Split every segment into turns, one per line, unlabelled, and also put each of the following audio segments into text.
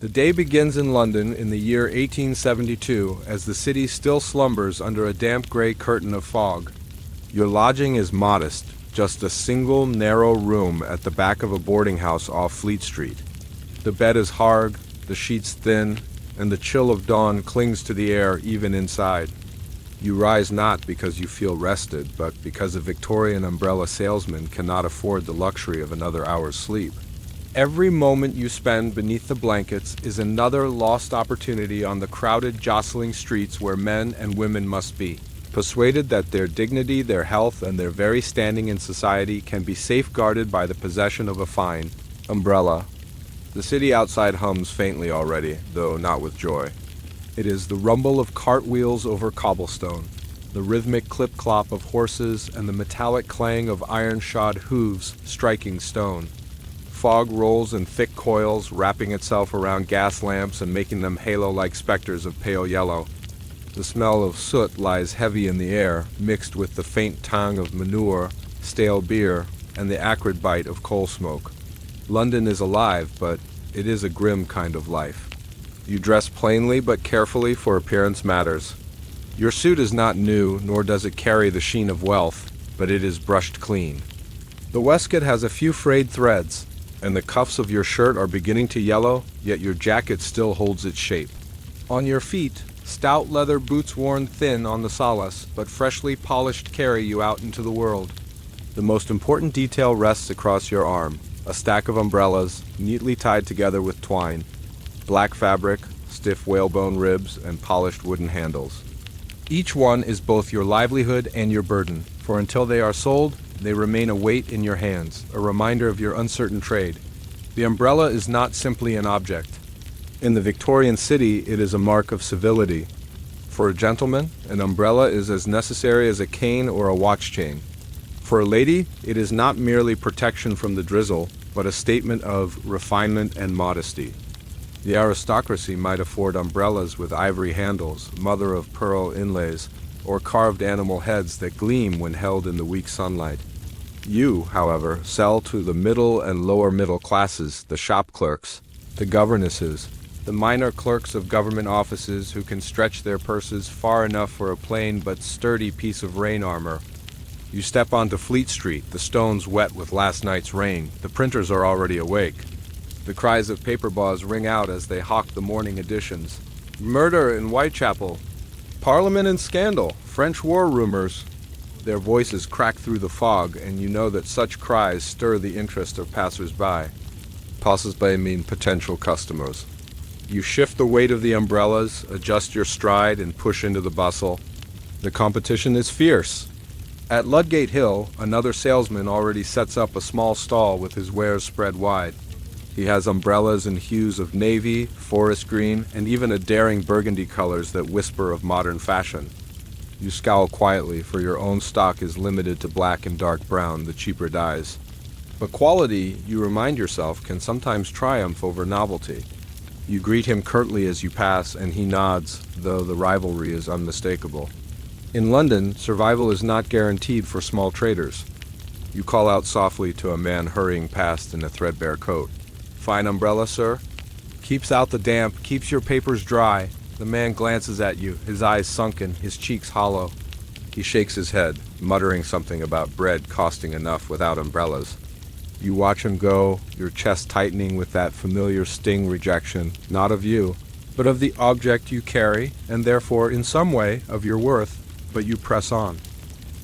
The day begins in London in the year 1872 as the city still slumbers under a damp gray curtain of fog. Your lodging is modest, just a single narrow room at the back of a boarding house off Fleet Street. The bed is hard, the sheets thin, and the chill of dawn clings to the air even inside. You rise not because you feel rested, but because a Victorian umbrella salesman cannot afford the luxury of another hour's sleep. Every moment you spend beneath the blankets is another lost opportunity on the crowded, jostling streets where men and women must be, persuaded that their dignity, their health, and their very standing in society can be safeguarded by the possession of a fine umbrella. The city outside hums faintly already, though not with joy. It is the rumble of cartwheels over cobblestone, the rhythmic clip-clop of horses, and the metallic clang of iron-shod hooves striking stone. Fog rolls in thick coils, wrapping itself around gas lamps and making them halo-like specters of pale yellow. The smell of soot lies heavy in the air, mixed with the faint tang of manure, stale beer, and the acrid bite of coal smoke. London is alive, but it is a grim kind of life. You dress plainly but carefully, for appearance matters. Your suit is not new, nor does it carry the sheen of wealth, but it is brushed clean. The waistcoat has a few frayed threads, and the cuffs of your shirt are beginning to yellow, yet your jacket still holds its shape. On your feet, stout leather boots worn thin on the solace, but freshly polished carry you out into the world. The most important detail rests across your arm, a stack of umbrellas, neatly tied together with twine, black fabric, stiff whalebone ribs, and polished wooden handles. Each one is both your livelihood and your burden, for until they are sold, they remain a weight in your hands, a reminder of your uncertain trade. The umbrella is not simply an object. In the Victorian city, it is a mark of civility. For a gentleman, an umbrella is as necessary as a cane or a watch chain. For a lady, it is not merely protection from the drizzle, but a statement of refinement and modesty. The aristocracy might afford umbrellas with ivory handles, mother-of-pearl inlays, or carved animal heads that gleam when held in the weak sunlight. You, however, sell to the middle and lower middle classes, the shop clerks, the governesses, the minor clerks of government offices who can stretch their purses far enough for a plain but sturdy piece of rain armor. You step onto Fleet Street, the stones wet with last night's rain. The printers are already awake. The cries of paper boys ring out as they hawk the morning editions. Murder in Whitechapel. Parliament and scandal. French war rumors. Their voices crack through the fog, and you know that such cries stir the interest of passers-by. Passers-by mean potential customers. You shift the weight of the umbrellas, adjust your stride, and push into the bustle. The competition is fierce. At Ludgate Hill, another salesman already sets up a small stall with his wares spread wide. He has umbrellas in hues of navy, forest green, and even a daring burgundy colors that whisper of modern fashion. You scowl quietly, for your own stock is limited to black and dark brown, the cheaper dyes. But quality, you remind yourself, can sometimes triumph over novelty. You greet him curtly as you pass, and he nods, though the rivalry is unmistakable. In London, survival is not guaranteed for small traders. You call out softly to a man hurrying past in a threadbare coat. "Fine umbrella, sir?" Keeps out the damp, keeps your papers dry. The man glances at you, his eyes sunken, his cheeks hollow. He shakes his head, muttering something about bread costing enough without umbrellas. You watch him go, your chest tightening with that familiar sting rejection, not of you, but of the object you carry, and therefore, in some way, of your worth, but you press on.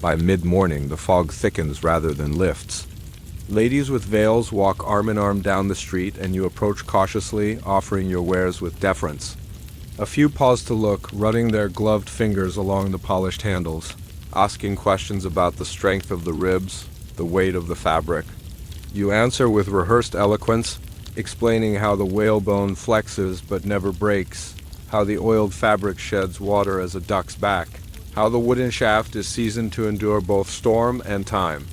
By mid-morning, the fog thickens rather than lifts. Ladies with veils walk arm in arm down the street, and you approach cautiously, offering your wares with deference. A few pause to look, running their gloved fingers along the polished handles, asking questions about the strength of the ribs, the weight of the fabric. You answer with rehearsed eloquence, explaining how the whalebone flexes but never breaks, how the oiled fabric sheds water as a duck's back, how the wooden shaft is seasoned to endure both storm and time.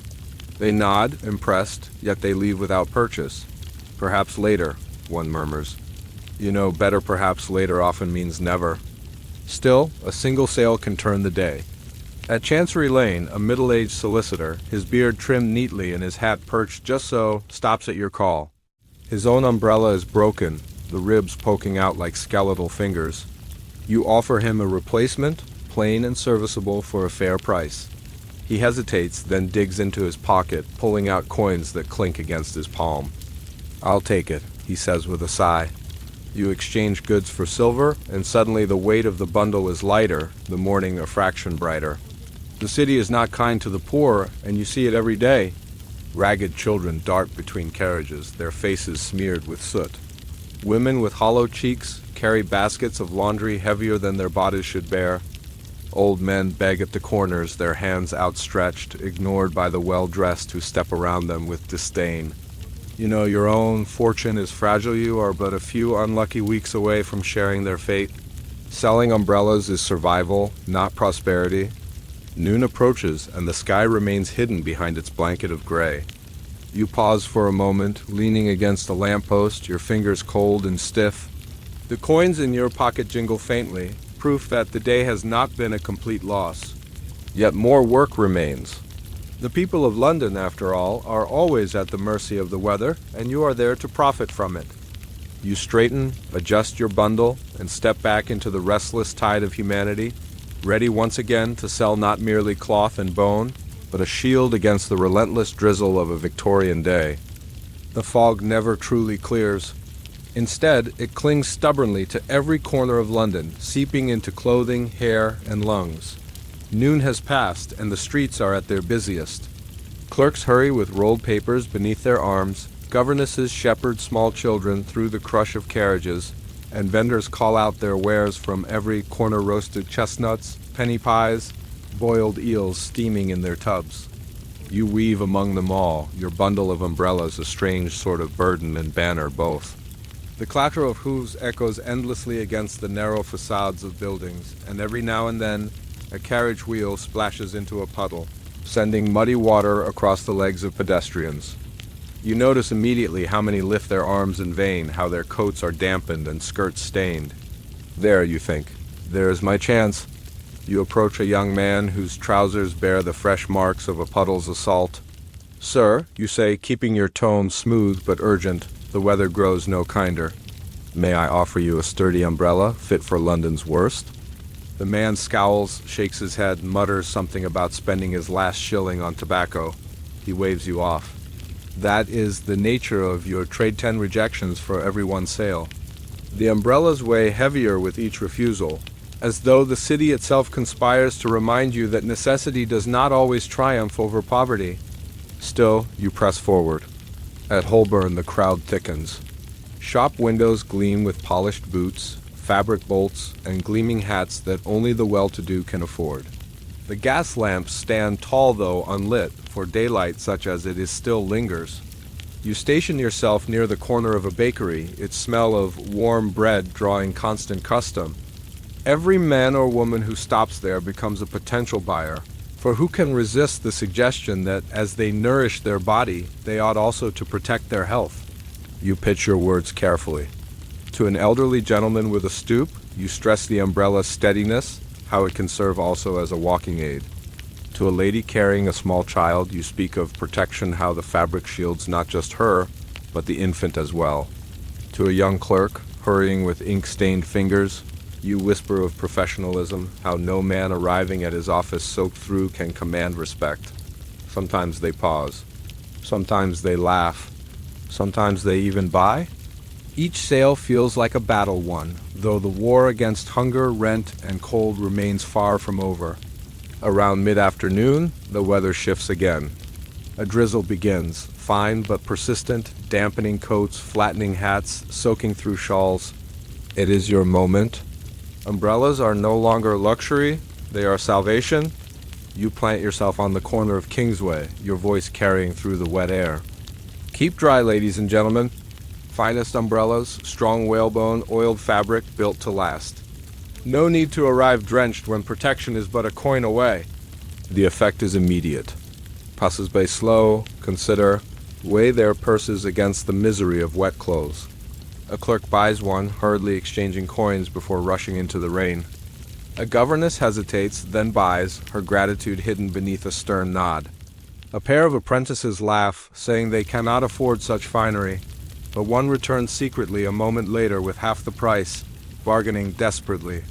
They nod, impressed, yet they leave without purchase. "Perhaps later," one murmurs. You know, better perhaps later often means never. Still, a single sale can turn the day. At Chancery Lane, a middle-aged solicitor, his beard trimmed neatly and his hat perched just so, stops at your call. His own umbrella is broken, the ribs poking out like skeletal fingers. You offer him a replacement, plain and serviceable, for a fair price. He hesitates, then digs into his pocket, pulling out coins that clink against his palm. "I'll take it," he says with a sigh. You exchange goods for silver, and suddenly the weight of the bundle is lighter, the morning a fraction brighter. The city is not kind to the poor, and you see it every day. Ragged children dart between carriages, their faces smeared with soot. Women with hollow cheeks carry baskets of laundry heavier than their bodies should bear. Old men beg at the corners, their hands outstretched, ignored by the well-dressed who step around them with disdain. You know your own fortune is fragile. You are but a few unlucky weeks away from sharing their fate. Selling umbrellas is survival, not prosperity. Noon approaches, and the sky remains hidden behind its blanket of gray. You pause for a moment, leaning against a lamppost, your fingers cold and stiff. The coins in your pocket jingle faintly, proof that the day has not been a complete loss. Yet more work remains. The people of London, after all, are always at the mercy of the weather, and you are there to profit from it. You straighten, adjust your bundle, and step back into the restless tide of humanity, ready once again to sell not merely cloth and bone, but a shield against the relentless drizzle of a Victorian day. The fog never truly clears. Instead, it clings stubbornly to every corner of London, seeping into clothing, hair, and lungs. Noon has passed, and the streets are at their busiest. Clerks hurry with rolled papers beneath their arms, governesses shepherd small children through the crush of carriages, and vendors call out their wares from every corner: roasted chestnuts, penny pies, boiled eels steaming in their tubs. You weave among them all, your bundle of umbrellas a strange sort of burden and banner both. The clatter of hooves echoes endlessly against the narrow facades of buildings, and every now and then a carriage wheel splashes into a puddle, sending muddy water across the legs of pedestrians. You notice immediately how many lift their arms in vain, how their coats are dampened and skirts stained. There, you think, there is my chance. You approach a young man whose trousers bear the fresh marks of a puddle's assault. "Sir," you say, keeping your tone smooth but urgent, the weather grows no kinder. "May I offer you a sturdy umbrella, fit for London's worst?" The man scowls, shakes his head, mutters something about spending his last shilling on tobacco. He waves you off. That is the nature of your trade 10 rejections for every one sale. The umbrellas weigh heavier with each refusal, as though the city itself conspires to remind you that necessity does not always triumph over poverty. Still, you press forward. At Holborn, the crowd thickens. Shop windows gleam with polished boots, fabric bolts, and gleaming hats that only the well-to-do can afford. The gas lamps stand tall, though unlit, for daylight such as it is still lingers. You station yourself near the corner of a bakery, its smell of warm bread drawing constant custom. Every man or woman who stops there becomes a potential buyer, for who can resist the suggestion that as they nourish their body, they ought also to protect their health? You pitch your words carefully. To an elderly gentleman with a stoop, you stress the umbrella's steadiness, how it can serve also as a walking aid. To a lady carrying a small child, you speak of protection, how the fabric shields not just her, but the infant as well. To a young clerk, hurrying with ink-stained fingers, you whisper of professionalism, how no man arriving at his office soaked through can command respect. Sometimes they pause. Sometimes they laugh. Sometimes they even buy. Each sale feels like a battle won, though the war against hunger, rent, and cold remains far from over. Around mid-afternoon, the weather shifts again. A drizzle begins, fine but persistent, dampening coats, flattening hats, soaking through shawls. It is your moment. Umbrellas are no longer luxury, they are salvation. You plant yourself on the corner of Kingsway, your voice carrying through the wet air. Keep dry, ladies and gentlemen. Finest umbrellas, strong whalebone, oiled fabric, built to last. No need to arrive drenched when protection is but a coin away. The effect is immediate. Passers-by slow, consider, weigh their purses against the misery of wet clothes. A clerk buys one, hurriedly exchanging coins before rushing into the rain. A governess hesitates, then buys, her gratitude hidden beneath a stern nod. A pair of apprentices laugh, saying they cannot afford such finery. but one returns secretly a moment later with half the price, bargaining desperately.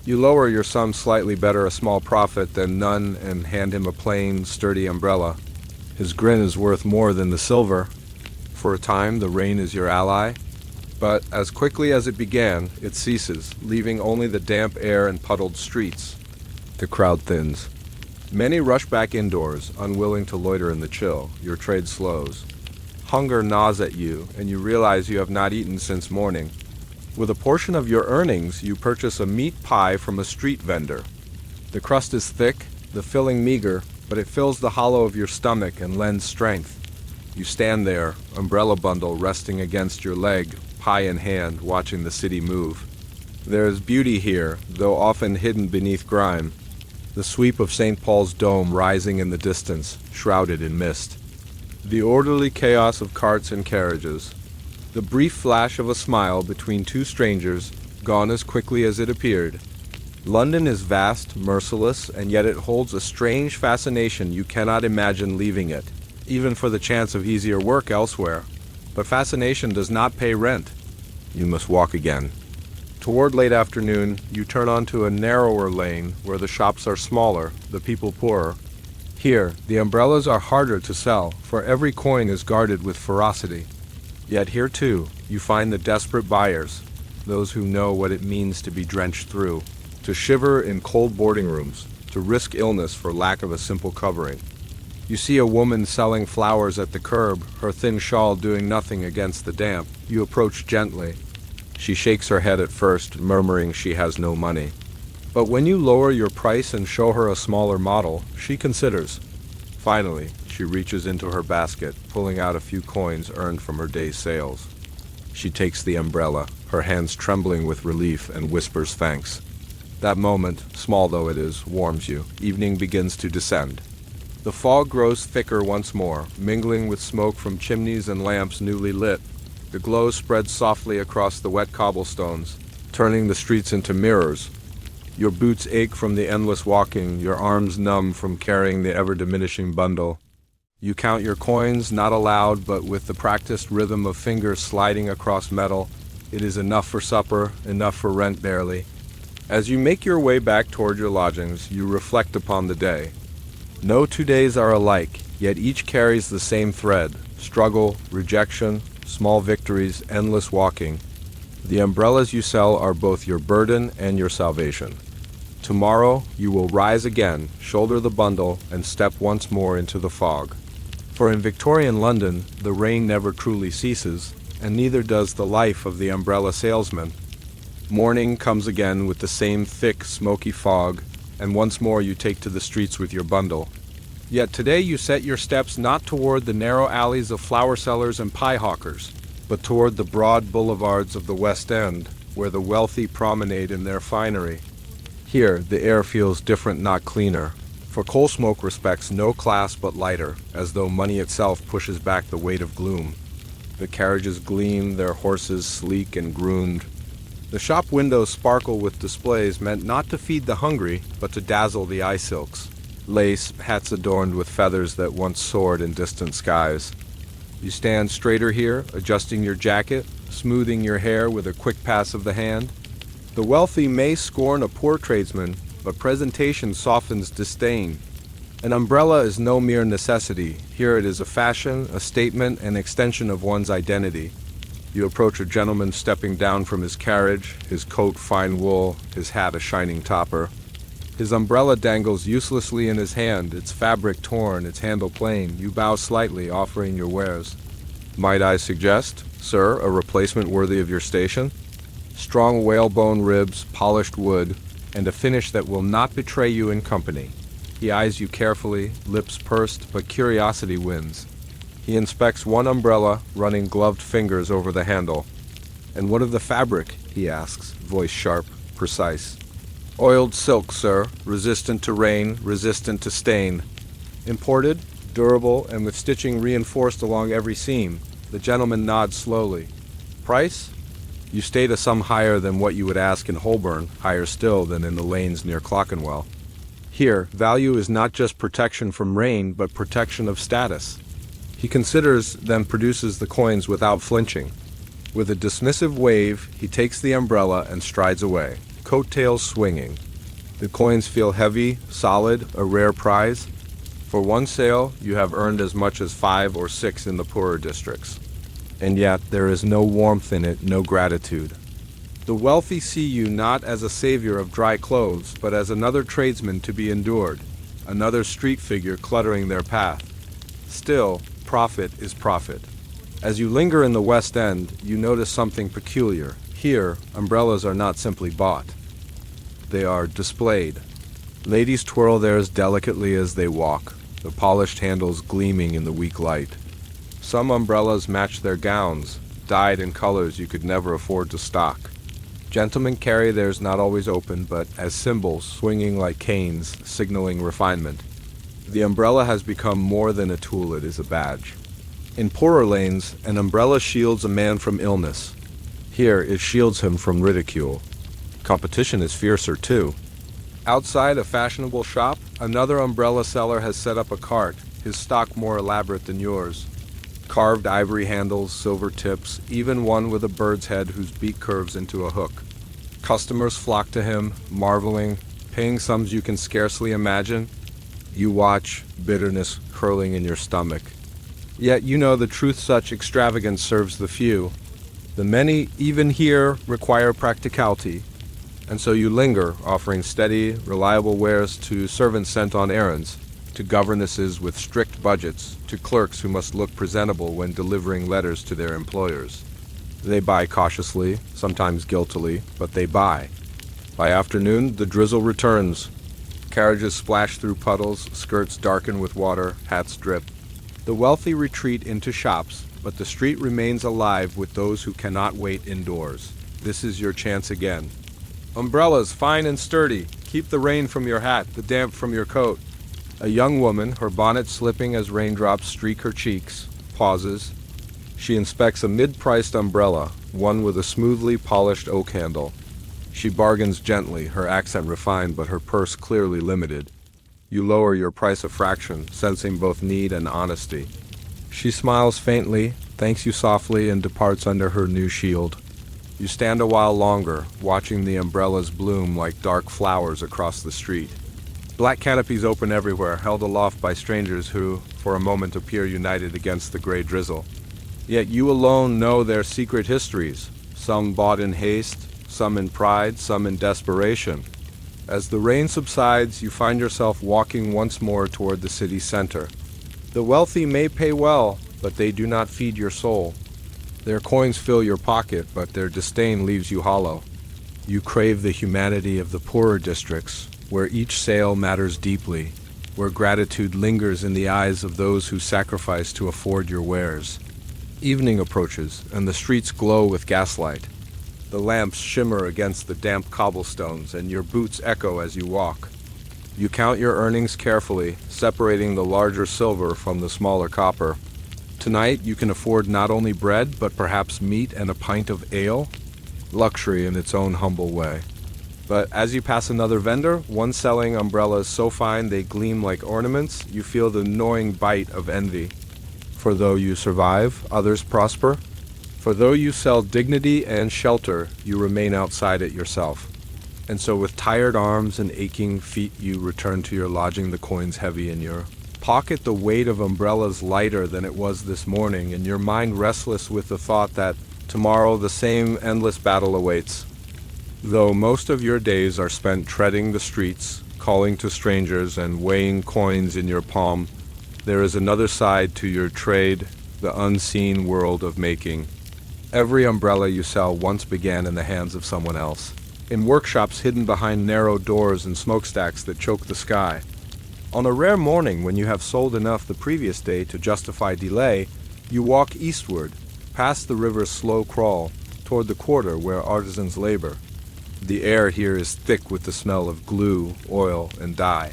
You lower your sum slightly, better a small profit than none, and hand him a plain, sturdy umbrella. His grin is worth more than the silver. For a time, the rain is your ally, but as quickly as it began, it ceases, leaving only the damp air and puddled streets. The crowd thins. Many rush back indoors, unwilling to loiter in the chill. Your trade slows. Hunger gnaws at you, and you realize you have not eaten since morning. With a portion of your earnings, you purchase a meat pie from a street vendor. The crust is thick, the filling meager, but it fills the hollow of your stomach and lends strength. You stand there, umbrella bundle resting against your leg, pie in hand, watching the city move. There is beauty here, though often hidden beneath grime. The sweep of St. Paul's dome rising in the distance, shrouded in mist. The orderly chaos of carts and carriages. The brief flash of a smile between two strangers, gone as quickly as it appeared. London is vast, merciless, and yet it holds a strange fascination you cannot imagine leaving it, even for the chance of easier work elsewhere. But fascination does not pay rent. You must walk again. Toward late afternoon, you turn onto a narrower lane where the shops are smaller, the people poorer. Here, the umbrellas are harder to sell, for every coin is guarded with ferocity. Yet here too, you find the desperate buyers, those who know what it means to be drenched through, to shiver in cold boarding rooms, to risk illness for lack of a simple covering. You see a woman selling flowers at the curb, her thin shawl doing nothing against the damp. You approach gently. She shakes her head at first, murmuring she has no money. But when you lower your price and show her a smaller model, she considers. Finally, she reaches into her basket, pulling out a few coins earned from her day's sales. She takes the umbrella, her hands trembling with relief, and whispers thanks. That moment, small though it is, warms you. Evening begins to descend. The fog grows thicker once more, mingling with smoke from chimneys and lamps newly lit. The glow spreads softly across the wet cobblestones, turning the streets into mirrors. Your boots ache from the endless walking, your arms numb from carrying the ever-diminishing bundle. You count your coins, not aloud, but with the practiced rhythm of fingers sliding across metal. It is enough for supper, enough for rent barely. As you make your way back toward your lodgings, you reflect upon the day. No 2 days are alike, yet each carries the same thread: struggle, rejection, small victories, endless walking. The umbrellas you sell are both your burden and your salvation. Tomorrow you will rise again, shoulder the bundle, and step once more into the fog. For in Victorian London, the rain never truly ceases, and neither does the life of the umbrella salesman. Morning comes again with the same thick, smoky fog, and once more you take to the streets with your bundle. Yet today you set your steps not toward the narrow alleys of flower sellers and pie hawkers, but toward the broad boulevards of the West End, where the wealthy promenade in their finery. Here, the air feels different, not cleaner, for coal smoke respects no class but lighter, as though money itself pushes back the weight of gloom. The carriages gleam, their horses sleek and groomed. The shop windows sparkle with displays meant not to feed the hungry, but to dazzle the eye silks. Lace, hats adorned with feathers that once soared in distant skies. You stand straighter here, adjusting your jacket, smoothing your hair with a quick pass of the hand. The wealthy may scorn a poor tradesman, but presentation softens disdain. An umbrella is no mere necessity. Here it is a fashion, a statement, an extension of one's identity. You approach a gentleman stepping down from his carriage, his coat fine wool, his hat a shining topper. His umbrella dangles uselessly in his hand, its fabric torn, its handle plain. You bow slightly, offering your wares. Might I suggest, sir, a replacement worthy of your station? Strong whalebone ribs, polished wood, and a finish that will not betray you in company. He eyes you carefully, lips pursed, but curiosity wins. He inspects one umbrella, running gloved fingers over the handle. "And what of the fabric?" he asks, voice sharp, precise. "Oiled silk, sir, resistant to rain, resistant to stain. Imported, durable, and with stitching reinforced along every seam." The gentleman nods slowly. "Price?" You state a sum higher than what you would ask in Holborn, higher still than in the lanes near Clerkenwell. Here, value is not just protection from rain, but protection of status. He considers, then produces the coins without flinching. With a dismissive wave, he takes the umbrella and strides away, coattails swinging. The coins feel heavy, solid, a rare prize. For one sale, you have earned as much as 5 or 6 in the poorer districts. And yet, there is no warmth in it, no gratitude. The wealthy see you not as a savior of dry clothes, but as another tradesman to be endured, another street figure cluttering their path. Still, profit is profit. As you linger in the West End, you notice something peculiar. Here, umbrellas are not simply bought. They are displayed. Ladies twirl theirs delicately as they walk, the polished handles gleaming in the weak light. Some umbrellas match their gowns, dyed in colors you could never afford to stock. Gentlemen carry theirs not always open, but as symbols, swinging like canes, signaling refinement. The umbrella has become more than a tool, it is a badge. In poorer lanes, an umbrella shields a man from illness. Here, it shields him from ridicule. Competition is fiercer, too. Outside a fashionable shop, another umbrella seller has set up a cart, his stock more elaborate than yours. Carved ivory handles, silver tips, even one with a bird's head whose beak curves into a hook. Customers flock to him, marveling, paying sums you can scarcely imagine. You watch, bitterness curling in your stomach. Yet you know the truth such extravagance serves the few. The many, even here, require practicality, and so you linger, offering steady, reliable wares to servants sent on errands, to governesses with strict budgets, to clerks who must look presentable when delivering letters to their employers. They buy cautiously, sometimes guiltily, but they buy. By afternoon, the drizzle returns. Carriages splash through puddles, skirts darken with water, hats drip. The wealthy retreat into shops, but the street remains alive with those who cannot wait indoors. This is your chance again. Umbrellas, fine and sturdy. Keep the rain from your hat, the damp from your coat. A young woman, her bonnet slipping as raindrops streak her cheeks, pauses. She inspects a mid-priced umbrella, one with a smoothly polished oak handle. She bargains gently, her accent refined but her purse clearly limited. You lower your price a fraction, sensing both need and honesty. She smiles faintly, thanks you softly, and departs under her new shield. You stand a while longer, watching the umbrellas bloom like dark flowers across the street. Black canopies open everywhere, held aloft by strangers who, for a moment, appear united against the gray drizzle. Yet you alone know their secret histories, some bought in haste, some in pride, some in desperation. As the rain subsides, you find yourself walking once more toward the city center. The wealthy may pay well, but they do not feed your soul. Their coins fill your pocket, but their disdain leaves you hollow. You crave the humanity of the poorer districts, where each sale matters deeply, where gratitude lingers in the eyes of those who sacrifice to afford your wares. Evening approaches, and the streets glow with gaslight. The lamps shimmer against the damp cobblestones, and your boots echo as you walk. You count your earnings carefully, separating the larger silver from the smaller copper. Tonight you can afford not only bread, but perhaps meat and a pint of ale. Luxury in its own humble way. But as you pass another vendor, one selling umbrellas so fine they gleam like ornaments, you feel the gnawing bite of envy. For though you survive, others prosper. For though you sell dignity and shelter, you remain outside it yourself. And so with tired arms and aching feet you return to your lodging, the coins heavy in your pocket, the weight of umbrellas lighter than it was this morning, and your mind restless with the thought that tomorrow the same endless battle awaits. Though most of your days are spent treading the streets, calling to strangers, and weighing coins in your palm, there is another side to your trade, the unseen world of making. Every umbrella you sell once began in the hands of someone else, in workshops hidden behind narrow doors and smokestacks that choke the sky. On a rare morning when you have sold enough the previous day to justify delay, you walk eastward, past the river's slow crawl, toward the quarter where artisans labor. The air here is thick with the smell of glue, oil, and dye.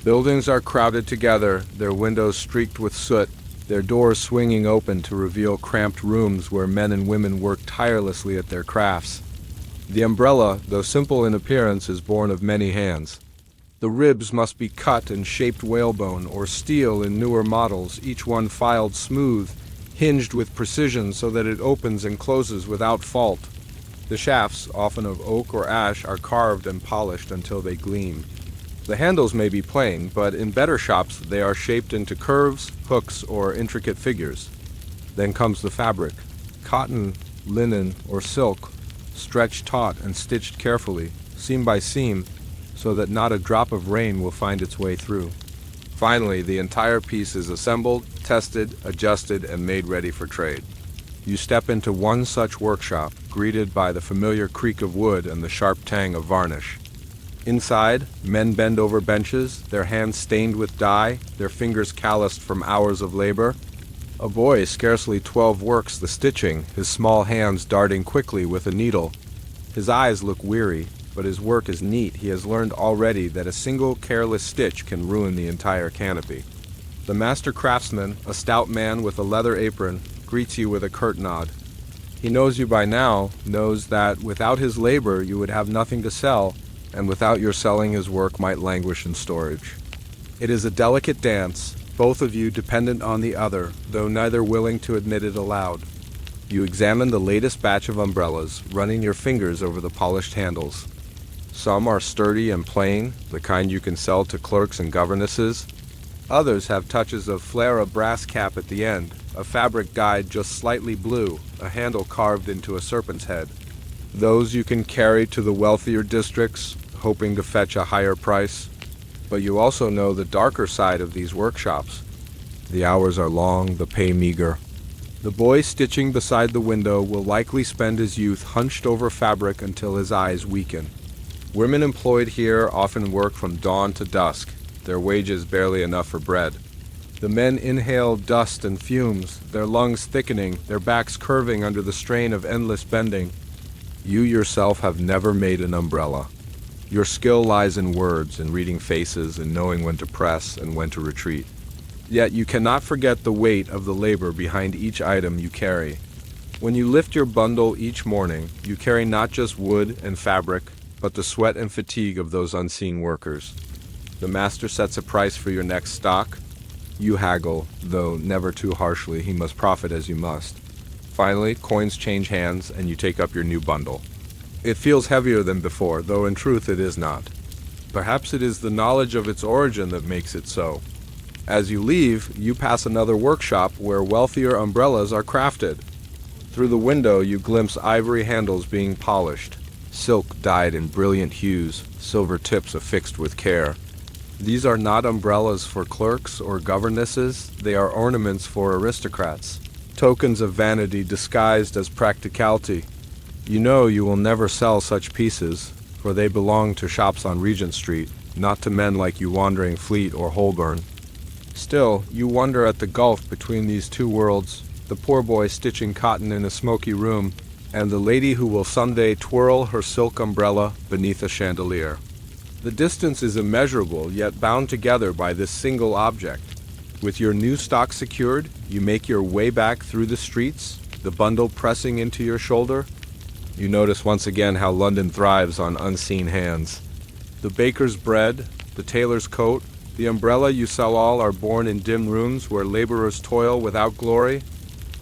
Buildings are crowded together, their windows streaked with soot, their doors swinging open to reveal cramped rooms where men and women work tirelessly at their crafts. The umbrella, though simple in appearance, is born of many hands. The ribs must be cut and shaped whalebone or steel in newer models, each one filed smooth, hinged with precision so that it opens and closes without fault. The shafts, often of oak or ash, are carved and polished until they gleam. The handles may be plain, but in better shops they are shaped into curves, hooks, or intricate figures. Then comes the fabric. Cotton, linen, or silk, stretched taut and stitched carefully, seam by seam, so that not a drop of rain will find its way through. Finally, the entire piece is assembled, tested, adjusted, and made ready for trade. You step into one such workshop, greeted by the familiar creak of wood and the sharp tang of varnish. Inside, men bend over benches, their hands stained with dye, their fingers calloused from hours of labor. A boy scarcely 12 works the stitching, his small hands darting quickly with a needle. His eyes look weary, but his work is neat. He has learned already that a single careless stitch can ruin the entire canopy. The master craftsman, a stout man with a leather apron, greets you with a curt nod. He knows you by now, knows that without his labor you would have nothing to sell, and without your selling his work might languish in storage. It is a delicate dance, both of you dependent on the other, though neither willing to admit it aloud. You examine the latest batch of umbrellas, running your fingers over the polished handles. Some are sturdy and plain, the kind you can sell to clerks and governesses. Others have touches of flair, a brass cap at the end, a fabric dyed just slightly blue, a handle carved into a serpent's head. Those you can carry to the wealthier districts, hoping to fetch a higher price. But you also know the darker side of these workshops. The hours are long, the pay meager. The boy stitching beside the window will likely spend his youth hunched over fabric until his eyes weaken. Women employed here often work from dawn to dusk, their wages barely enough for bread. The men inhale dust and fumes, their lungs thickening, their backs curving under the strain of endless bending. You yourself have never made an umbrella. Your skill lies in words, in reading faces, and knowing when to press and when to retreat. Yet you cannot forget the weight of the labor behind each item you carry. When you lift your bundle each morning, you carry not just wood and fabric, but the sweat and fatigue of those unseen workers. The master sets a price for your next stock. You haggle, though never too harshly. He must profit as you must. Finally, coins change hands, and you take up your new bundle. It feels heavier than before, though in truth it is not. Perhaps it is the knowledge of its origin that makes it so. As you leave, you pass another workshop where wealthier umbrellas are crafted. Through the window you glimpse ivory handles being polished, silk dyed in brilliant hues, silver tips affixed with care. These are not umbrellas for clerks or governesses, they are ornaments for aristocrats, tokens of vanity disguised as practicality. You know you will never sell such pieces, for they belong to shops on Regent Street, not to men like you wandering Fleet or Holborn. Still, you wonder at the gulf between these two worlds, the poor boy stitching cotton in a smoky room, and the lady who will someday twirl her silk umbrella beneath a chandelier. The distance is immeasurable, yet bound together by this single object. With your new stock secured, you make your way back through the streets, the bundle pressing into your shoulder. You notice once again how London thrives on unseen hands. The baker's bread, the tailor's coat, the umbrella you sell all are born in dim rooms where laborers toil without glory.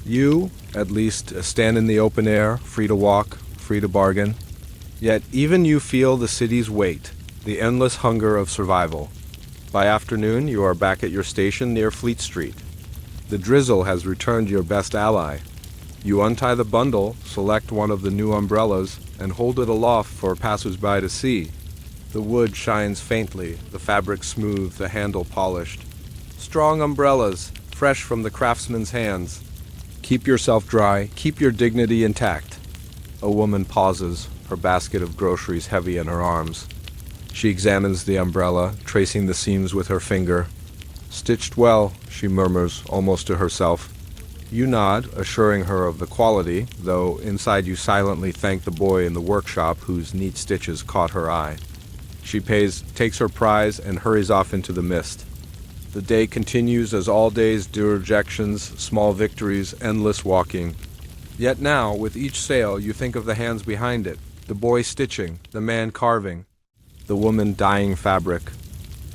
You, at least, stand in the open air, free to walk, free to bargain. Yet even you feel the city's weight, the endless hunger of survival. By afternoon, you are back at your station near Fleet Street. The drizzle has returned your best ally. You untie the bundle, select one of the new umbrellas, and hold it aloft for passers-by to see. The wood shines faintly, the fabric smooth, the handle polished. Strong umbrellas, fresh from the craftsman's hands. Keep yourself dry, keep your dignity intact. A woman pauses, her basket of groceries heavy in her arms. She examines the umbrella, tracing the seams with her finger. Stitched well, she murmurs, almost to herself. You nod, assuring her of the quality, though inside you silently thank the boy in the workshop whose neat stitches caught her eye. She takes her prize, and hurries off into the mist. The day continues as all days do, rejections, small victories, endless walking. Yet now, with each sale, you think of the hands behind it, the boy stitching, the man carving, the woman dyeing fabric.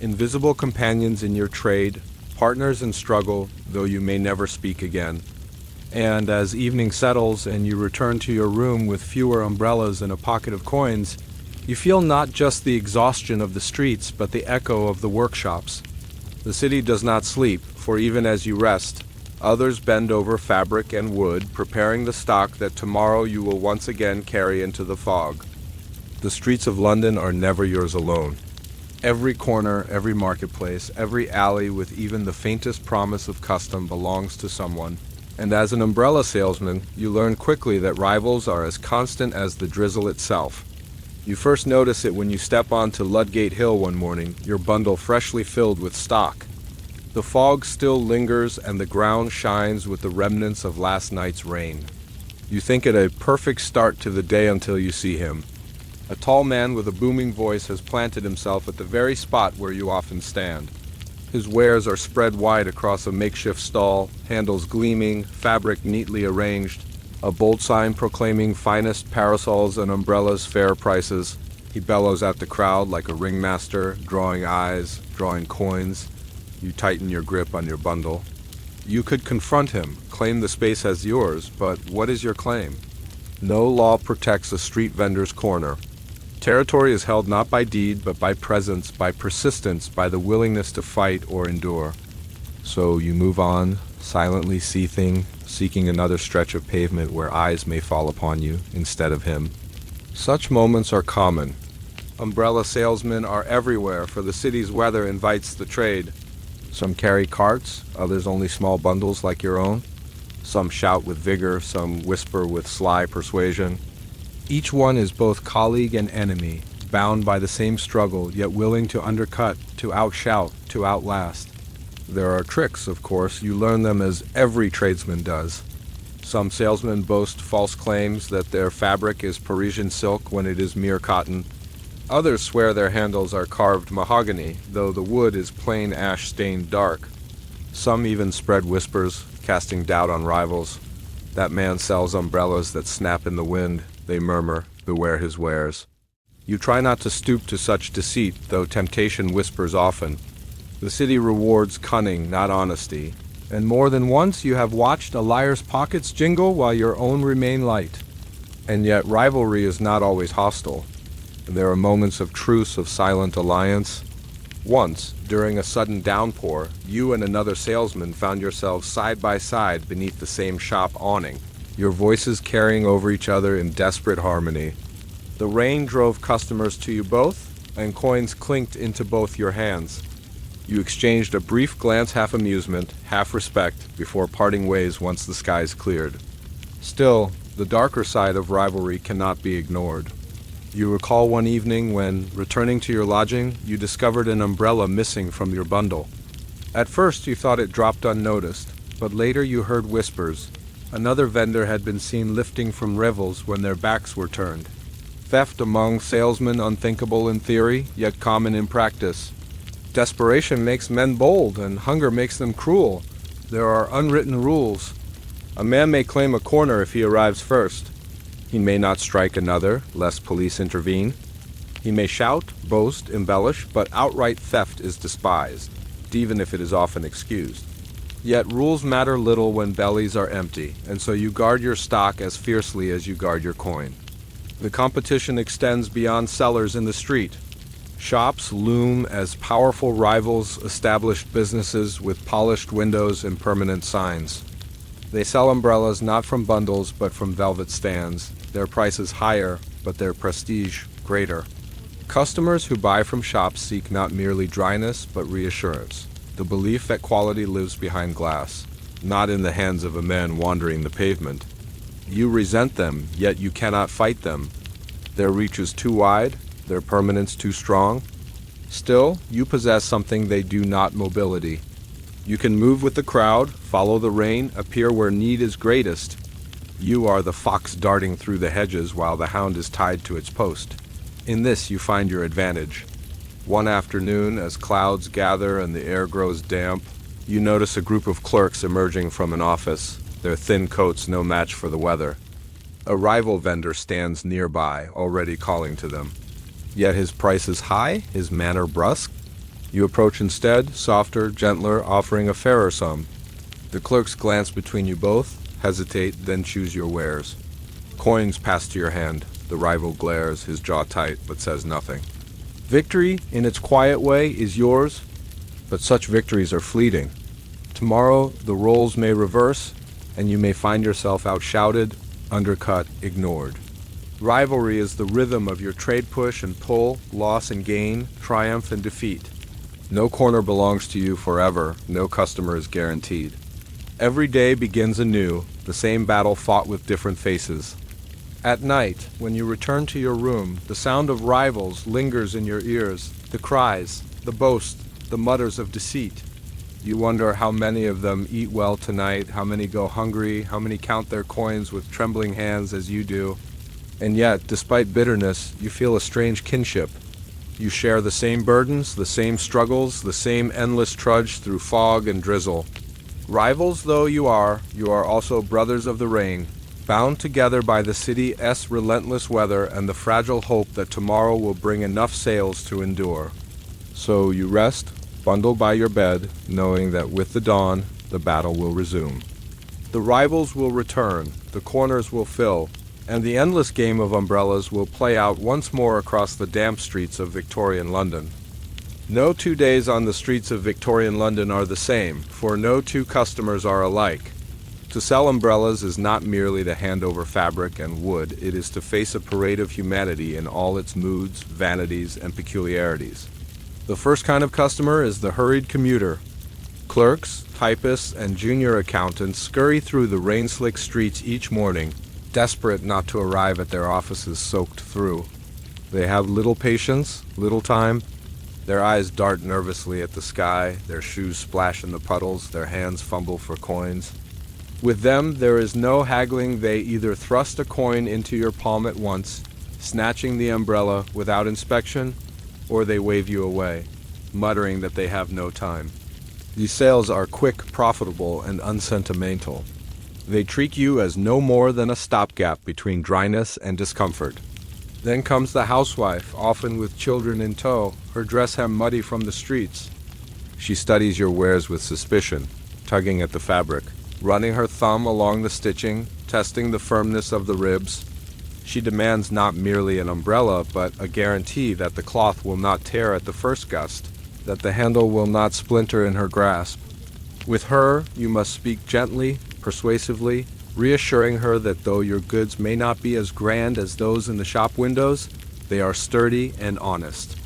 Invisible companions in your trade, partners in struggle, though you may never speak again. And as evening settles and you return to your room with fewer umbrellas and a pocket of coins, you feel not just the exhaustion of the streets, but the echo of the workshops. The city does not sleep, for even as you rest, others bend over fabric and wood, preparing the stock that tomorrow you will once again carry into the fog. The streets of London are never yours alone. Every corner, every marketplace, every alley with even the faintest promise of custom belongs to someone. And as an umbrella salesman, you learn quickly that rivals are as constant as the drizzle itself. You first notice it when you step onto Ludgate Hill one morning, your bundle freshly filled with stock. The fog still lingers and the ground shines with the remnants of last night's rain. You think it a perfect start to the day until you see him. A tall man with a booming voice has planted himself at the very spot where you often stand. His wares are spread wide across a makeshift stall, handles gleaming, fabric neatly arranged, a bold sign proclaiming finest parasols and umbrellas fair prices. He bellows at the crowd like a ringmaster, drawing eyes, drawing coins. You tighten your grip on your bundle. You could confront him, claim the space as yours, but what is your claim? No law protects a street vendor's corner. Territory is held not by deed, but by presence, by persistence, by the willingness to fight or endure. So you move on, silently seeking another stretch of pavement where eyes may fall upon you instead of him. Such moments are common. Umbrella salesmen are everywhere, for the city's weather invites the trade. Some carry carts, others only small bundles like your own. Some shout with vigor, some whisper with sly persuasion. Each one is both colleague and enemy, bound by the same struggle, yet willing to undercut, to outshout, to outlast. There are tricks, of course. You learn them as every tradesman does. Some salesmen boast false claims that their fabric is Parisian silk when it is mere cotton. Others swear their handles are carved mahogany, though the wood is plain ash-stained dark. Some even spread whispers, casting doubt on rivals. That man sells umbrellas that snap in the wind, they murmur, beware his wares. You try not to stoop to such deceit, though temptation whispers often. The city rewards cunning, not honesty, and more than once you have watched a liar's pockets jingle while your own remain light. And yet rivalry is not always hostile. There are moments of truce, of silent alliance. Once, during a sudden downpour, you and another salesman found yourselves side by side beneath the same shop awning, your voices carrying over each other in desperate harmony. The rain drove customers to you both, and coins clinked into both your hands. You exchanged a brief glance, half amusement, half respect, before parting ways once the skies cleared. Still, the darker side of rivalry cannot be ignored. You recall one evening when, returning to your lodging, you discovered an umbrella missing from your bundle. At first you thought it dropped unnoticed, but later you heard whispers. Another vendor had been seen lifting from revels when their backs were turned. Theft among salesmen unthinkable in theory, yet common in practice. Desperation makes men bold, and hunger makes them cruel. There are unwritten rules. A man may claim a corner if he arrives first. He may not strike another, lest police intervene. He may shout, boast, embellish, but outright theft is despised, even if it is often excused. Yet rules matter little when bellies are empty, and so you guard your stock as fiercely as you guard your coin. The competition extends beyond sellers in the street. Shops loom as powerful rivals, established businesses with polished windows and permanent signs. They sell umbrellas not from bundles but from velvet stands, their prices higher, but their prestige greater. Customers who buy from shops seek not merely dryness but reassurance, the belief that quality lives behind glass, not in the hands of a man wandering the pavement. You resent them, yet you cannot fight them. Their reach is too wide, their permanence too strong. Still, you possess something they do not: mobility. You can move with the crowd, follow the rain, appear where need is greatest. You are the fox darting through the hedges while the hound is tied to its post. In this you find your advantage. One afternoon, as clouds gather and the air grows damp, you notice a group of clerks emerging from an office, their thin coats no match for the weather. A rival vendor stands nearby, already calling to them. Yet his price is high, his manner brusque. You approach instead, softer, gentler, offering a fairer sum. The clerks glance between you both, hesitate, then choose your wares. Coins pass to your hand. The rival glares, his jaw tight, but says nothing. Victory, in its quiet way, is yours, but such victories are fleeting. Tomorrow, the roles may reverse, and you may find yourself outshouted, undercut, ignored. Rivalry is the rhythm of your trade push and pull, loss and gain, triumph and defeat. No corner belongs to you forever, no customer is guaranteed. Every day begins anew, the same battle fought with different faces. At night, when you return to your room, the sound of rivals lingers in your ears, the cries, the boast, the mutters of deceit. You wonder how many of them eat well tonight, how many go hungry, how many count their coins with trembling hands as you do. And yet, despite bitterness, you feel a strange kinship. You share the same burdens, the same struggles, the same endless trudge through fog and drizzle. Rivals though you are also brothers of the rain, bound together by the city's relentless weather and the fragile hope that tomorrow will bring enough sails to endure. So you rest, bundled by your bed, knowing that with the dawn, the battle will resume. The rivals will return, the corners will fill, and the endless game of umbrellas will play out once more across the damp streets of Victorian London. No 2 days on the streets of Victorian London are the same, for no two customers are alike. To sell umbrellas is not merely to hand over fabric and wood, it is to face a parade of humanity in all its moods, vanities, and peculiarities. The first kind of customer is the hurried commuter. Clerks, typists, and junior accountants scurry through the rain-slick streets each morning, desperate not to arrive at their offices soaked through. They have little patience, little time. Their eyes dart nervously at the sky, their shoes splash in the puddles, their hands fumble for coins. With them there is no haggling. They either thrust a coin into your palm at once, snatching the umbrella without inspection, or they wave you away, muttering that they have no time. These sales are quick, profitable, and unsentimental. They treat you as no more than a stopgap between dryness and discomfort. Then comes the housewife, often with children in tow, her dress hem muddy from the streets. She studies your wares with suspicion, tugging at the fabric, running her thumb along the stitching, testing the firmness of the ribs. She demands not merely an umbrella, but a guarantee that the cloth will not tear at the first gust, that the handle will not splinter in her grasp. With her, you must speak gently, persuasively, reassuring her that though your goods may not be as grand as those in the shop windows, they are sturdy and honest.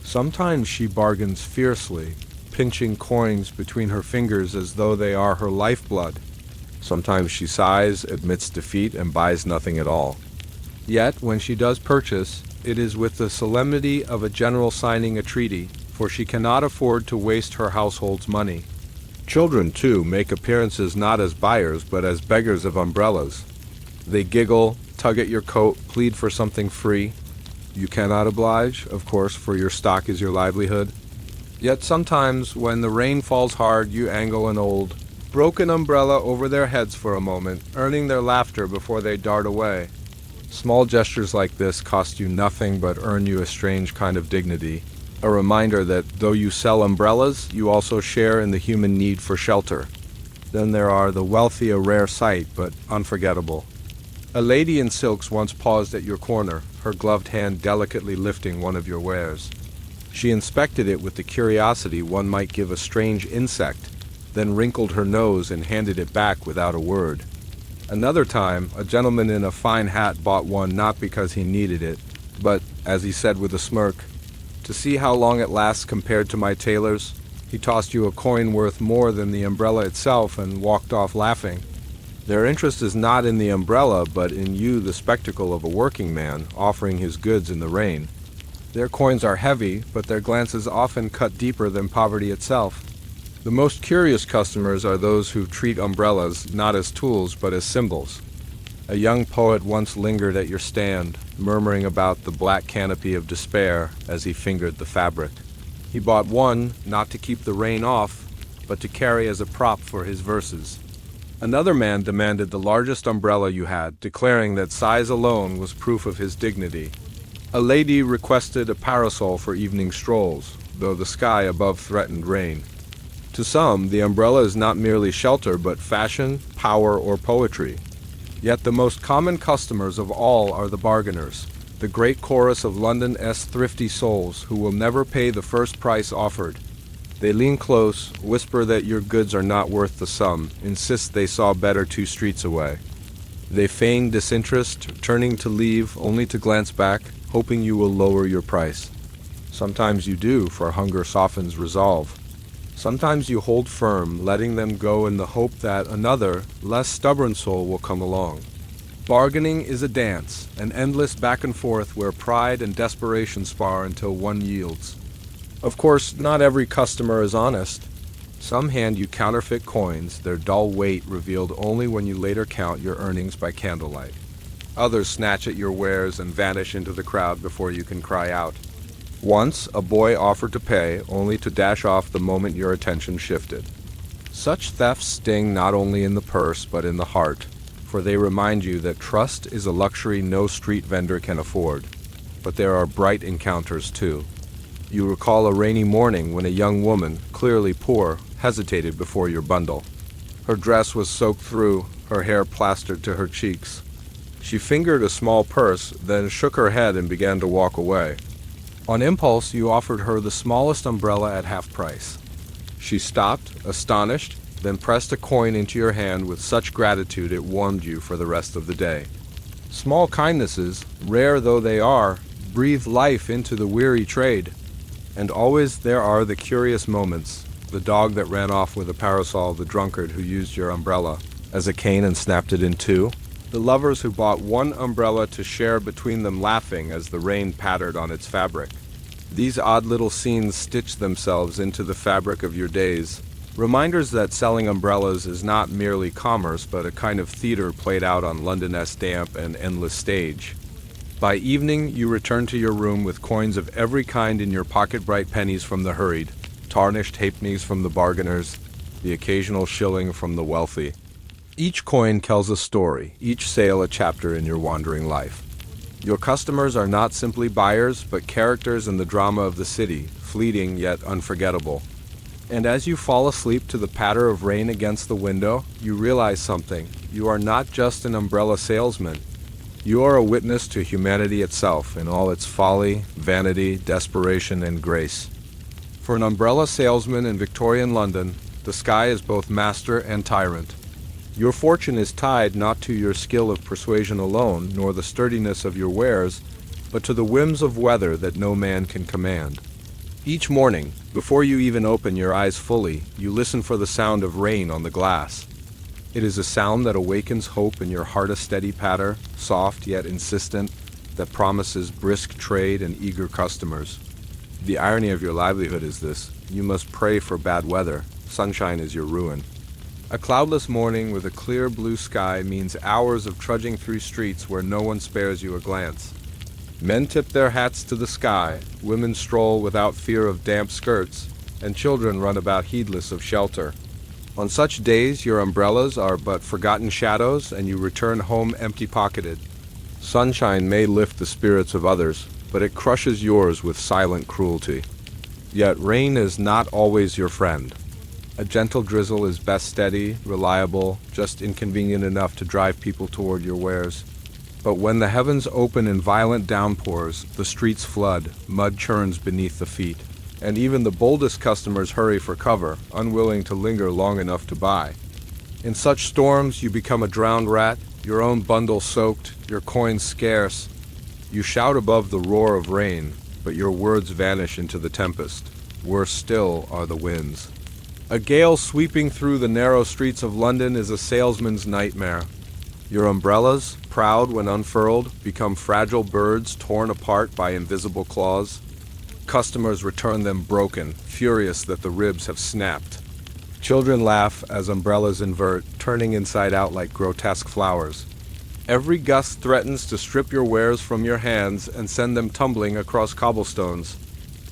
Sometimes she bargains fiercely, pinching coins between her fingers as though they are her lifeblood. Sometimes she sighs, admits defeat, and buys nothing at all. Yet, when she does purchase, it is with the solemnity of a general signing a treaty, for she cannot afford to waste her household's money. Children, too, make appearances not as buyers, but as beggars of umbrellas. They giggle, tug at your coat, plead for something free. You cannot oblige, of course, for your stock is your livelihood. Yet sometimes, when the rain falls hard, you angle an old, broken umbrella over their heads for a moment, earning their laughter before they dart away. Small gestures like this cost you nothing but earn you a strange kind of dignity. A reminder that though you sell umbrellas, you also share in the human need for shelter. Then there are the wealthy, a rare sight, but unforgettable. A lady in silks once paused at your corner, her gloved hand delicately lifting one of your wares. She inspected it with the curiosity one might give a strange insect, then wrinkled her nose and handed it back without a word. Another time, a gentleman in a fine hat bought one not because he needed it, but, as he said with a smirk, to see how long it lasts compared to my tailor's. He tossed you a coin worth more than the umbrella itself and walked off laughing. Their interest is not in the umbrella, but in you, the spectacle of a working man offering his goods in the rain. Their coins are heavy, but their glances often cut deeper than poverty itself. The most curious customers are those who treat umbrellas not as tools but as symbols. A young poet once lingered at your stand, murmuring about the black canopy of despair as he fingered the fabric. He bought one not to keep the rain off, but to carry as a prop for his verses. Another man demanded the largest umbrella you had, declaring that size alone was proof of his dignity. A lady requested a parasol for evening strolls, though the sky above threatened rain. To some, the umbrella is not merely shelter but fashion, power, or poetry. Yet the most common customers of all are the bargainers, the great chorus of London's thrifty souls who will never pay the first price offered. They lean close, whisper that your goods are not worth the sum, insist they saw better 2 streets away. They feign disinterest, turning to leave only to glance back, hoping you will lower your price. Sometimes you do, for hunger softens resolve. Sometimes you hold firm, letting them go in the hope that another, less stubborn soul will come along. Bargaining is a dance, an endless back and forth where pride and desperation spar until one yields. Of course, not every customer is honest. Some hand you counterfeit coins, their dull weight revealed only when you later count your earnings by candlelight. Others snatch at your wares and vanish into the crowd before you can cry out. Once, a boy offered to pay, only to dash off the moment your attention shifted. Such thefts sting not only in the purse but in the heart, for they remind you that trust is a luxury no street vendor can afford. But there are bright encounters too. You recall a rainy morning when a young woman, clearly poor, hesitated before your bundle. Her dress was soaked through, her hair plastered to her cheeks. She fingered a small purse, then shook her head and began to walk away. On impulse, you offered her the smallest umbrella at half price. She stopped, astonished, then pressed a coin into your hand with such gratitude it warmed you for the rest of the day. Small kindnesses, rare though they are, breathe life into the weary trade. And always there are the curious moments, the dog that ran off with a parasol, the drunkard who used your umbrella as a cane and snapped it in 2, the lovers who bought one umbrella to share between them laughing as the rain pattered on its fabric. These odd little scenes stitch themselves into the fabric of your days, reminders that selling umbrellas is not merely commerce but a kind of theater played out on London's damp and endless stage. By evening, you return to your room with coins of every kind in your pocket, bright pennies from the hurried, tarnished halfpennies from the bargainers, the occasional shilling from the wealthy. Each coin tells a story, each sale a chapter in your wandering life. Your customers are not simply buyers, but characters in the drama of the city, fleeting yet unforgettable. And as you fall asleep to the patter of rain against the window, you realize something. You are not just an umbrella salesman. You are a witness to humanity itself in all its folly, vanity, desperation, and grace. For an umbrella salesman in Victorian London, the sky is both master and tyrant. Your fortune is tied not to your skill of persuasion alone, nor the sturdiness of your wares, but to the whims of weather that no man can command. Each morning, before you even open your eyes fully, you listen for the sound of rain on the glass. It is a sound that awakens hope in your heart, a steady patter, soft yet insistent, that promises brisk trade and eager customers. The irony of your livelihood is this: you must pray for bad weather. Sunshine is your ruin. A cloudless morning with a clear blue sky means hours of trudging through streets where no one spares you a glance. Men tip their hats to the sky, women stroll without fear of damp skirts, and children run about heedless of shelter. On such days, your umbrellas are but forgotten shadows, and you return home empty-pocketed. Sunshine may lift the spirits of others, but it crushes yours with silent cruelty. Yet rain is not always your friend. A gentle drizzle is best steady, reliable, just inconvenient enough to drive people toward your wares. But when the heavens open in violent downpours, the streets flood, mud churns beneath the feet, and even the boldest customers hurry for cover, unwilling to linger long enough to buy. In such storms, you become a drowned rat, your own bundle soaked, your coins scarce. You shout above the roar of rain, but your words vanish into the tempest. Worse still are the winds. A gale sweeping through the narrow streets of London is a salesman's nightmare. Your umbrellas, proud when unfurled, become fragile birds torn apart by invisible claws. Customers return them broken, furious that the ribs have snapped. Children laugh as umbrellas invert, turning inside out like grotesque flowers. Every gust threatens to strip your wares from your hands and send them tumbling across cobblestones.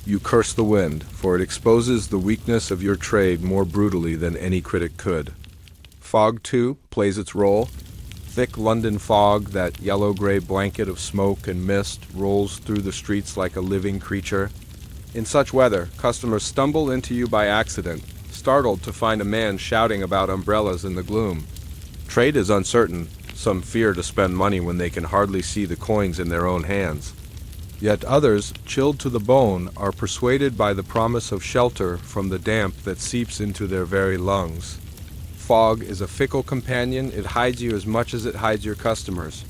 You curse the wind, for it exposes the weakness of your trade more brutally than any critic could. Fog, too, plays its role. Thick London fog, that yellow-gray blanket of smoke and mist, rolls through the streets like a living creature. In such weather, customers stumble into you by accident, startled to find a man shouting about umbrellas in the gloom. Trade is uncertain. Some fear to spend money when they can hardly see the coins in their own hands. Yet others, chilled to the bone, are persuaded by the promise of shelter from the damp that seeps into their very lungs. Fog is a fickle companion. It hides you as much as it hides your customers.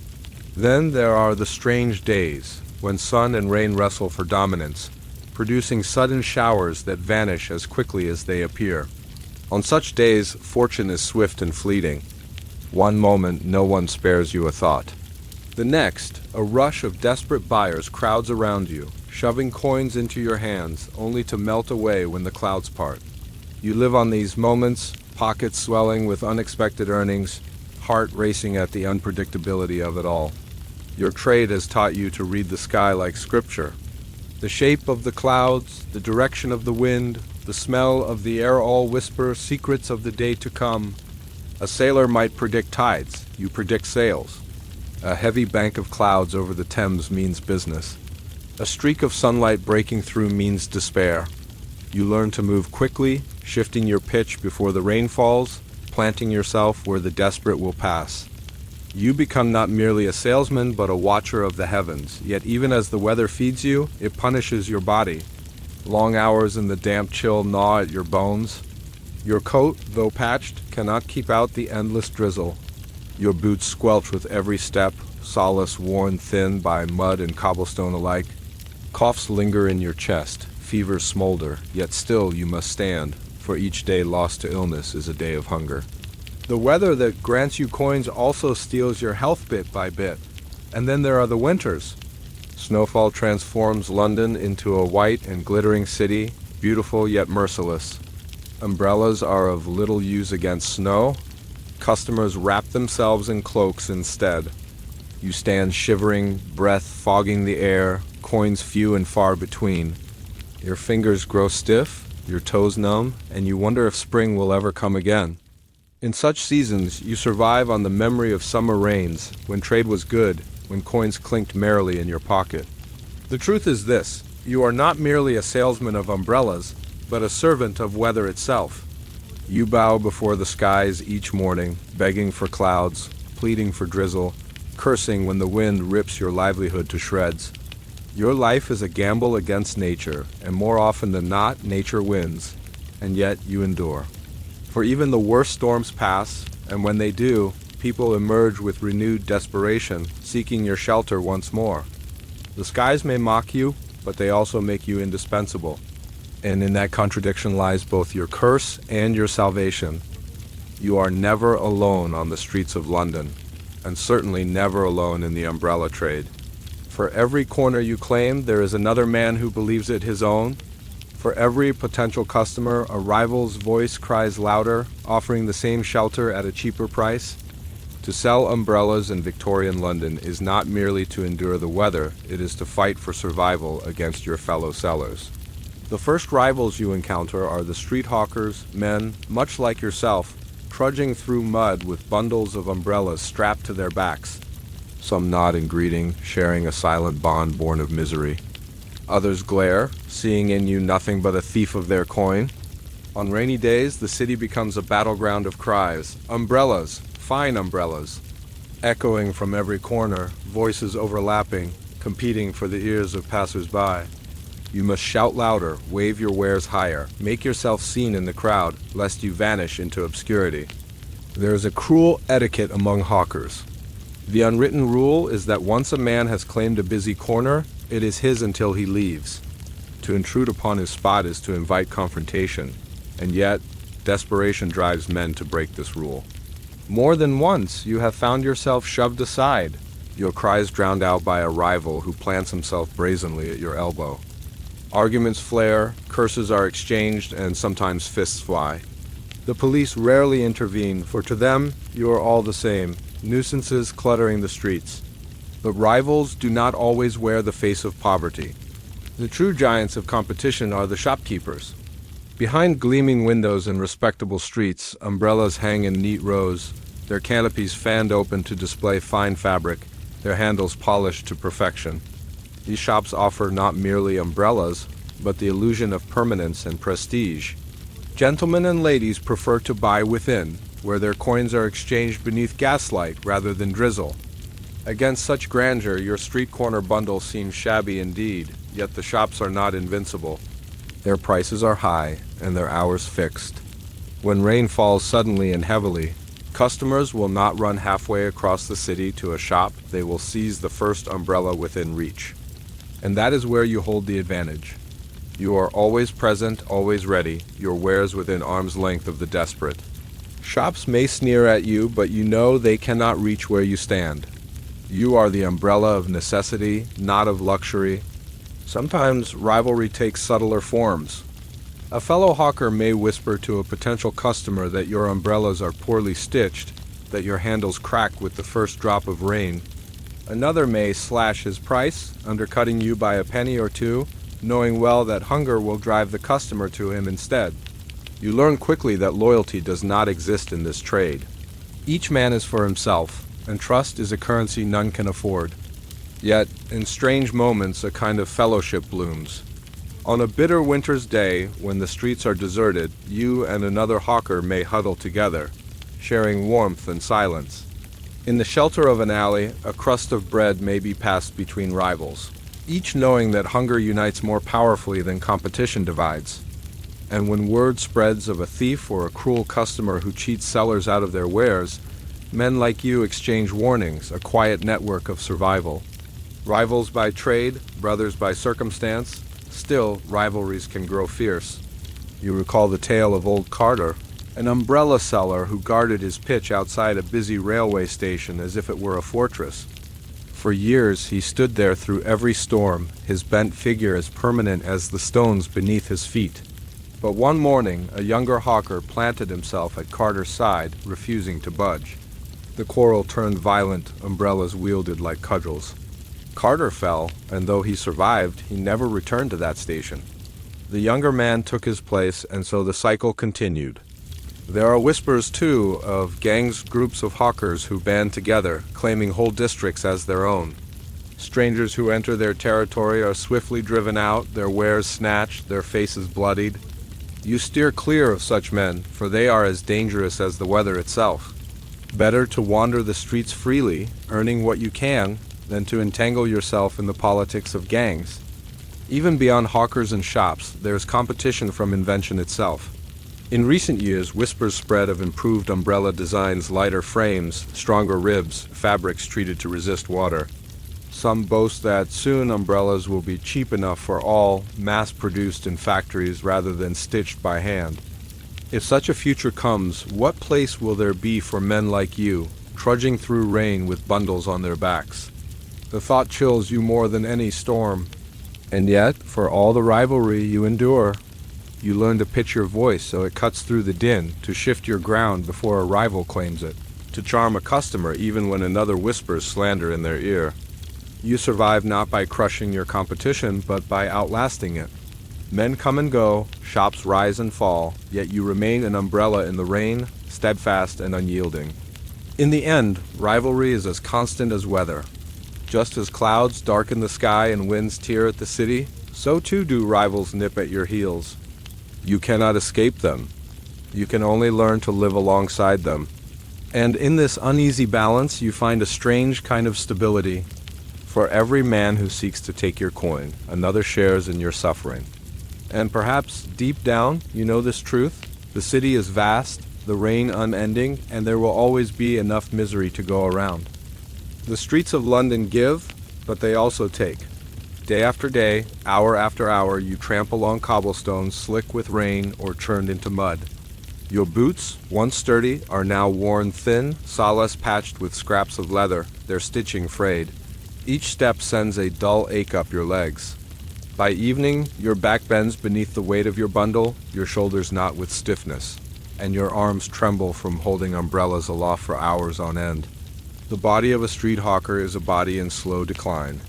Then there are the strange days, when sun and rain wrestle for dominance, producing sudden showers that vanish as quickly as they appear. On such days, fortune is swift and fleeting. One moment, no one spares you a thought. The next, a rush of desperate buyers crowds around you, shoving coins into your hands, only to melt away when the clouds part. You live on these moments, pockets swelling with unexpected earnings, heart racing at the unpredictability of it all. Your trade has taught you to read the sky like scripture. The shape of the clouds, the direction of the wind, the smell of the air all whisper secrets of the day to come. A sailor might predict tides, you predict sails. A heavy bank of clouds over the Thames means business. A streak of sunlight breaking through means despair. You learn to move quickly, shifting your pitch before the rain falls, planting yourself where the desperate will pass. You become not merely a salesman, but a watcher of the heavens. Yet even as the weather feeds you, it punishes your body. Long hours in the damp chill gnaw at your bones. Your coat, though patched, cannot keep out the endless drizzle. Your boots squelch with every step, solace worn thin by mud and cobblestone alike. Coughs linger in your chest, fevers smolder, yet still you must stand, for each day lost to illness is a day of hunger. The weather that grants you coins also steals your health bit by bit. And then there are the winters. Snowfall transforms London into a white and glittering city, beautiful yet merciless. Umbrellas are of little use against snow. Customers wrap themselves in cloaks instead. You stand shivering, breath fogging the air, coins few and far between. Your fingers grow stiff, your toes numb, and you wonder if spring will ever come again. In such seasons, you survive on the memory of summer rains, when trade was good, when coins clinked merrily in your pocket. The truth is this: you are not merely a salesman of umbrellas, but a servant of weather itself. You bow before the skies each morning, begging for clouds, pleading for drizzle, cursing when the wind rips your livelihood to shreds. Your life is a gamble against nature, and more often than not, nature wins, and yet you endure. For even the worst storms pass, and when they do, people emerge with renewed desperation, seeking your shelter once more. The skies may mock you, but they also make you indispensable. And in that contradiction lies both your curse and your salvation. You are never alone on the streets of London, and certainly never alone in the umbrella trade. For every corner you claim, there is another man who believes it his own. For every potential customer, a rival's voice cries louder, offering the same shelter at a cheaper price. To sell umbrellas in Victorian London is not merely to endure the weather, it is to fight for survival against your fellow sellers. The first rivals you encounter are the street hawkers, men, much like yourself, trudging through mud with bundles of umbrellas strapped to their backs. Some nod in greeting, sharing a silent bond born of misery. Others glare, seeing in you nothing but a thief of their coin. On rainy days, the city becomes a battleground of cries. Umbrellas! Fine umbrellas! Echoing from every corner, voices overlapping, competing for the ears of passers-by. You must shout louder, wave your wares higher, make yourself seen in the crowd, lest you vanish into obscurity. There is a cruel etiquette among hawkers. The unwritten rule is that once a man has claimed a busy corner, it is his until he leaves. To intrude upon his spot is to invite confrontation, and yet, desperation drives men to break this rule. More than once, you have found yourself shoved aside, your cries drowned out by a rival who plants himself brazenly at your elbow. Arguments flare, curses are exchanged, and sometimes fists fly. The police rarely intervene, for to them you are all the same, nuisances cluttering the streets. But rivals do not always wear the face of poverty. The true giants of competition are the shopkeepers. Behind gleaming windows in respectable streets, umbrellas hang in neat rows, their canopies fanned open to display fine fabric, their handles polished to perfection. These shops offer not merely umbrellas, but the illusion of permanence and prestige. Gentlemen and ladies prefer to buy within, where their coins are exchanged beneath gaslight rather than drizzle. Against such grandeur, your street corner bundle seems shabby indeed, yet the shops are not invincible. Their prices are high, and their hours fixed. When rain falls suddenly and heavily, customers will not run halfway across the city to a shop, they will seize the first umbrella within reach. And that is where you hold the advantage. You are always present, always ready, your wares within arm's length of the desperate. Shops may sneer at you, but you know they cannot reach where you stand. You are the umbrella of necessity, not of luxury. Sometimes rivalry takes subtler forms. A fellow hawker may whisper to a potential customer that your umbrellas are poorly stitched, that your handles crack with the first drop of rain. Another may slash his price, undercutting you by a penny or two, knowing well that hunger will drive the customer to him instead. You learn quickly that loyalty does not exist in this trade. Each man is for himself, and trust is a currency none can afford. Yet, in strange moments, a kind of fellowship blooms. On a bitter winter's day, when the streets are deserted, you and another hawker may huddle together, sharing warmth and silence. In the shelter of an alley, a crust of bread may be passed between rivals, each knowing that hunger unites more powerfully than competition divides. And when word spreads of a thief or a cruel customer who cheats sellers out of their wares, men like you exchange warnings, a quiet network of survival. Rivals by trade, brothers by circumstance, still rivalries can grow fierce. You recall the tale of old Carter, an umbrella seller who guarded his pitch outside a busy railway station as if it were a fortress. For years he stood there through every storm, his bent figure as permanent as the stones beneath his feet. But one morning a younger hawker planted himself at Carter's side, refusing to budge. The quarrel turned violent, umbrellas wielded like cudgels. Carter fell, and though he survived, he never returned to that station. The younger man took his place, and so the cycle continued. There are whispers, too, of gangs, groups of hawkers who band together, claiming whole districts as their own. Strangers who enter their territory are swiftly driven out, their wares snatched, their faces bloodied. You steer clear of such men, for they are as dangerous as the weather itself. Better to wander the streets freely, earning what you can, than to entangle yourself in the politics of gangs. Even beyond hawkers and shops, there is competition from invention itself. In recent years, whispers spread of improved umbrella designs, lighter frames, stronger ribs, fabrics treated to resist water. Some boast that soon umbrellas will be cheap enough for all, mass-produced in factories rather than stitched by hand. If such a future comes, what place will there be for men like you, trudging through rain with bundles on their backs? The thought chills you more than any storm. And yet, for all the rivalry you endure, you learn to pitch your voice so it cuts through the din, to shift your ground before a rival claims it, to charm a customer even when another whispers slander in their ear. You survive not by crushing your competition, but by outlasting it. Men come and go, shops rise and fall, yet you remain an umbrella in the rain, steadfast and unyielding. In the end, rivalry is as constant as weather. Just as clouds darken the sky and winds tear at the city, so too do rivals nip at your heels. You cannot escape them. You can only learn to live alongside them. And in this uneasy balance you find a strange kind of stability. For every man who seeks to take your coin, another shares in your suffering. And perhaps deep down you know this truth. The city is vast, the rain unending, and there will always be enough misery to go around. The streets of London give, but they also take. Day after day, hour after hour, you tramp along cobblestones slick with rain or churned into mud. Your boots, once sturdy, are now worn thin, sawless patched with scraps of leather, their stitching frayed. Each step sends a dull ache up your legs. By evening, your back bends beneath the weight of your bundle, your shoulders knot with stiffness, and your arms tremble from holding umbrellas aloft for hours on end. The body of a street hawker is a body in slow decline.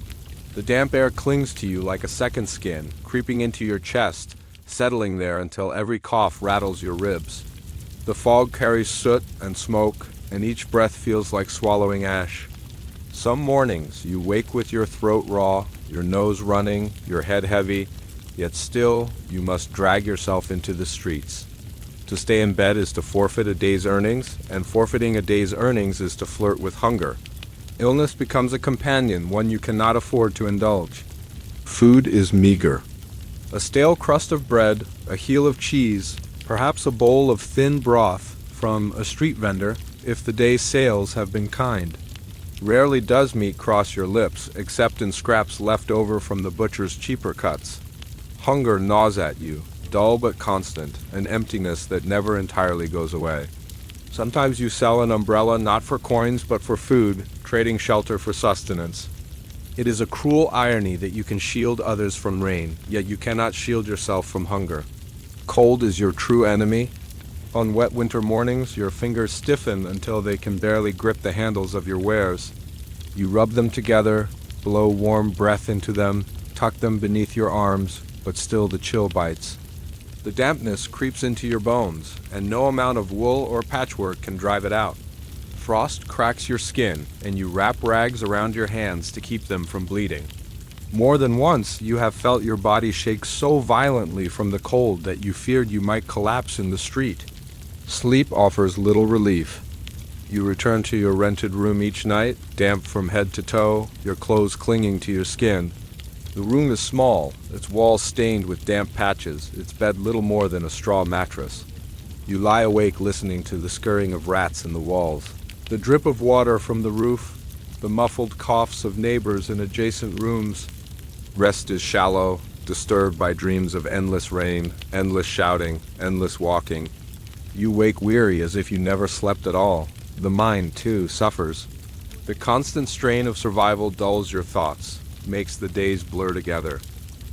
The damp air clings to you like a second skin, creeping into your chest, settling there until every cough rattles your ribs. The fog carries soot and smoke, and each breath feels like swallowing ash. Some mornings you wake with your throat raw, your nose running, your head heavy, yet still you must drag yourself into the streets. To stay in bed is to forfeit a day's earnings, and forfeiting a day's earnings is to flirt with hunger. Illness becomes a companion, one you cannot afford to indulge. Food is meager. A stale crust of bread, a heel of cheese, perhaps a bowl of thin broth from a street vendor, if the day's sales have been kind. Rarely does meat cross your lips, except in scraps left over from the butcher's cheaper cuts. Hunger gnaws at you, dull but constant, an emptiness that never entirely goes away. Sometimes you sell an umbrella not for coins but for food, trading shelter for sustenance. It is a cruel irony that you can shield others from rain, yet you cannot shield yourself from hunger. Cold is your true enemy. On wet winter mornings, your fingers stiffen until they can barely grip the handles of your wares. You rub them together, blow warm breath into them, tuck them beneath your arms, but still the chill bites. The dampness creeps into your bones, and no amount of wool or patchwork can drive it out. Frost cracks your skin, and you wrap rags around your hands to keep them from bleeding. More than once, you have felt your body shake so violently from the cold that you feared you might collapse in the street. Sleep offers little relief. You return to your rented room each night, damp from head to toe, your clothes clinging to your skin. The room is small, its walls stained with damp patches, its bed little more than a straw mattress. You lie awake listening to the scurrying of rats in the walls, the drip of water from the roof, the muffled coughs of neighbors in adjacent rooms. Rest is shallow, disturbed by dreams of endless rain, endless shouting, endless walking. You wake weary as if you never slept at all. The mind, too, suffers. The constant strain of survival dulls your thoughts, makes the days blur together.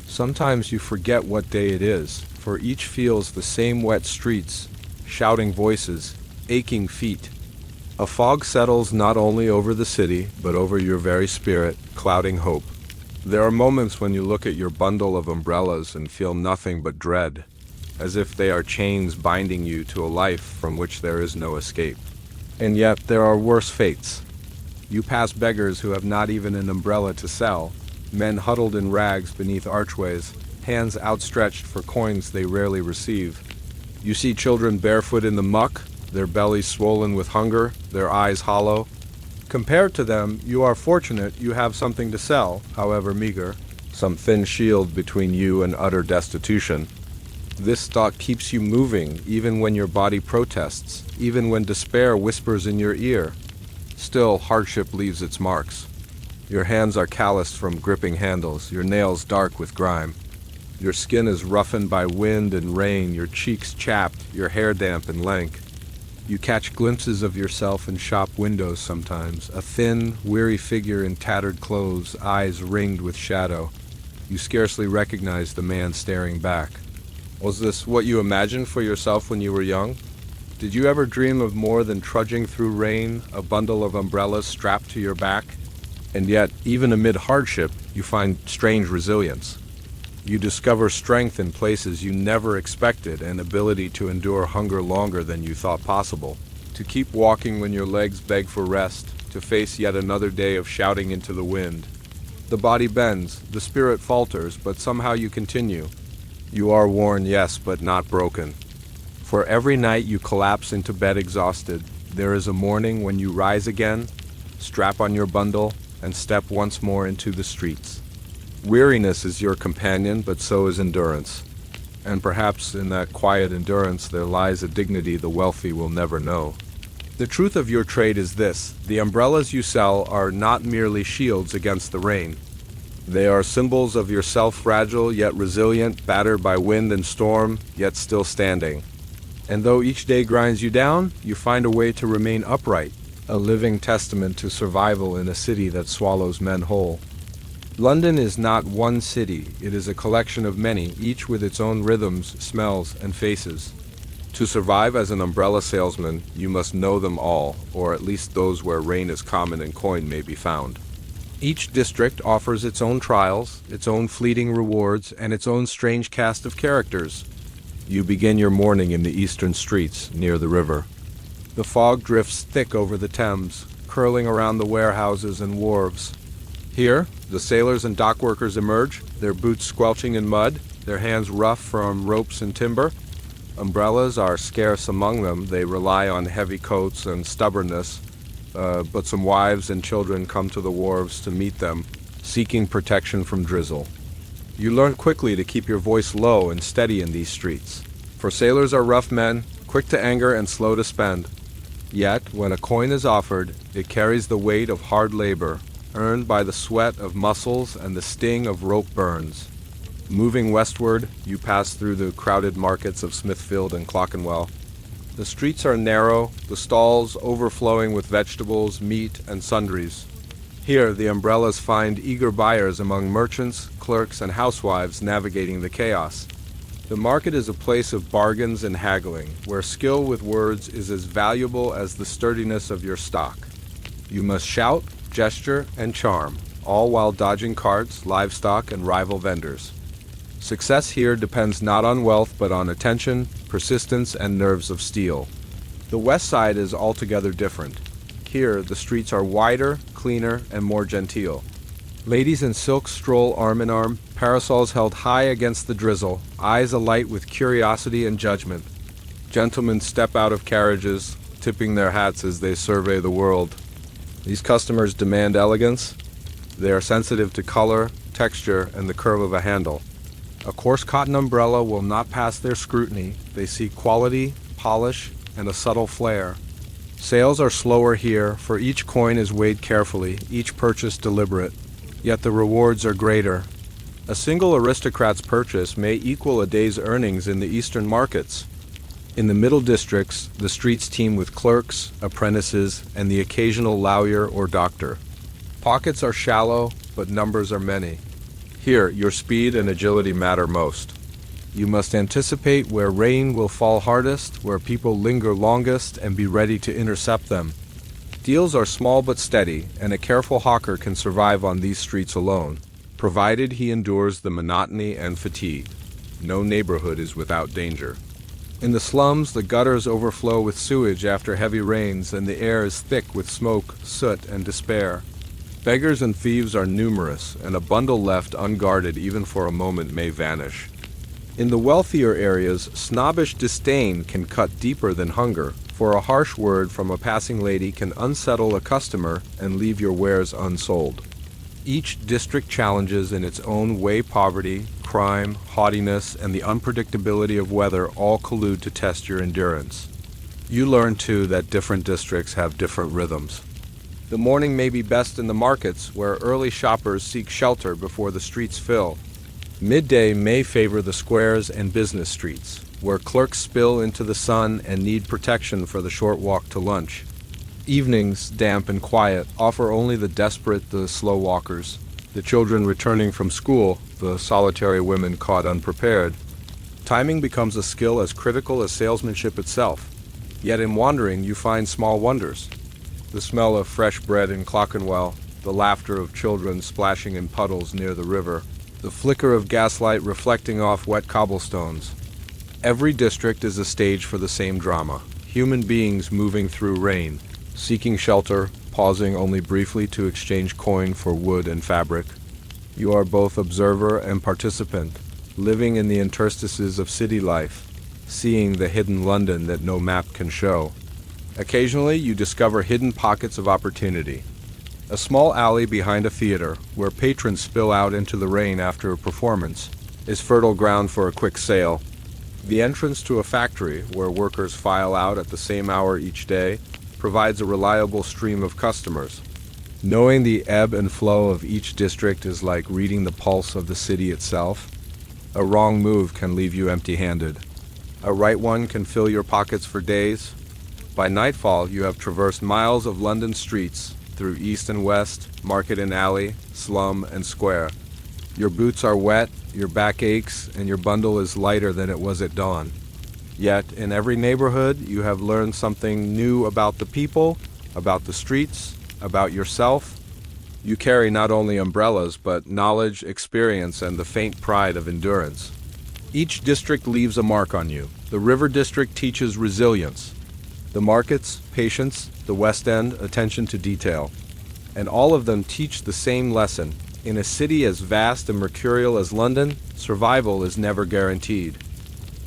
Sometimes you forget what day it is, for each feels the same wet streets, shouting voices, aching feet. A fog settles not only over the city, but over your very spirit, clouding hope. There are moments when you look at your bundle of umbrellas and feel nothing but dread, as if they are chains binding you to a life from which there is no escape. And yet there are worse fates. You pass beggars who have not even an umbrella to sell, men huddled in rags beneath archways, hands outstretched for coins they rarely receive. You see children barefoot in the muck, their bellies swollen with hunger, their eyes hollow. Compared to them, you are fortunate you have something to sell, however meager, some thin shield between you and utter destitution. This thought keeps you moving, even when your body protests, even when despair whispers in your ear. Still, hardship leaves its marks. Your hands are calloused from gripping handles, your nails dark with grime. Your skin is roughened by wind and rain, your cheeks chapped, your hair damp and lank. You catch glimpses of yourself in shop windows sometimes, a thin, weary figure in tattered clothes, eyes ringed with shadow. You scarcely recognize the man staring back. Was this what you imagined for yourself when you were young? Did you ever dream of more than trudging through rain, a bundle of umbrellas strapped to your back? And yet, even amid hardship, you find strange resilience. You discover strength in places you never expected and ability to endure hunger longer than you thought possible, to keep walking when your legs beg for rest, to face yet another day of shouting into the wind. The body bends, the spirit falters, but somehow you continue. You are worn, yes, but not broken. For every night you collapse into bed exhausted, there is a morning when you rise again, strap on your bundle, and step once more into the streets. Weariness is your companion, but so is endurance. And perhaps in that quiet endurance there lies a dignity the wealthy will never know. The truth of your trade is this: the umbrellas you sell are not merely shields against the rain. They are symbols of yourself, fragile yet resilient, battered by wind and storm, yet still standing. And though each day grinds you down, you find a way to remain upright, a living testament to survival in a city that swallows men whole. London is not one city, it is a collection of many, each with its own rhythms, smells, and faces. To survive as an umbrella salesman, you must know them all, or at least those where rain is common and coin may be found. Each district offers its own trials, its own fleeting rewards, and its own strange cast of characters. You begin your morning in the eastern streets, near the river. The fog drifts thick over the Thames, curling around the warehouses and wharves. Here, the sailors and dock workers emerge, their boots squelching in mud, their hands rough from ropes and timber. Umbrellas are scarce among them. They rely on heavy coats and stubbornness, but some wives and children come to the wharves to meet them, seeking protection from drizzle. You learn quickly to keep your voice low and steady in these streets, for sailors are rough men, quick to anger and slow to spend. Yet, when a coin is offered, it carries the weight of hard labor, earned by the sweat of muscles and the sting of rope burns. Moving westward, you pass through the crowded markets of Smithfield and Clerkenwell. The streets are narrow, the stalls overflowing with vegetables, meat, and sundries. Here, the umbrellas find eager buyers among merchants, clerks, and housewives navigating the chaos. The market is a place of bargains and haggling, where skill with words is as valuable as the sturdiness of your stock. You must shout, gesture, and charm, all while dodging carts, livestock, and rival vendors. Success here depends not on wealth but on attention, persistence, and nerves of steel. The west side is altogether different. Here, the streets are wider, cleaner, and more genteel. Ladies in silk stroll arm in arm, parasols held high against the drizzle, eyes alight with curiosity and judgment. Gentlemen step out of carriages, tipping their hats as they survey the world. These customers demand elegance. They are sensitive to color, texture, and the curve of a handle. A coarse cotton umbrella will not pass their scrutiny. They seek quality, polish, and a subtle flair. Sales are slower here, for each coin is weighed carefully, each purchase deliberate. Yet the rewards are greater. A single aristocrat's purchase may equal a day's earnings in the eastern markets. In the middle districts, the streets teem with clerks, apprentices, and the occasional lawyer or doctor. Pockets are shallow, but numbers are many. Here, your speed and agility matter most. You must anticipate where rain will fall hardest, where people linger longest, and be ready to intercept them. Deals are small but steady, and a careful hawker can survive on these streets alone, provided he endures the monotony and fatigue. No neighborhood is without danger. In the slums, the gutters overflow with sewage after heavy rains, and the air is thick with smoke, soot, and despair. Beggars and thieves are numerous, and a bundle left unguarded even for a moment may vanish. In the wealthier areas, snobbish disdain can cut deeper than hunger, for a harsh word from a passing lady can unsettle a customer and leave your wares unsold. Each district challenges in its own way poverty, crime, haughtiness, and the unpredictability of weather all collude to test your endurance. You learn, too, that different districts have different rhythms. The morning may be best in the markets, where early shoppers seek shelter before the streets fill. Midday may favor the squares and business streets, where clerks spill into the sun and need protection for the short walk to lunch. Evenings, damp and quiet, offer only the desperate, the slow walkers, the children returning from school, the solitary women caught unprepared. Timing becomes a skill as critical as salesmanship itself. Yet in wandering you find small wonders. The smell of fresh bread in Clerkenwell, the laughter of children splashing in puddles near the river, the flicker of gaslight reflecting off wet cobblestones. Every district is a stage for the same drama. Human beings moving through rain, seeking shelter, pausing only briefly to exchange coin for wood and fabric. You are both observer and participant, living in the interstices of city life, seeing the hidden London that no map can show. Occasionally, you discover hidden pockets of opportunity. A small alley behind a theater, where patrons spill out into the rain after a performance, is fertile ground for a quick sale. The entrance to a factory, where workers file out at the same hour each day, provides a reliable stream of customers. Knowing the ebb and flow of each district is like reading the pulse of the city itself. A wrong move can leave you empty-handed. A right one can fill your pockets for days. By nightfall, you have traversed miles of London streets, through east and west, market and alley, slum and square. Your boots are wet, your back aches, and your bundle is lighter than it was at dawn. Yet, in every neighborhood, you have learned something new about the people, about the streets, about yourself. You carry not only umbrellas, but knowledge, experience, and the faint pride of endurance. Each district leaves a mark on you. The river district teaches resilience. The markets, patience, the West End, attention to detail. And all of them teach the same lesson. In a city as vast and mercurial as London, survival is never guaranteed.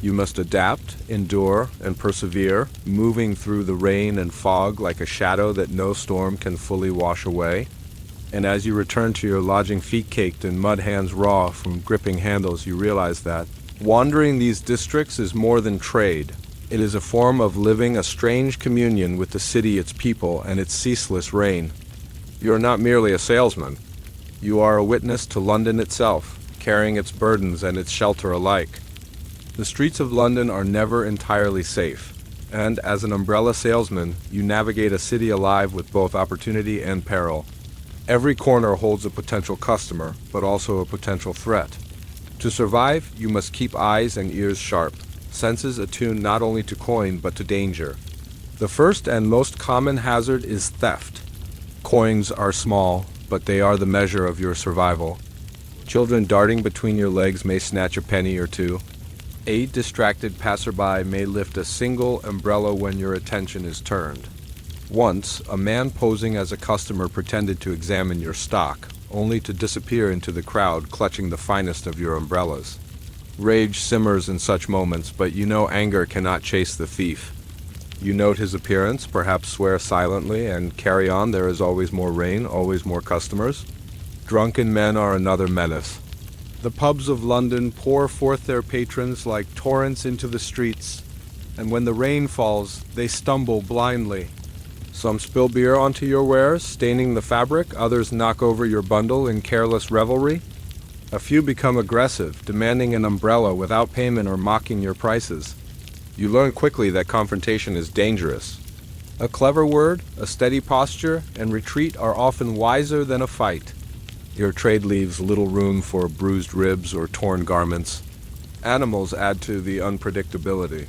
You must adapt, endure, and persevere, moving through the rain and fog like a shadow that no storm can fully wash away. And as you return to your lodging feet caked and mud hands raw from gripping handles, you realize that wandering these districts is more than trade. It is a form of living a strange communion with the city, its people, and its ceaseless rain. You are not merely a salesman. You are a witness to London itself, carrying its burdens and its shelter alike. The streets of London are never entirely safe, and as an umbrella salesman, you navigate a city alive with both opportunity and peril. Every corner holds a potential customer, but also a potential threat. To survive, you must keep eyes and ears sharp, senses attuned not only to coin but to danger. The first and most common hazard is theft. Coins are small, but they are the measure of your survival. Children darting between your legs may snatch a penny or two. A distracted passerby may lift a single umbrella when your attention is turned. Once, a man posing as a customer pretended to examine your stock, only to disappear into the crowd clutching the finest of your umbrellas. Rage simmers in such moments, but you know anger cannot chase the thief. You note his appearance, perhaps swear silently, and carry on. There is always more rain, always more customers. Drunken men are another menace. The pubs of London pour forth their patrons like torrents into the streets, and when the rain falls, they stumble blindly. Some spill beer onto your wares, staining the fabric. Others knock over your bundle in careless revelry. A few become aggressive, demanding an umbrella without payment or mocking your prices. You learn quickly that confrontation is dangerous. A clever word, a steady posture, and retreat are often wiser than a fight. Your trade leaves little room for bruised ribs or torn garments. Animals add to the unpredictability.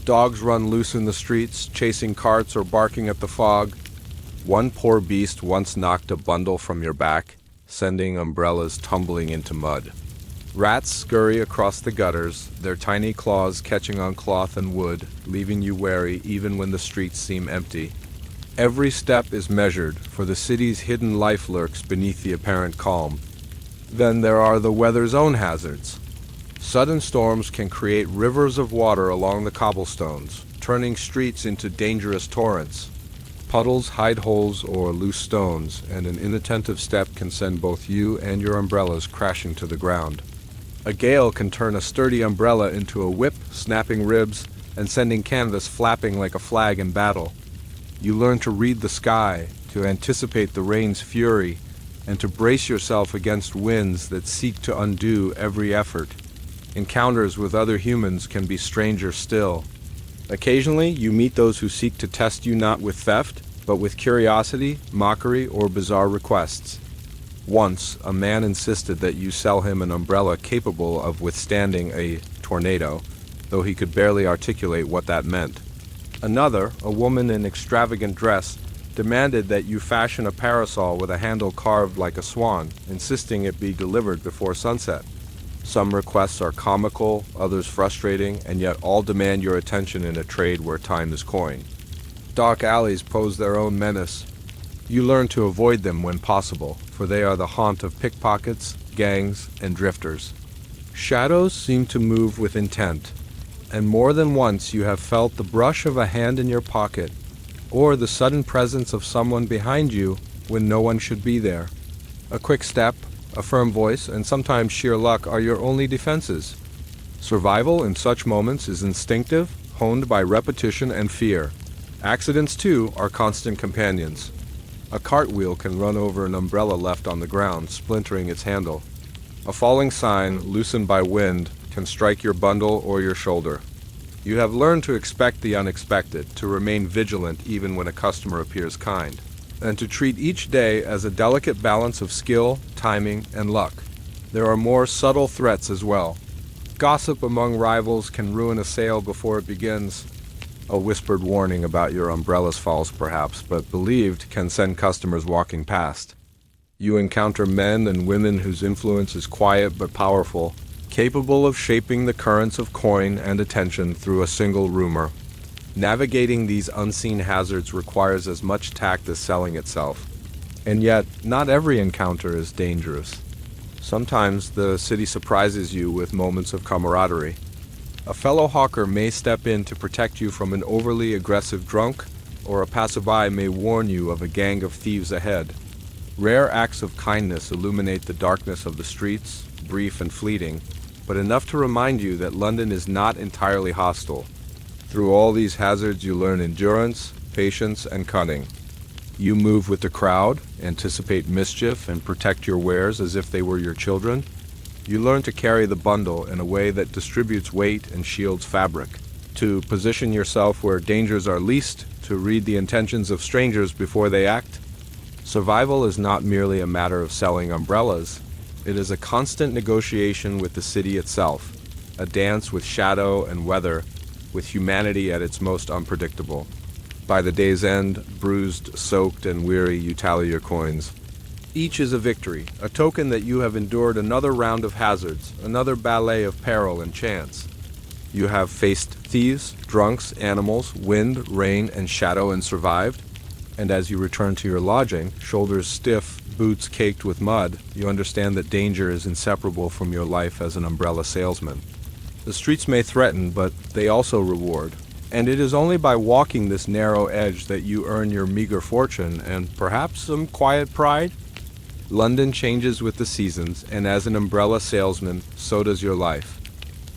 Dogs run loose in the streets, chasing carts or barking at the fog. One poor beast once knocked a bundle from your back, sending umbrellas tumbling into mud. Rats scurry across the gutters, their tiny claws catching on cloth and wood, leaving you wary even when the streets seem empty. Every step is measured, for the city's hidden life lurks beneath the apparent calm. Then there are the weather's own hazards. Sudden storms can create rivers of water along the cobblestones, turning streets into dangerous torrents. Puddles hide holes or loose stones, and an inattentive step can send both you and your umbrellas crashing to the ground. A gale can turn a sturdy umbrella into a whip, snapping ribs, and sending canvas flapping like a flag in battle. You learn to read the sky, to anticipate the rain's fury, and to brace yourself against winds that seek to undo every effort. Encounters with other humans can be stranger still. Occasionally, you meet those who seek to test you not with theft, but with curiosity, mockery, or bizarre requests. Once, a man insisted that you sell him an umbrella capable of withstanding a tornado, though he could barely articulate what that meant. Another, a woman in extravagant dress, demanded that you fashion a parasol with a handle carved like a swan, insisting it be delivered before sunset. Some requests are comical, others frustrating, and yet all demand your attention in a trade where time is coin. Dark alleys pose their own menace. You learn to avoid them when possible, for they are the haunt of pickpockets, gangs, and drifters. Shadows seem to move with intent, and more than once you have felt the brush of a hand in your pocket, or the sudden presence of someone behind you when no one should be there. A quick step, a firm voice, and sometimes sheer luck are your only defenses. Survival in such moments is instinctive, honed by repetition and fear. Accidents, too, are constant companions. A cartwheel can run over an umbrella left on the ground, splintering its handle. A falling sign, loosened by wind, can strike your bundle or your shoulder. You have learned to expect the unexpected, to remain vigilant even when a customer appears kind, and to treat each day as a delicate balance of skill, timing, and luck. There are more subtle threats as well. Gossip among rivals can ruin a sale before it begins. A whispered warning about your umbrella's false, perhaps, but believed can send customers walking past. You encounter men and women whose influence is quiet but powerful, capable of shaping the currents of coin and attention through a single rumor. Navigating these unseen hazards requires as much tact as selling itself. And yet, not every encounter is dangerous. Sometimes the city surprises you with moments of camaraderie. A fellow hawker may step in to protect you from an overly aggressive drunk, or a passerby may warn you of a gang of thieves ahead. Rare acts of kindness illuminate the darkness of the streets, brief and fleeting, but enough to remind you that London is not entirely hostile. Through all these hazards you learn endurance, patience, and cunning. You move with the crowd, anticipate mischief, and protect your wares as if they were your children. You learn to carry the bundle in a way that distributes weight and shields fabric, to position yourself where dangers are least, to read the intentions of strangers before they act. Survival is not merely a matter of selling umbrellas. It is a constant negotiation with the city itself, a dance with shadow and weather, with humanity at its most unpredictable. By the day's end, bruised, soaked, and weary, you tally your coins. Each is a victory, a token that you have endured another round of hazards, another ballet of peril and chance. You have faced thieves, drunks, animals, wind, rain, and shadow and survived. And as you return to your lodging, shoulders stiff, boots caked with mud, you understand that danger is inseparable from your life as an umbrella salesman. The streets may threaten, but they also reward. And it is only by walking this narrow edge that you earn your meager fortune and perhaps some quiet pride. London changes with the seasons, and as an umbrella salesman, so does your life.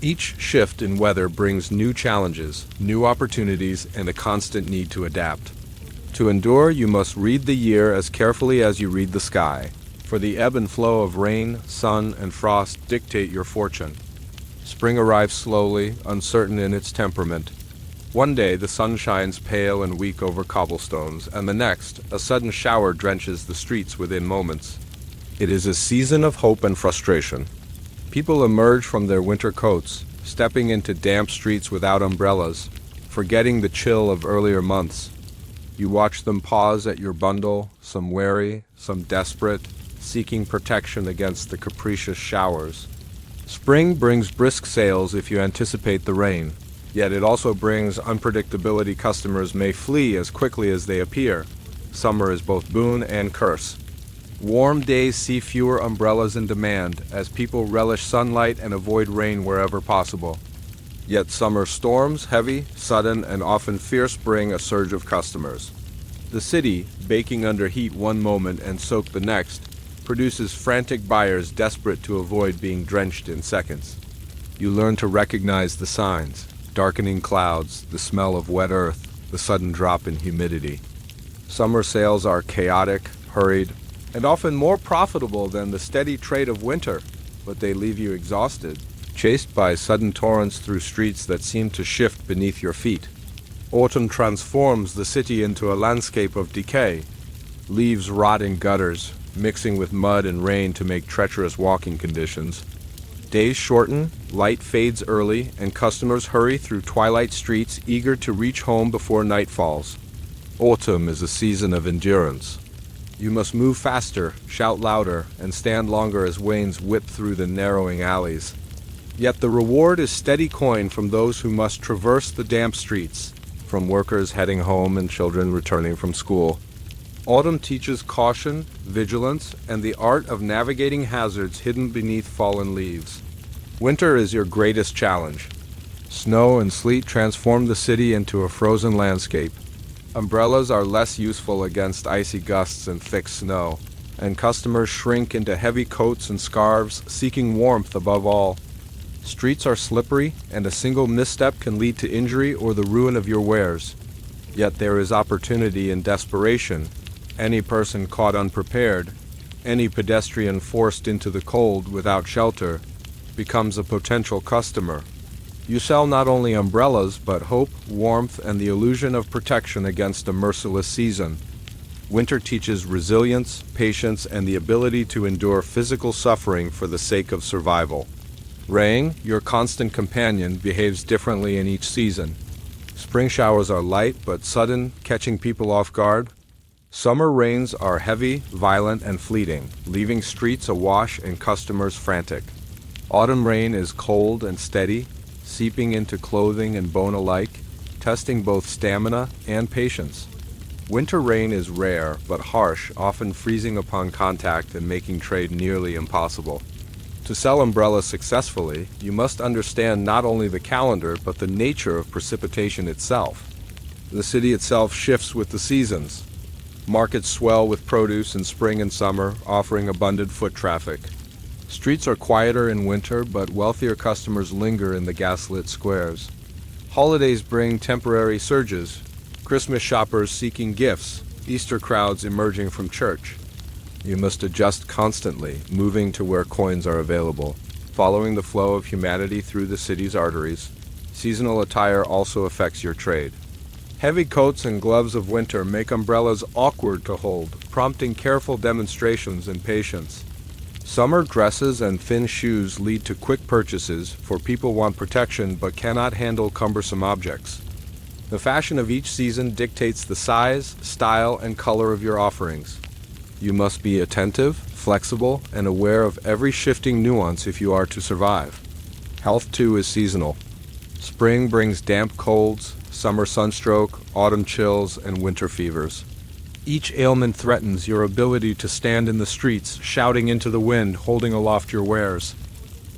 Each shift in weather brings new challenges, new opportunities, and a constant need to adapt. To endure, you must read the year as carefully as you read the sky, for the ebb and flow of rain, sun, and frost dictate your fortune. Spring arrives slowly, uncertain in its temperament. One day the sun shines pale and weak over cobblestones, and the next, a sudden shower drenches the streets within moments. It is a season of hope and frustration. People emerge from their winter coats, stepping into damp streets without umbrellas, forgetting the chill of earlier months. You watch them pause at your bundle, some wary, some desperate, seeking protection against the capricious showers. Spring brings brisk sales if you anticipate the rain, yet it also brings unpredictability. Customers may flee as quickly as they appear. Summer is both boon and curse. Warm days see fewer umbrellas in demand, as people relish sunlight and avoid rain wherever possible. Yet summer storms, heavy, sudden, and often fierce, bring a surge of customers. The city, baking under heat one moment and soaked the next, produces frantic buyers desperate to avoid being drenched in seconds. You learn to recognize the signs: darkening clouds, the smell of wet earth, the sudden drop in humidity. Summer sales are chaotic, hurried, and often more profitable than the steady trade of winter, but they leave you exhausted, chased by sudden torrents through streets that seem to shift beneath your feet. Autumn transforms the city into a landscape of decay. Leaves rot in gutters, mixing with mud and rain to make treacherous walking conditions. Days shorten, light fades early, and customers hurry through twilight streets eager to reach home before night falls. Autumn is a season of endurance. You must move faster, shout louder, and stand longer as wains whip through the narrowing alleys. Yet the reward is steady coin from those who must traverse the damp streets, from workers heading home and children returning from school. Autumn teaches caution, vigilance, and the art of navigating hazards hidden beneath fallen leaves. Winter is your greatest challenge. Snow and sleet transform the city into a frozen landscape. Umbrellas are less useful against icy gusts and thick snow, and customers shrink into heavy coats and scarves, seeking warmth above all. Streets are slippery, and a single misstep can lead to injury or the ruin of your wares. Yet there is opportunity in desperation. Any person caught unprepared, any pedestrian forced into the cold without shelter, becomes a potential customer. You sell not only umbrellas, but hope, warmth, and the illusion of protection against a merciless season. Winter teaches resilience, patience, and the ability to endure physical suffering for the sake of survival. Rain, your constant companion, behaves differently in each season. Spring showers are light but sudden, catching people off guard. Summer rains are heavy, violent, and fleeting, leaving streets awash and customers frantic. Autumn rain is cold and steady, seeping into clothing and bone alike, testing both stamina and patience. Winter rain is rare but harsh, often freezing upon contact and making trade nearly impossible. To sell umbrellas successfully, you must understand not only the calendar but the nature of precipitation itself. The city itself shifts with the seasons. Markets swell with produce in spring and summer, offering abundant foot traffic. Streets are quieter in winter, but wealthier customers linger in the gaslit squares. Holidays bring temporary surges, Christmas shoppers seeking gifts, Easter crowds emerging from church. You must adjust constantly, moving to where coins are available, following the flow of humanity through the city's arteries. Seasonal attire also affects your trade. Heavy coats and gloves of winter make umbrellas awkward to hold, prompting careful demonstrations and patience. Summer dresses and thin shoes lead to quick purchases, for people want protection but cannot handle cumbersome objects. The fashion of each season dictates the size, style, and color of your offerings. You must be attentive, flexible, and aware of every shifting nuance if you are to survive. Health, too, is seasonal. Spring brings damp colds, summer sunstroke, autumn chills, and winter fevers. Each ailment threatens your ability to stand in the streets, shouting into the wind, holding aloft your wares.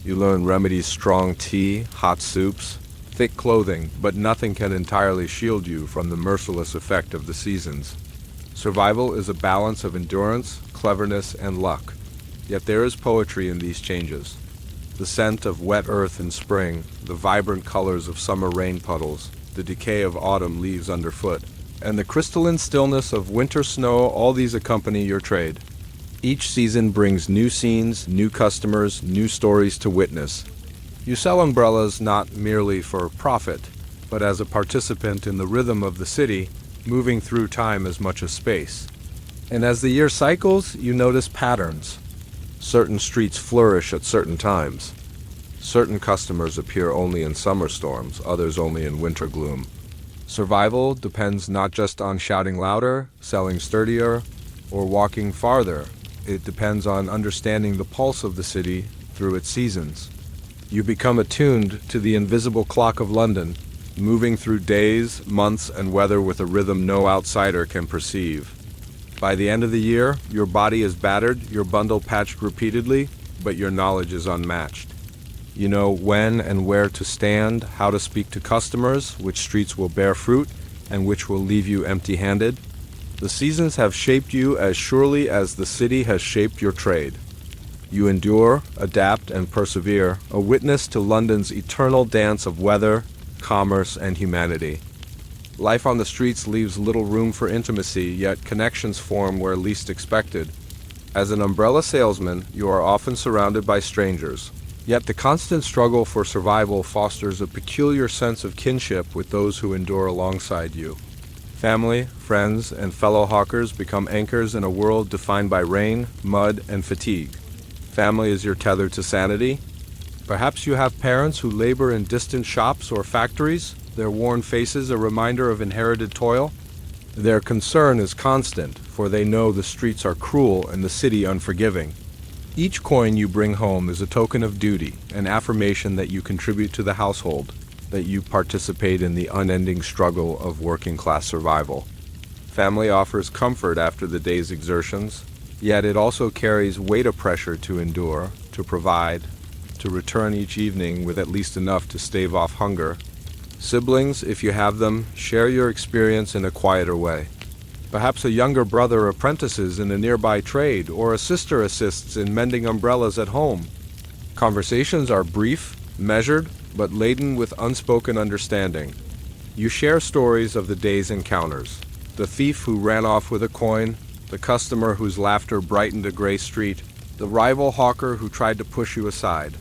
You learn remedies: strong tea, hot soups, thick clothing, but nothing can entirely shield you from the merciless effect of the seasons. Survival is a balance of endurance, cleverness, and luck. Yet there is poetry in these changes. The scent of wet earth in spring, the vibrant colors of summer rain puddles, the decay of autumn leaves underfoot, and the crystalline stillness of winter snow, all these accompany your trade. Each season brings new scenes, new customers, new stories to witness. You sell umbrellas not merely for profit, but as a participant in the rhythm of the city, moving through time as much as space. And as the year cycles, you notice patterns. Certain streets flourish at certain times. Certain customers appear only in summer storms, others only in winter gloom. Survival depends not just on shouting louder, selling sturdier, or walking farther. It depends on understanding the pulse of the city through its seasons. You become attuned to the invisible clock of London, moving through days, months, and weather with a rhythm no outsider can perceive. By the end of the year, your body is battered, your bundle patched repeatedly, but your knowledge is unmatched. You know when and where to stand, how to speak to customers, which streets will bear fruit, and which will leave you empty-handed. The seasons have shaped you as surely as the city has shaped your trade. You endure, adapt, and persevere, a witness to London's eternal dance of weather, commerce, and humanity. Life on the streets leaves little room for intimacy, yet connections form where least expected. As an umbrella salesman, you are often surrounded by strangers. Yet the constant struggle for survival fosters a peculiar sense of kinship with those who endure alongside you. Family, friends, and fellow hawkers become anchors in a world defined by rain, mud, and fatigue. Family is your tether to sanity. Perhaps you have parents who labor in distant shops or factories, their worn faces a reminder of inherited toil. Their concern is constant, for they know the streets are cruel and the city unforgiving. Each coin you bring home is a token of duty, an affirmation that you contribute to the household, that you participate in the unending struggle of working-class survival. Family offers comfort after the day's exertions, yet it also carries weight of pressure to endure, to provide, to return each evening with at least enough to stave off hunger. Siblings, if you have them, share your experience in a quieter way. Perhaps a younger brother apprentices in a nearby trade, or a sister assists in mending umbrellas at home. Conversations are brief, measured, but laden with unspoken understanding. You share stories of the day's encounters. The thief who ran off with a coin, the customer whose laughter brightened a gray street, the rival hawker who tried to push you aside.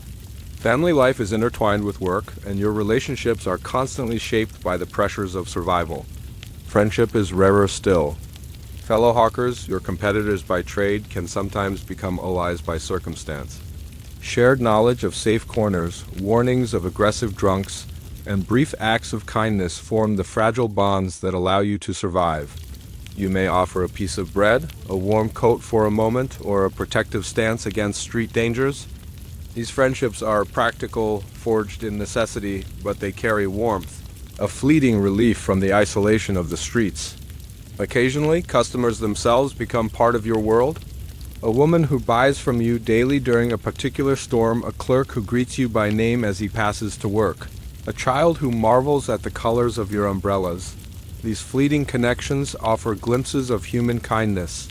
Family life is intertwined with work, and your relationships are constantly shaped by the pressures of survival. Friendship is rarer still. Fellow hawkers, your competitors by trade, can sometimes become allies by circumstance. Shared knowledge of safe corners, warnings of aggressive drunks, and brief acts of kindness form the fragile bonds that allow you to survive. You may offer a piece of bread, a warm coat for a moment, or a protective stance against street dangers. These friendships are practical, forged in necessity, but they carry warmth, a fleeting relief from the isolation of the streets. Occasionally, customers themselves become part of your world. A woman who buys from you daily during a particular storm, a clerk who greets you by name as he passes to work, a child who marvels at the colors of your umbrellas. These fleeting connections offer glimpses of human kindness.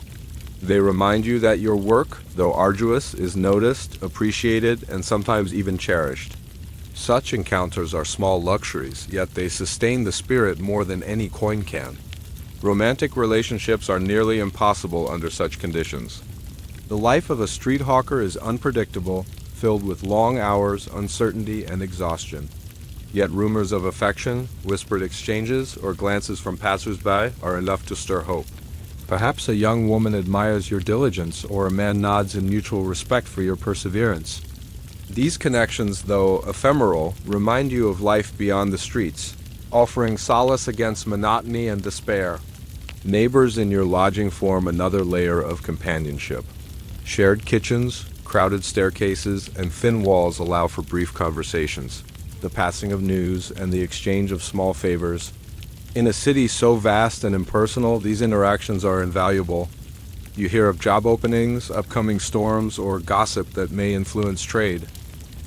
They remind you that your work, though arduous, is noticed, appreciated, and sometimes even cherished. Such encounters are small luxuries, yet they sustain the spirit more than any coin can. Romantic relationships are nearly impossible under such conditions. The life of a street hawker is unpredictable, filled with long hours, uncertainty, and exhaustion. Yet rumors of affection, whispered exchanges, or glances from passers-by are enough to stir hope. Perhaps a young woman admires your diligence, or a man nods in mutual respect for your perseverance. These connections, though ephemeral, remind you of life beyond the streets, offering solace against monotony and despair. Neighbors in your lodging form another layer of companionship. Shared kitchens, crowded staircases, and thin walls allow for brief conversations, the passing of news, and the exchange of small favors. In a city so vast and impersonal, these interactions are invaluable. You hear of job openings, upcoming storms, or gossip that may influence trade.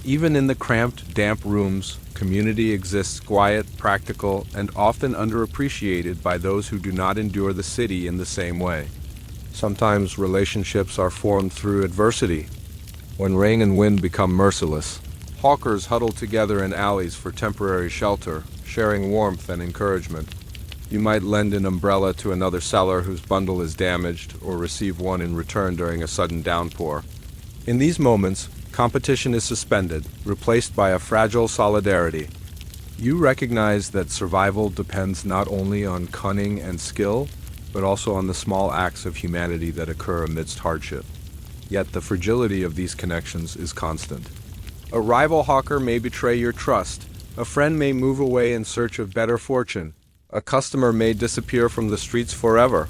Even in the cramped, damp rooms, community exists quiet, practical, and often underappreciated by those who do not endure the city in the same way. Sometimes relationships are formed through adversity. When rain and wind become merciless, hawkers huddle together in alleys for temporary shelter, sharing warmth and encouragement. You might lend an umbrella to another seller whose bundle is damaged, or receive one in return during a sudden downpour. In these moments, competition is suspended, replaced by a fragile solidarity. You recognize that survival depends not only on cunning and skill, but also on the small acts of humanity that occur amidst hardship. Yet the fragility of these connections is constant. A rival hawker may betray your trust. A friend may move away in search of better fortune. A customer may disappear from the streets forever.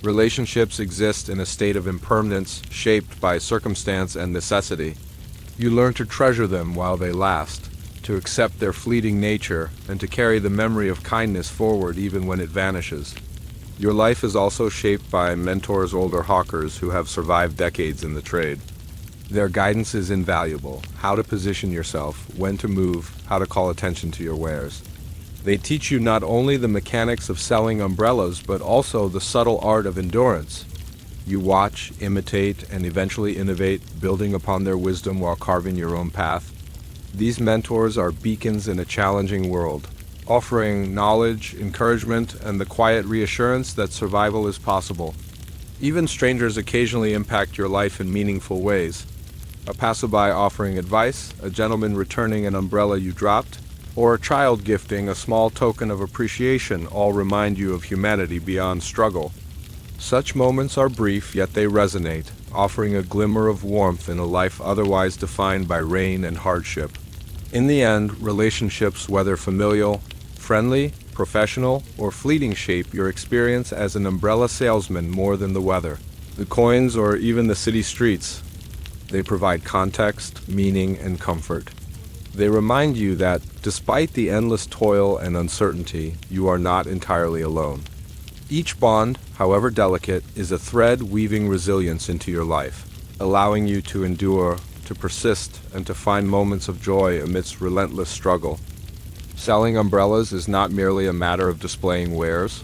Relationships exist in a state of impermanence, shaped by circumstance and necessity. You learn to treasure them while they last, to accept their fleeting nature, and to carry the memory of kindness forward even when it vanishes. Your life is also shaped by mentors, older hawkers who have survived decades in the trade. Their guidance is invaluable: how to position yourself, when to move, how to call attention to your wares. They teach you not only the mechanics of selling umbrellas, but also the subtle art of endurance. You watch, imitate, and eventually innovate, building upon their wisdom while carving your own path. These mentors are beacons in a challenging world, offering knowledge, encouragement, and the quiet reassurance that survival is possible. Even strangers occasionally impact your life in meaningful ways. A passerby offering advice, a gentleman returning an umbrella you dropped, or a child gifting a small token of appreciation all remind you of humanity beyond struggle. Such moments are brief, yet they resonate, offering a glimmer of warmth in a life otherwise defined by rain and hardship. In the end, relationships, whether familial, friendly, professional, or fleeting, shape your experience as an umbrella salesman more than the weather, the coins, or even the city streets. They provide context, meaning, and comfort. They remind you that, despite the endless toil and uncertainty, you are not entirely alone. Each bond, however delicate, is a thread weaving resilience into your life, allowing you to endure, to persist, and to find moments of joy amidst relentless struggle. Selling umbrellas is not merely a matter of displaying wares.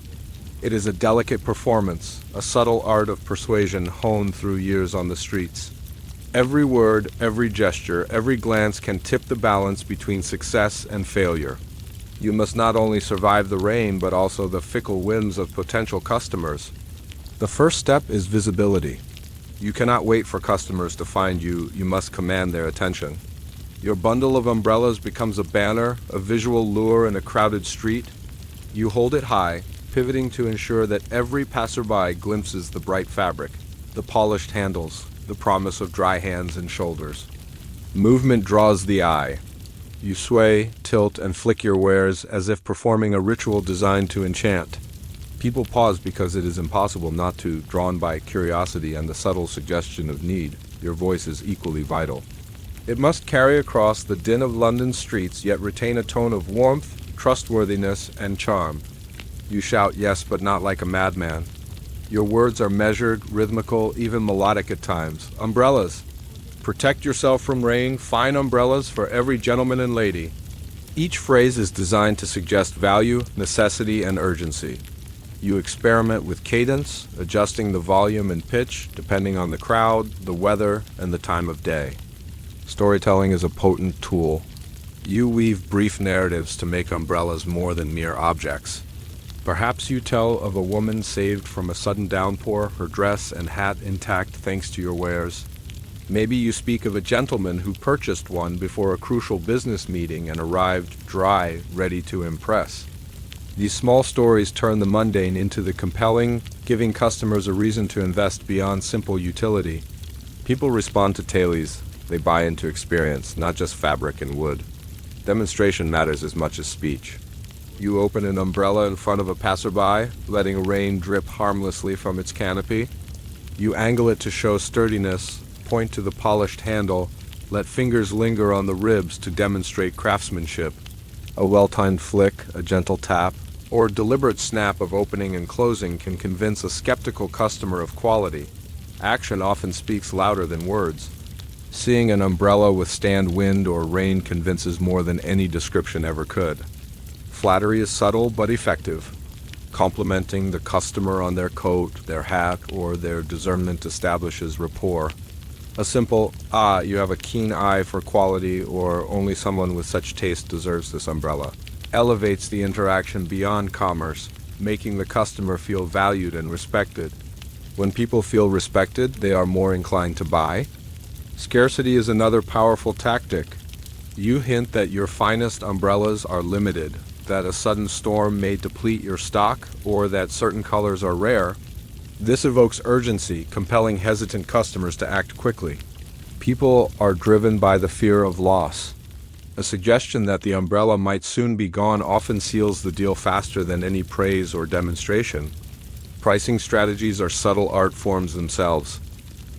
It is a delicate performance, a subtle art of persuasion honed through years on the streets. Every word, every gesture, every glance can tip the balance between success and failure. You must not only survive the rain, but also the fickle whims of potential customers. The first step is visibility. You cannot wait for customers to find you, you must command their attention. Your bundle of umbrellas becomes a banner, a visual lure in a crowded street. You hold it high, pivoting to ensure that every passerby glimpses the bright fabric, the polished handles, the promise of dry hands and shoulders. Movement draws the eye. You sway, tilt, and flick your wares as if performing a ritual designed to enchant. People pause because it is impossible not to, drawn by curiosity and the subtle suggestion of need. Your voice is equally vital. It must carry across the din of London streets, yet retain a tone of warmth, trustworthiness, and charm. You shout yes, but not like a madman. Your words are measured, rhythmical, even melodic at times. Umbrellas. Protect yourself from rain. Fine umbrellas for every gentleman and lady. Each phrase is designed to suggest value, necessity, and urgency. You experiment with cadence, adjusting the volume and pitch depending on the crowd, the weather, and the time of day. Storytelling is a potent tool. You weave brief narratives to make umbrellas more than mere objects. Perhaps you tell of a woman saved from a sudden downpour, her dress and hat intact thanks to your wares. Maybe you speak of a gentleman who purchased one before a crucial business meeting and arrived dry, ready to impress. These small stories turn the mundane into the compelling, giving customers a reason to invest beyond simple utility. People respond to tailies. They buy into experience, not just fabric and wood. Demonstration matters as much as speech. You open an umbrella in front of a passerby, letting rain drip harmlessly from its canopy. You angle it to show sturdiness, point to the polished handle, let fingers linger on the ribs to demonstrate craftsmanship. A well-timed flick, a gentle tap, or deliberate snap of opening and closing can convince a skeptical customer of quality. Action often speaks louder than words. Seeing an umbrella withstand wind or rain convinces more than any description ever could. Flattery is subtle but effective. Complimenting the customer on their coat, their hat, or their discernment establishes rapport. A simple, you have a keen eye for quality, or only someone with such taste deserves this umbrella, elevates the interaction beyond commerce, making the customer feel valued and respected. When people feel respected, they are more inclined to buy. Scarcity is another powerful tactic. You hint that your finest umbrellas are limited, that a sudden storm may deplete your stock, or that certain colors are rare. This evokes urgency, compelling hesitant customers to act quickly. People are driven by the fear of loss. A suggestion that the umbrella might soon be gone often seals the deal faster than any praise or demonstration. Pricing strategies are subtle art forms themselves.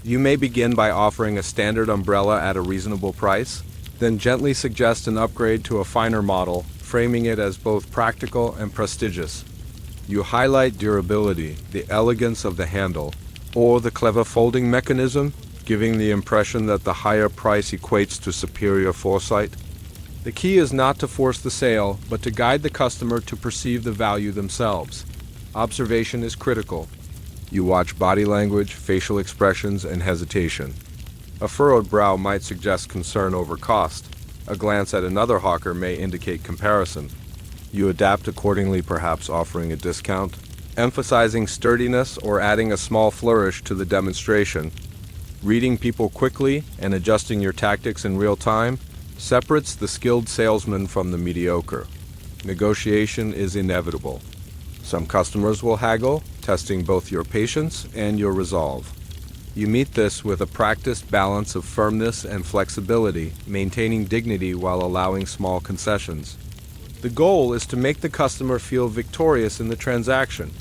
You may begin by offering a standard umbrella at a reasonable price, then gently suggest an upgrade to a finer model, framing it as both practical and prestigious. You highlight durability, the elegance of the handle, or the clever folding mechanism, giving the impression that the higher price equates to superior foresight. The key is not to force the sale, but to guide the customer to perceive the value themselves. Observation is critical. You watch body language, facial expressions, and hesitation. A furrowed brow might suggest concern over cost. A glance at another hawker may indicate comparison. You adapt accordingly, perhaps offering a discount, emphasizing sturdiness or adding a small flourish to the demonstration. Reading people quickly and adjusting your tactics in real time separates the skilled salesman from the mediocre. Negotiation is inevitable. Some customers will haggle, testing both your patience and your resolve. You meet this with a practiced balance of firmness and flexibility, maintaining dignity while allowing small concessions. The goal is to make the customer feel victorious in the transaction,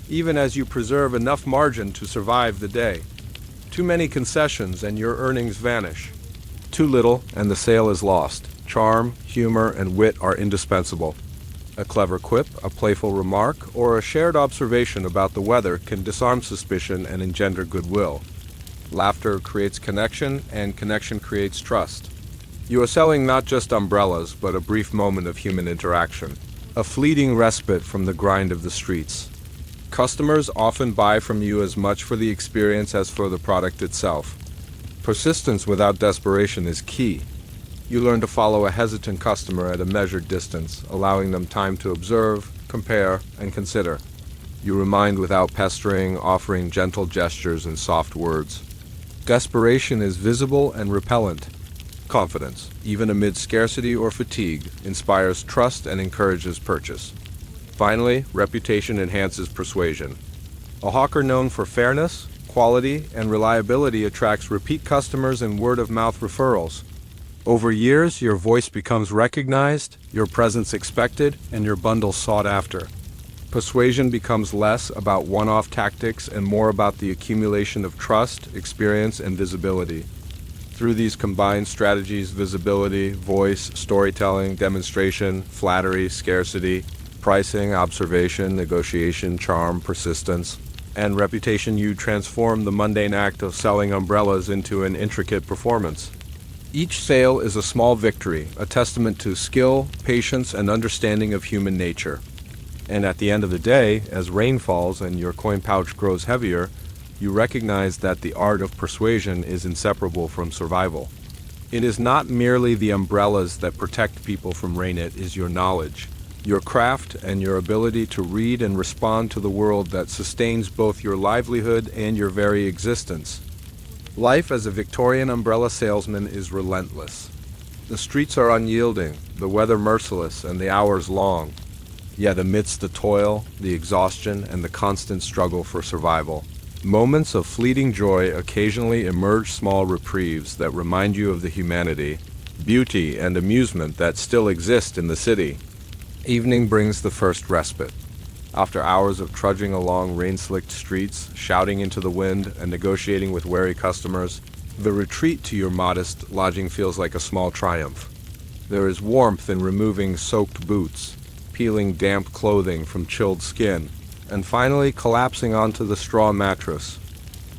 even as you preserve enough margin to survive the day. Too many concessions and your earnings vanish. Too little and the sale is lost. Charm, humor, and wit are indispensable. A clever quip, a playful remark, or a shared observation about the weather can disarm suspicion and engender goodwill. Laughter creates connection, and connection creates trust. You are selling not just umbrellas, but a brief moment of human interaction, a fleeting respite from the grind of the streets. Customers often buy from you as much for the experience as for the product itself. Persistence without desperation is key. You learn to follow a hesitant customer at a measured distance, allowing them time to observe, compare, and consider. You remind without pestering, offering gentle gestures and soft words. Desperation is visible and repellent. Confidence, even amid scarcity or fatigue, inspires trust and encourages purchase. Finally, reputation enhances persuasion. A hawker known for fairness, quality, and reliability attracts repeat customers and word-of-mouth referrals. Over years, your voice becomes recognized, your presence expected, and your bundle sought after. Persuasion becomes less about one-off tactics and more about the accumulation of trust, experience, and visibility. Through these combined strategies, visibility, voice, storytelling, demonstration, flattery, scarcity, pricing, observation, negotiation, charm, persistence, and reputation, you transform the mundane act of selling umbrellas into an intricate performance. Each sale is a small victory, a testament to skill, patience, and understanding of human nature. And at the end of the day, as rain falls and your coin pouch grows heavier, you recognize that the art of persuasion is inseparable from survival. It is not merely the umbrellas that protect people from rain, it is your knowledge, your craft, and your ability to read and respond to the world that sustains both your livelihood and your very existence. Life as a Victorian umbrella salesman is relentless. The streets are unyielding, the weather merciless, and the hours long. Yet amidst the toil, the exhaustion, and the constant struggle for survival, moments of fleeting joy occasionally emerge, small reprieves that remind you of the humanity, beauty, and amusement that still exist in the city. Evening brings the first respite. After hours of trudging along rain-slicked streets, shouting into the wind, and negotiating with wary customers, the retreat to your modest lodging feels like a small triumph. There is warmth in removing soaked boots, peeling damp clothing from chilled skin, and finally collapsing onto the straw mattress.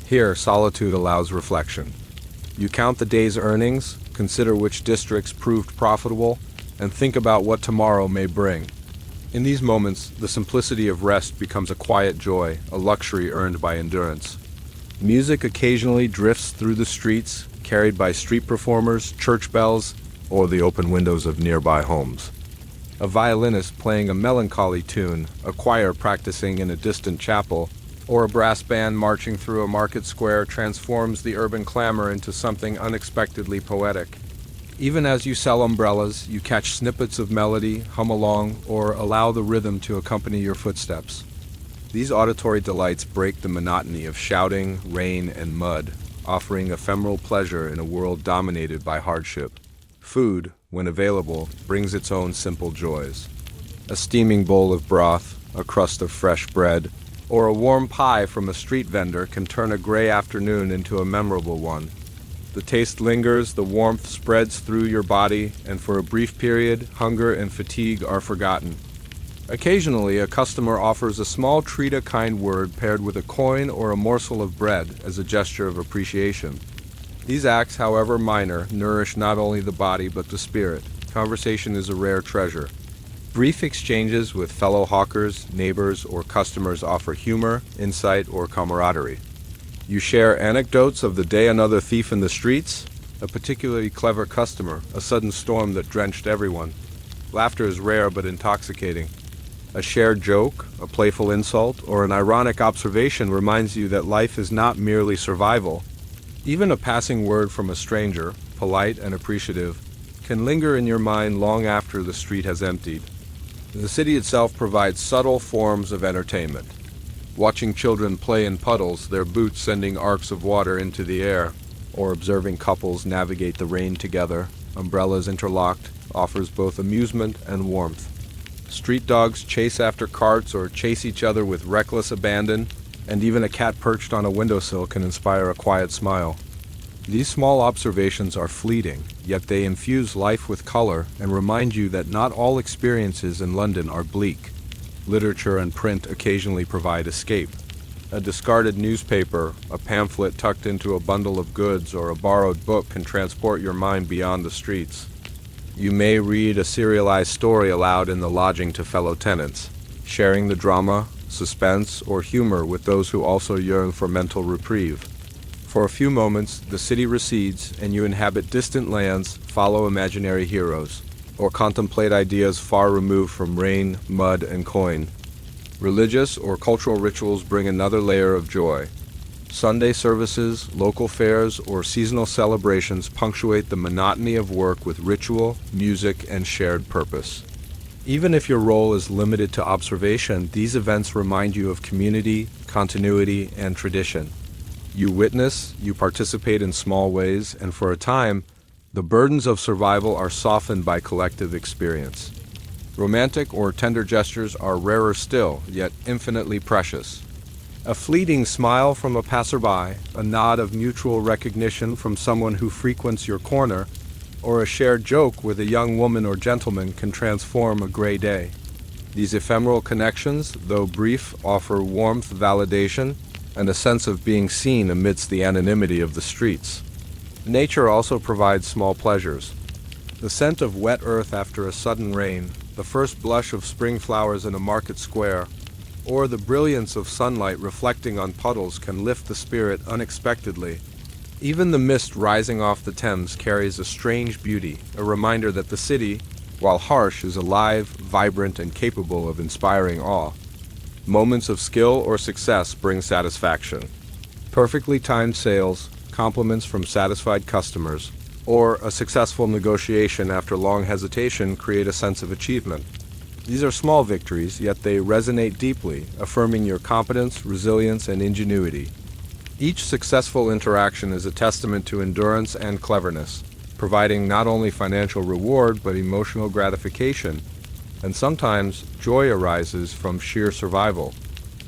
Here, solitude allows reflection. You count the day's earnings, consider which districts proved profitable, and think about what tomorrow may bring. In these moments, the simplicity of rest becomes a quiet joy, a luxury earned by endurance. Music occasionally drifts through the streets, carried by street performers, church bells, or the open windows of nearby homes. A violinist playing a melancholy tune, a choir practicing in a distant chapel, or a brass band marching through a market square transforms the urban clamor into something unexpectedly poetic. Even as you sell umbrellas, you catch snippets of melody, hum along, or allow the rhythm to accompany your footsteps. These auditory delights break the monotony of shouting, rain, and mud, offering ephemeral pleasure in a world dominated by hardship. Food, when available, brings its own simple joys. A steaming bowl of broth, a crust of fresh bread, or a warm pie from a street vendor can turn a gray afternoon into a memorable one. The taste lingers, the warmth spreads through your body, and for a brief period, hunger and fatigue are forgotten. Occasionally, a customer offers a small treat, a kind word paired with a coin or a morsel of bread as a gesture of appreciation. These acts, however minor, nourish not only the body but the spirit. Conversation is a rare treasure. Brief exchanges with fellow hawkers, neighbors, or customers offer humor, insight, or camaraderie. You share anecdotes of the day, another thief in the streets, a particularly clever customer, a sudden storm that drenched everyone. Laughter is rare but intoxicating. A shared joke, a playful insult, or an ironic observation reminds you that life is not merely survival. Even a passing word from a stranger, polite and appreciative, can linger in your mind long after the street has emptied. The city itself provides subtle forms of entertainment. Watching children play in puddles, their boots sending arcs of water into the air, or observing couples navigate the rain together, umbrellas interlocked, offers both amusement and warmth. Street dogs chase after carts or chase each other with reckless abandon, and even a cat perched on a windowsill can inspire a quiet smile. These small observations are fleeting, yet they infuse life with color and remind you that not all experiences in London are bleak. Literature and print occasionally provide escape. A discarded newspaper, a pamphlet tucked into a bundle of goods, or a borrowed book can transport your mind beyond the streets. You may read a serialized story aloud in the lodging to fellow tenants, sharing the drama, suspense, or humor with those who also yearn for mental reprieve. For a few moments, the city recedes and you inhabit distant lands, follow imaginary heroes, or contemplate ideas far removed from rain, mud, and coin. Religious or cultural rituals bring another layer of joy. Sunday services, local fairs, or seasonal celebrations punctuate the monotony of work with ritual, music, and shared purpose. Even if your role is limited to observation, these events remind you of community, continuity, and tradition. You witness, you participate in small ways, and for a time, the burdens of survival are softened by collective experience. Romantic or tender gestures are rarer still, yet infinitely precious. A fleeting smile from a passerby, a nod of mutual recognition from someone who frequents your corner, or a shared joke with a young woman or gentleman can transform a gray day. These ephemeral connections, though brief, offer warmth, validation, and a sense of being seen amidst the anonymity of the streets. Nature also provides small pleasures. The scent of wet earth after a sudden rain, the first blush of spring flowers in a market square, or the brilliance of sunlight reflecting on puddles can lift the spirit unexpectedly. Even the mist rising off the Thames carries a strange beauty, a reminder that the city, while harsh, is alive, vibrant, and capable of inspiring awe. Moments of skill or success bring satisfaction. Perfectly timed sales, compliments from satisfied customers, or a successful negotiation after long hesitation create a sense of achievement. These are small victories, yet they resonate deeply, affirming your competence, resilience, and ingenuity. Each successful interaction is a testament to endurance and cleverness, providing not only financial reward but emotional gratification, and sometimes joy arises from sheer survival.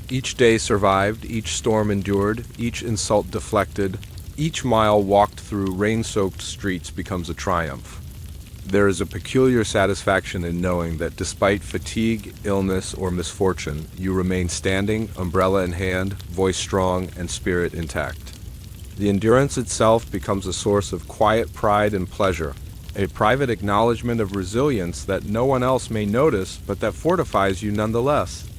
Each day survived, each storm endured, each insult deflected, each mile walked through rain-soaked streets becomes a triumph. There is a peculiar satisfaction in knowing that despite fatigue, illness, or misfortune, you remain standing, umbrella in hand, voice strong, and spirit intact. The endurance itself becomes a source of quiet pride and pleasure, a private acknowledgement of resilience that no one else may notice, but that fortifies you nonetheless.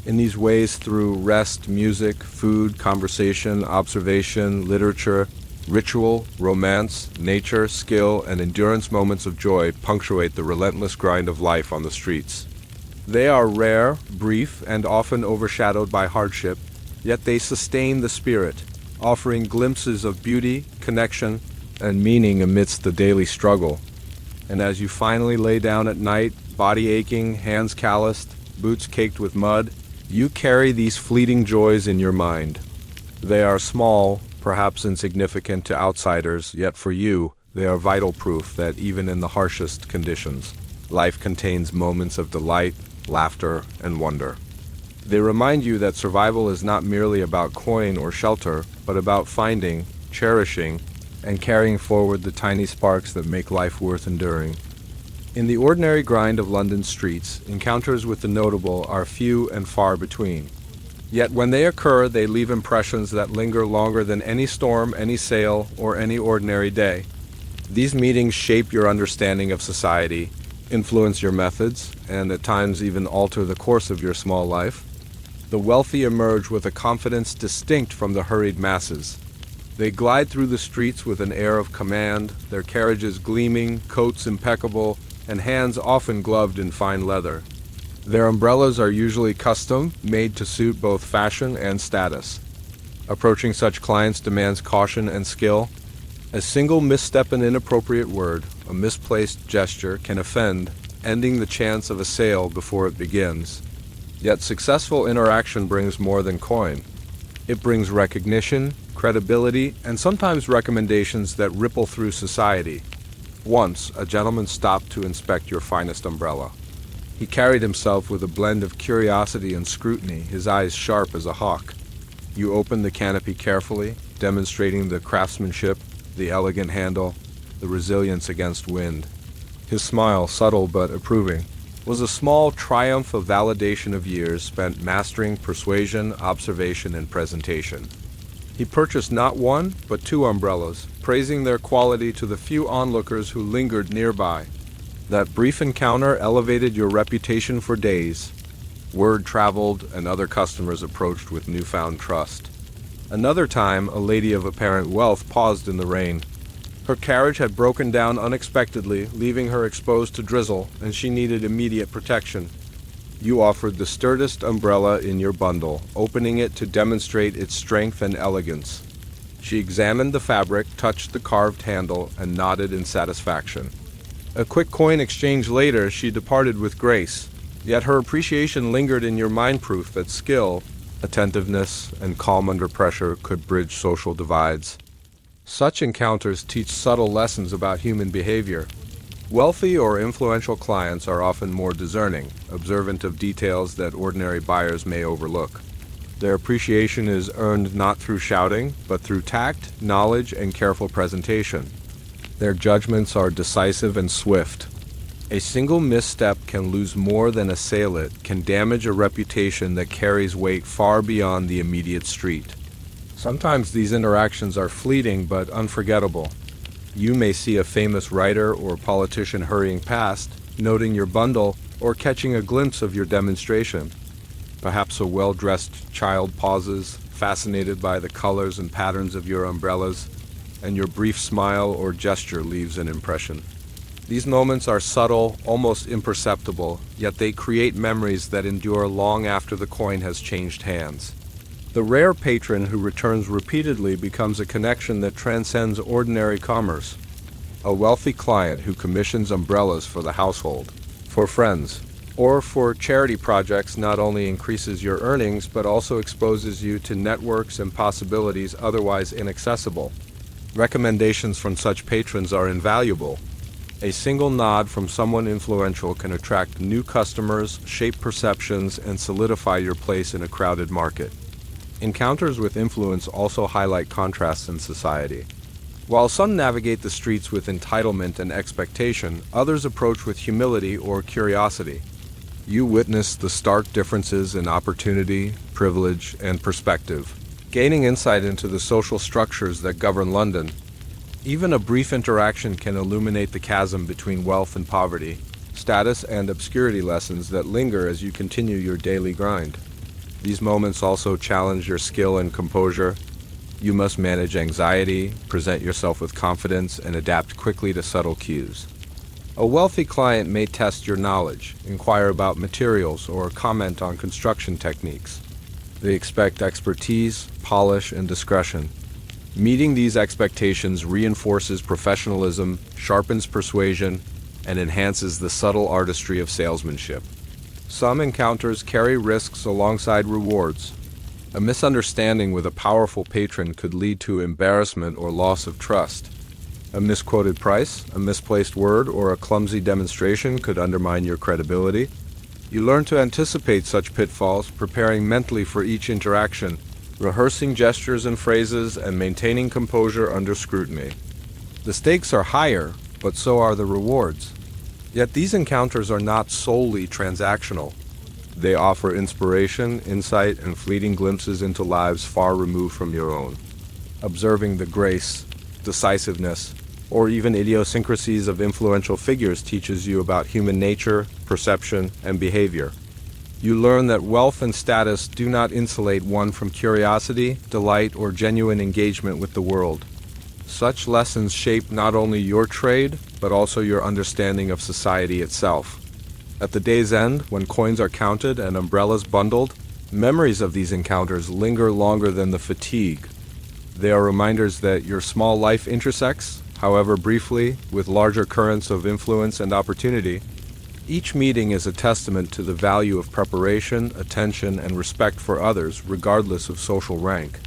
In these ways, through rest, music, food, conversation, observation, literature, ritual, romance, nature, skill, and endurance, moments of joy punctuate the relentless grind of life on the streets. They are rare, brief, and often overshadowed by hardship, yet they sustain the spirit, offering glimpses of beauty, connection, and meaning amidst the daily struggle. And as you finally lay down at night, body aching, hands calloused, boots caked with mud, you carry these fleeting joys in your mind. They are small, perhaps insignificant to outsiders, yet for you, they are vital proof that even in the harshest conditions, life contains moments of delight, laughter, and wonder. They remind you that survival is not merely about coin or shelter, but about finding, cherishing, and carrying forward the tiny sparks that make life worth enduring. In the ordinary grind of London streets, encounters with the notable are few and far between. Yet when they occur, they leave impressions that linger longer than any storm, any sale, or any ordinary day. These meetings shape your understanding of society, influence your methods, and at times even alter the course of your small life. The wealthy emerge with a confidence distinct from the hurried masses. They glide through the streets with an air of command, their carriages gleaming, coats impeccable, and hands often gloved in fine leather. Their umbrellas are usually custom, made to suit both fashion and status. Approaching such clients demands caution and skill. A single misstep, an inappropriate word, a misplaced gesture can offend, ending the chance of a sale before it begins. Yet successful interaction brings more than coin. It brings recognition, credibility, and sometimes recommendations that ripple through society. Once, a gentleman stopped to inspect your finest umbrella. He carried himself with a blend of curiosity and scrutiny, his eyes sharp as a hawk. You opened the canopy carefully, demonstrating the craftsmanship, the elegant handle, the resilience against wind. His smile, subtle but approving, was a small triumph of validation of years spent mastering persuasion, observation, and presentation. He purchased not one, but 2 umbrellas, praising their quality to the few onlookers who lingered nearby. That brief encounter elevated your reputation for days. Word traveled, and other customers approached with newfound trust. Another time, a lady of apparent wealth paused in the rain. Her carriage had broken down unexpectedly, leaving her exposed to drizzle, and she needed immediate protection. You offered the sturdiest umbrella in your bundle, opening it to demonstrate its strength and elegance. She examined the fabric, touched the carved handle, and nodded in satisfaction. A quick coin exchange later, she departed with grace, yet her appreciation lingered in your mind, proof that skill, attentiveness, and calm under pressure could bridge social divides. Such encounters teach subtle lessons about human behavior. Wealthy or influential clients are often more discerning, observant of details that ordinary buyers may overlook. Their appreciation is earned not through shouting, but through tact, knowledge, and careful presentation. Their judgments are decisive and swift. A single misstep can lose more than a sale. It can damage a reputation that carries weight far beyond the immediate street. Sometimes these interactions are fleeting but unforgettable. You may see a famous writer or politician hurrying past, noting your bundle, or catching a glimpse of your demonstration. Perhaps a well-dressed child pauses, fascinated by the colors and patterns of your umbrellas, and your brief smile or gesture leaves an impression. These moments are subtle, almost imperceptible, yet they create memories that endure long after the coin has changed hands. The rare patron who returns repeatedly becomes a connection that transcends ordinary commerce. A wealthy client who commissions umbrellas for the household, for friends, or for charity projects not only increases your earnings but also exposes you to networks and possibilities otherwise inaccessible. Recommendations from such patrons are invaluable. A single nod from someone influential can attract new customers, shape perceptions, and solidify your place in a crowded market. Encounters with influence also highlight contrasts in society. While some navigate the streets with entitlement and expectation, others approach with humility or curiosity. You witness the stark differences in opportunity, privilege, and perspective, gaining insight into the social structures that govern London. Even a brief interaction can illuminate the chasm between wealth and poverty, status and obscurity lessons that linger as you continue your daily grind. These moments also challenge your skill and composure. You must manage anxiety, present yourself with confidence, and adapt quickly to subtle cues. A wealthy client may test your knowledge, inquire about materials, or comment on construction techniques. They expect expertise, polish, and discretion. Meeting these expectations reinforces professionalism, sharpens persuasion, and enhances the subtle artistry of salesmanship. Some encounters carry risks alongside rewards. A misunderstanding with a powerful patron could lead to embarrassment or loss of trust. A misquoted price, a misplaced word, or a clumsy demonstration could undermine your credibility. You learn to anticipate such pitfalls, preparing mentally for each interaction, rehearsing gestures and phrases, and maintaining composure under scrutiny. The stakes are higher, but so are the rewards. Yet these encounters are not solely transactional. They offer inspiration, insight, and fleeting glimpses into lives far removed from your own. Observing the grace, decisiveness, or even idiosyncrasies of influential figures teaches you about human nature, perception, and behavior. You learn that wealth and status do not insulate one from curiosity, delight, or genuine engagement with the world. Such lessons shape not only your trade, but also your understanding of society itself. At the day's end, when coins are counted and umbrellas bundled, memories of these encounters linger longer than the fatigue. They are reminders that your small life intersects, however briefly, with larger currents of influence and opportunity. Each meeting is a testament to the value of preparation, attention, and respect for others, regardless of social rank.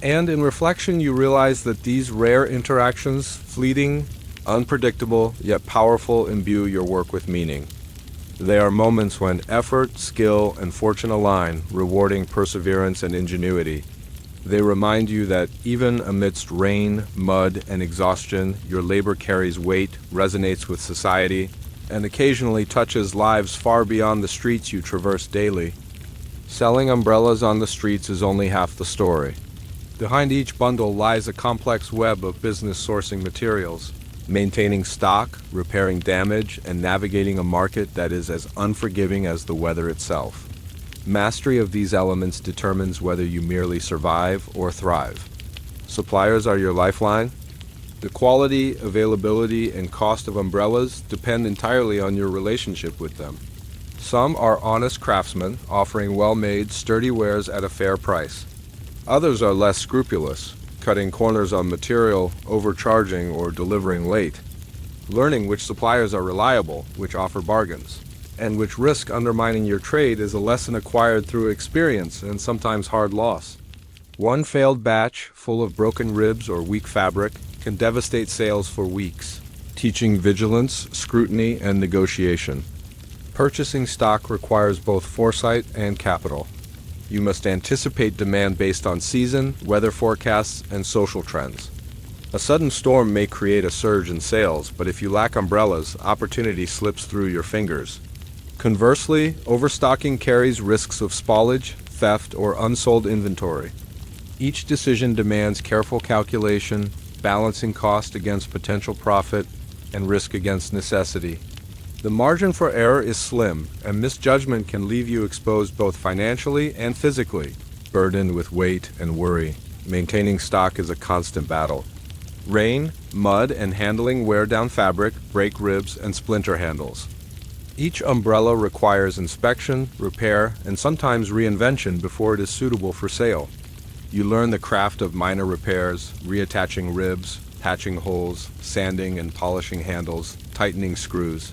And in reflection, you realize that these rare interactions, fleeting, unpredictable, yet powerful, imbue your work with meaning. They are moments when effort, skill, and fortune align, rewarding perseverance and ingenuity. They remind you that even amidst rain, mud, and exhaustion, your labor carries weight, resonates with society, and occasionally touches lives far beyond the streets you traverse daily. Selling umbrellas on the streets is only half the story. Behind each bundle lies a complex web of business sourcing materials, maintaining stock, repairing damage, and navigating a market that is as unforgiving as the weather itself. Mastery of these elements determines whether you merely survive or thrive. Suppliers are your lifeline. The quality, availability, and cost of umbrellas depend entirely on your relationship with them. Some are honest craftsmen, offering well-made, sturdy wares at a fair price. Others are less scrupulous, cutting corners on material, overcharging, or delivering late. Learning which suppliers are reliable, which offer bargains, and which risk undermining your trade is a lesson acquired through experience and sometimes hard loss. One failed batch, full of broken ribs or weak fabric, can devastate sales for weeks, teaching vigilance, scrutiny, and negotiation. Purchasing stock requires both foresight and capital. You must anticipate demand based on season, weather forecasts, and social trends. A sudden storm may create a surge in sales, but if you lack umbrellas, opportunity slips through your fingers. Conversely, overstocking carries risks of spoilage, theft, or unsold inventory. Each decision demands careful calculation, balancing cost against potential profit and risk against necessity. The margin for error is slim, and misjudgment can leave you exposed both financially and physically, burdened with weight and worry. Maintaining stock is a constant battle. Rain, mud, and handling wear down fabric, break ribs, and splinter handles. Each umbrella requires inspection, repair, and sometimes reinvention before it is suitable for sale. You learn the craft of minor repairs, reattaching ribs, patching holes, sanding and polishing handles, tightening screws.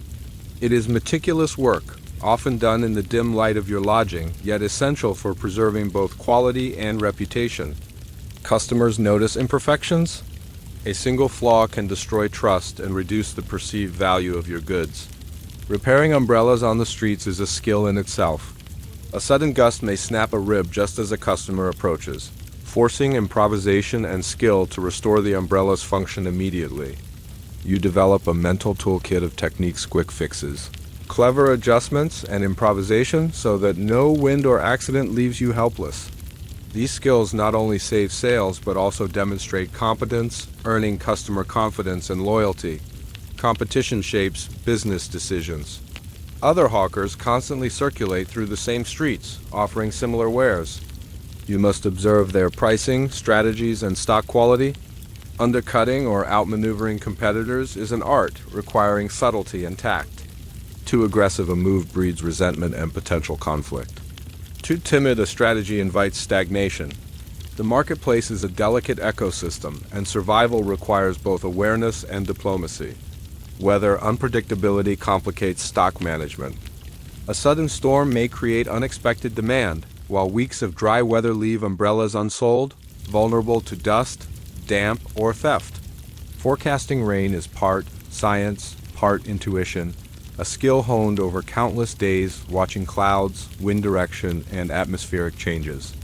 It is meticulous work, often done in the dim light of your lodging, yet essential for preserving both quality and reputation. Customers notice imperfections? A single flaw can destroy trust and reduce the perceived value of your goods. Repairing umbrellas on the streets is a skill in itself. A sudden gust may snap a rib just as a customer approaches, forcing improvisation and skill to restore the umbrella's function immediately. You develop a mental toolkit of techniques, quick fixes, clever adjustments, and improvisation so that no wind or accident leaves you helpless. These skills not only save sales but also demonstrate competence, earning customer confidence and loyalty. Competition shapes business decisions. Other hawkers constantly circulate through the same streets, offering similar wares. You must observe their pricing, strategies, and stock quality. Undercutting or outmaneuvering competitors is an art requiring subtlety and tact. Too aggressive a move breeds resentment and potential conflict. Too timid a strategy invites stagnation. The marketplace is a delicate ecosystem, and survival requires both awareness and diplomacy. Weather unpredictability complicates stock management. A sudden storm may create unexpected demand, while weeks of dry weather leave umbrellas unsold, vulnerable to dust, damp, or theft. Forecasting rain is part science, part intuition, a skill honed over countless days watching clouds, wind direction, and atmospheric changes.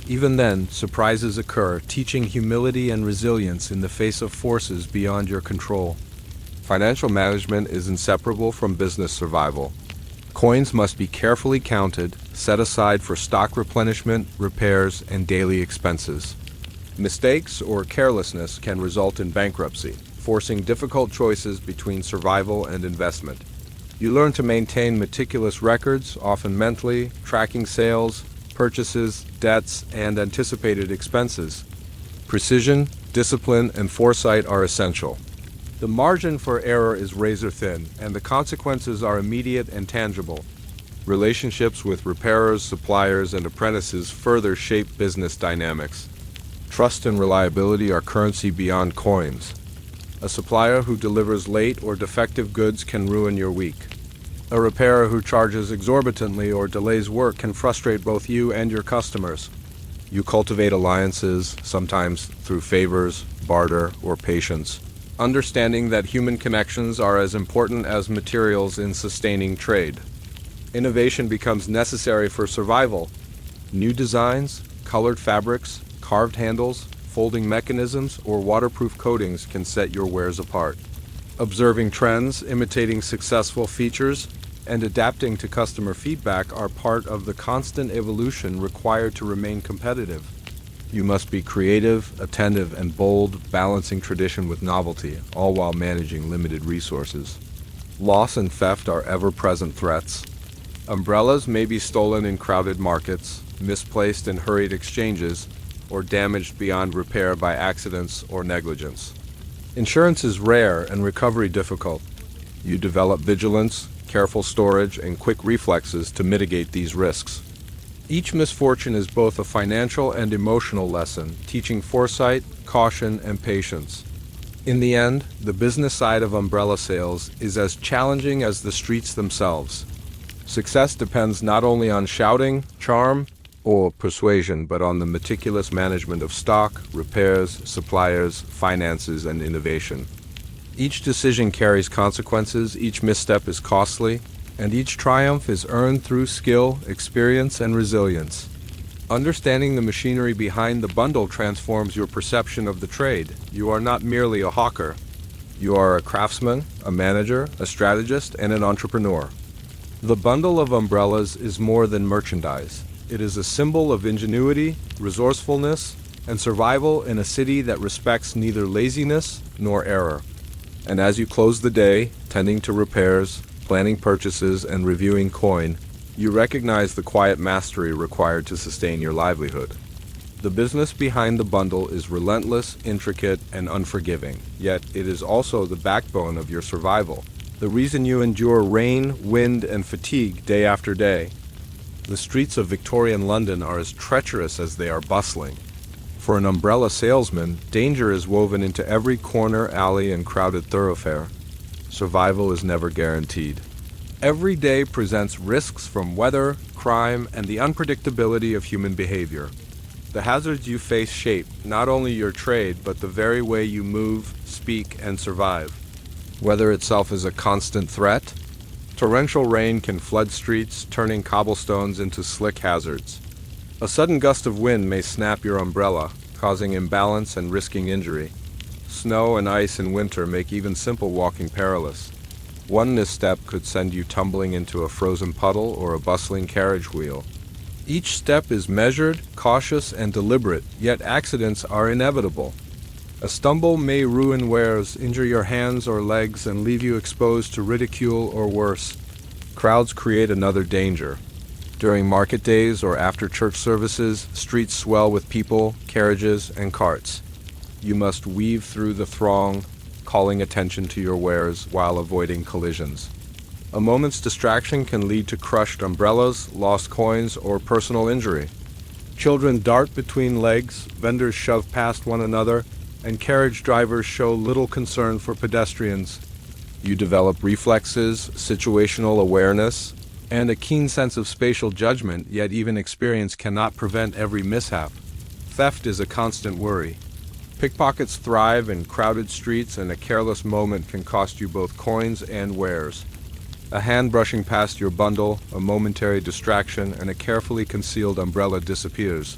Even then, surprises occur, teaching humility and resilience in the face of forces beyond your control. Financial management is inseparable from business survival. Coins must be carefully counted, set aside for stock replenishment, repairs, and daily expenses. Mistakes or carelessness can result in bankruptcy, forcing difficult choices between survival and investment. You learn to maintain meticulous records, often mentally, tracking sales, purchases, debts, and anticipated expenses. Precision, discipline, and foresight are essential. The margin for error is razor thin, and the consequences are immediate and tangible. Relationships with repairers, suppliers, and apprentices further shape business dynamics. Trust and reliability are currency beyond coins. A supplier who delivers late or defective goods can ruin your week. A repairer who charges exorbitantly or delays work can frustrate both you and your customers. You cultivate alliances, sometimes through favors, barter, or patience, understanding that human connections are as important as materials in sustaining trade. Innovation becomes necessary for survival. New designs, colored fabrics, carved handles, folding mechanisms, or waterproof coatings can set your wares apart. Observing trends, imitating successful features, and adapting to customer feedback are part of the constant evolution required to remain competitive. You must be creative, attentive, and bold, balancing tradition with novelty, all while managing limited resources. Loss and theft are ever-present threats. Umbrellas may be stolen in crowded markets, misplaced in hurried exchanges, or damaged beyond repair by accidents or negligence. Insurance is rare and recovery difficult. You develop vigilance, careful storage, and quick reflexes to mitigate these risks. Each misfortune is both a financial and emotional lesson, teaching foresight, caution, and patience. In the end, the business side of umbrella sales is as challenging as the streets themselves. Success depends not only on shouting, charm, or persuasion, but on the meticulous management of stock, repairs, suppliers, finances, and innovation. Each decision carries consequences, each misstep is costly, and each triumph is earned through skill, experience, and resilience. Understanding the machinery behind the bundle transforms your perception of the trade. You are not merely a hawker. You are a craftsman, a manager, a strategist, and an entrepreneur. The bundle of umbrellas is more than merchandise. It is a symbol of ingenuity, resourcefulness, and survival in a city that respects neither laziness nor error. And as you close the day, tending to repairs, planning purchases, and reviewing coin, you recognize the quiet mastery required to sustain your livelihood. The business behind the bundle is relentless, intricate, and unforgiving, yet it is also the backbone of your survival, the reason you endure rain, wind, and fatigue day after day. The streets of Victorian London are as treacherous as they are bustling. For an umbrella salesman, danger is woven into every corner, alley, and crowded thoroughfare. Survival is never guaranteed. Every day presents risks from weather, crime, and the unpredictability of human behavior. The hazards you face shape not only your trade, but the very way you move, speak, and survive. Weather itself is a constant threat. Torrential rain can flood streets, turning cobblestones into slick hazards. A sudden gust of wind may snap your umbrella, causing imbalance and risking injury. Snow and ice in winter make even simple walking perilous. One misstep could send you tumbling into a frozen puddle or a bustling carriage wheel. Each step is measured, cautious, and deliberate, yet accidents are inevitable. A stumble may ruin wares, injure your hands or legs, and leave you exposed to ridicule or worse. Crowds create another danger. During market days or after church services, streets swell with people, carriages, and carts. You must weave through the throng, calling attention to your wares while avoiding collisions. A moment's distraction can lead to crushed umbrellas, lost coins, or personal injury. Children dart between legs, vendors shove past one another, and carriage drivers show little concern for pedestrians. You develop reflexes, situational awareness, and a keen sense of spatial judgment, yet even experience cannot prevent every mishap. Theft is a constant worry. Pickpockets thrive in crowded streets, and a careless moment can cost you both coins and wares. A hand brushing past your bundle, a momentary distraction, and a carefully concealed umbrella disappears.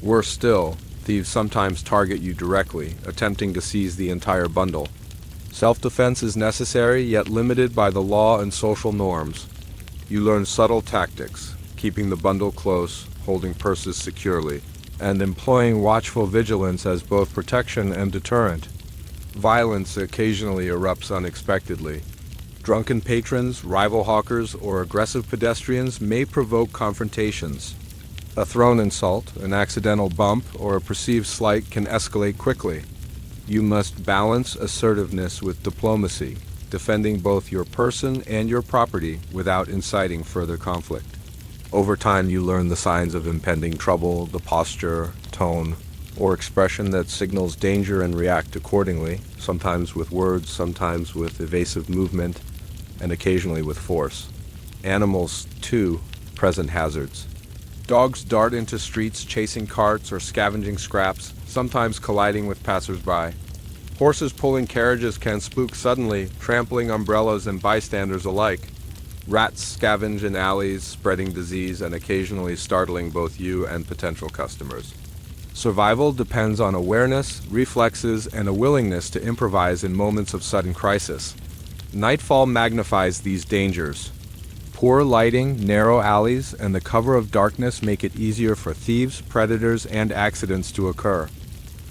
Worse still, thieves sometimes target you directly, attempting to seize the entire bundle. Self-defense is necessary, yet limited by the law and social norms. You learn subtle tactics, keeping the bundle close, holding purses securely, and employing watchful vigilance as both protection and deterrent. Violence occasionally erupts unexpectedly. Drunken patrons, rival hawkers, or aggressive pedestrians may provoke confrontations. A thrown insult, an accidental bump, or a perceived slight can escalate quickly. You must balance assertiveness with diplomacy, defending both your person and your property without inciting further conflict. Over time, you learn the signs of impending trouble, the posture, tone, or expression that signals danger, and react accordingly, sometimes with words, sometimes with evasive movement, and occasionally with force. Animals, too, present hazards. Dogs dart into streets chasing carts or scavenging scraps, sometimes colliding with passers-by. Horses pulling carriages can spook suddenly, trampling umbrellas and bystanders alike. Rats scavenge in alleys, spreading disease and occasionally startling both you and potential customers. Survival depends on awareness, reflexes, and a willingness to improvise in moments of sudden crisis. Nightfall magnifies these dangers. Poor lighting, narrow alleys, and the cover of darkness make it easier for thieves, predators, and accidents to occur.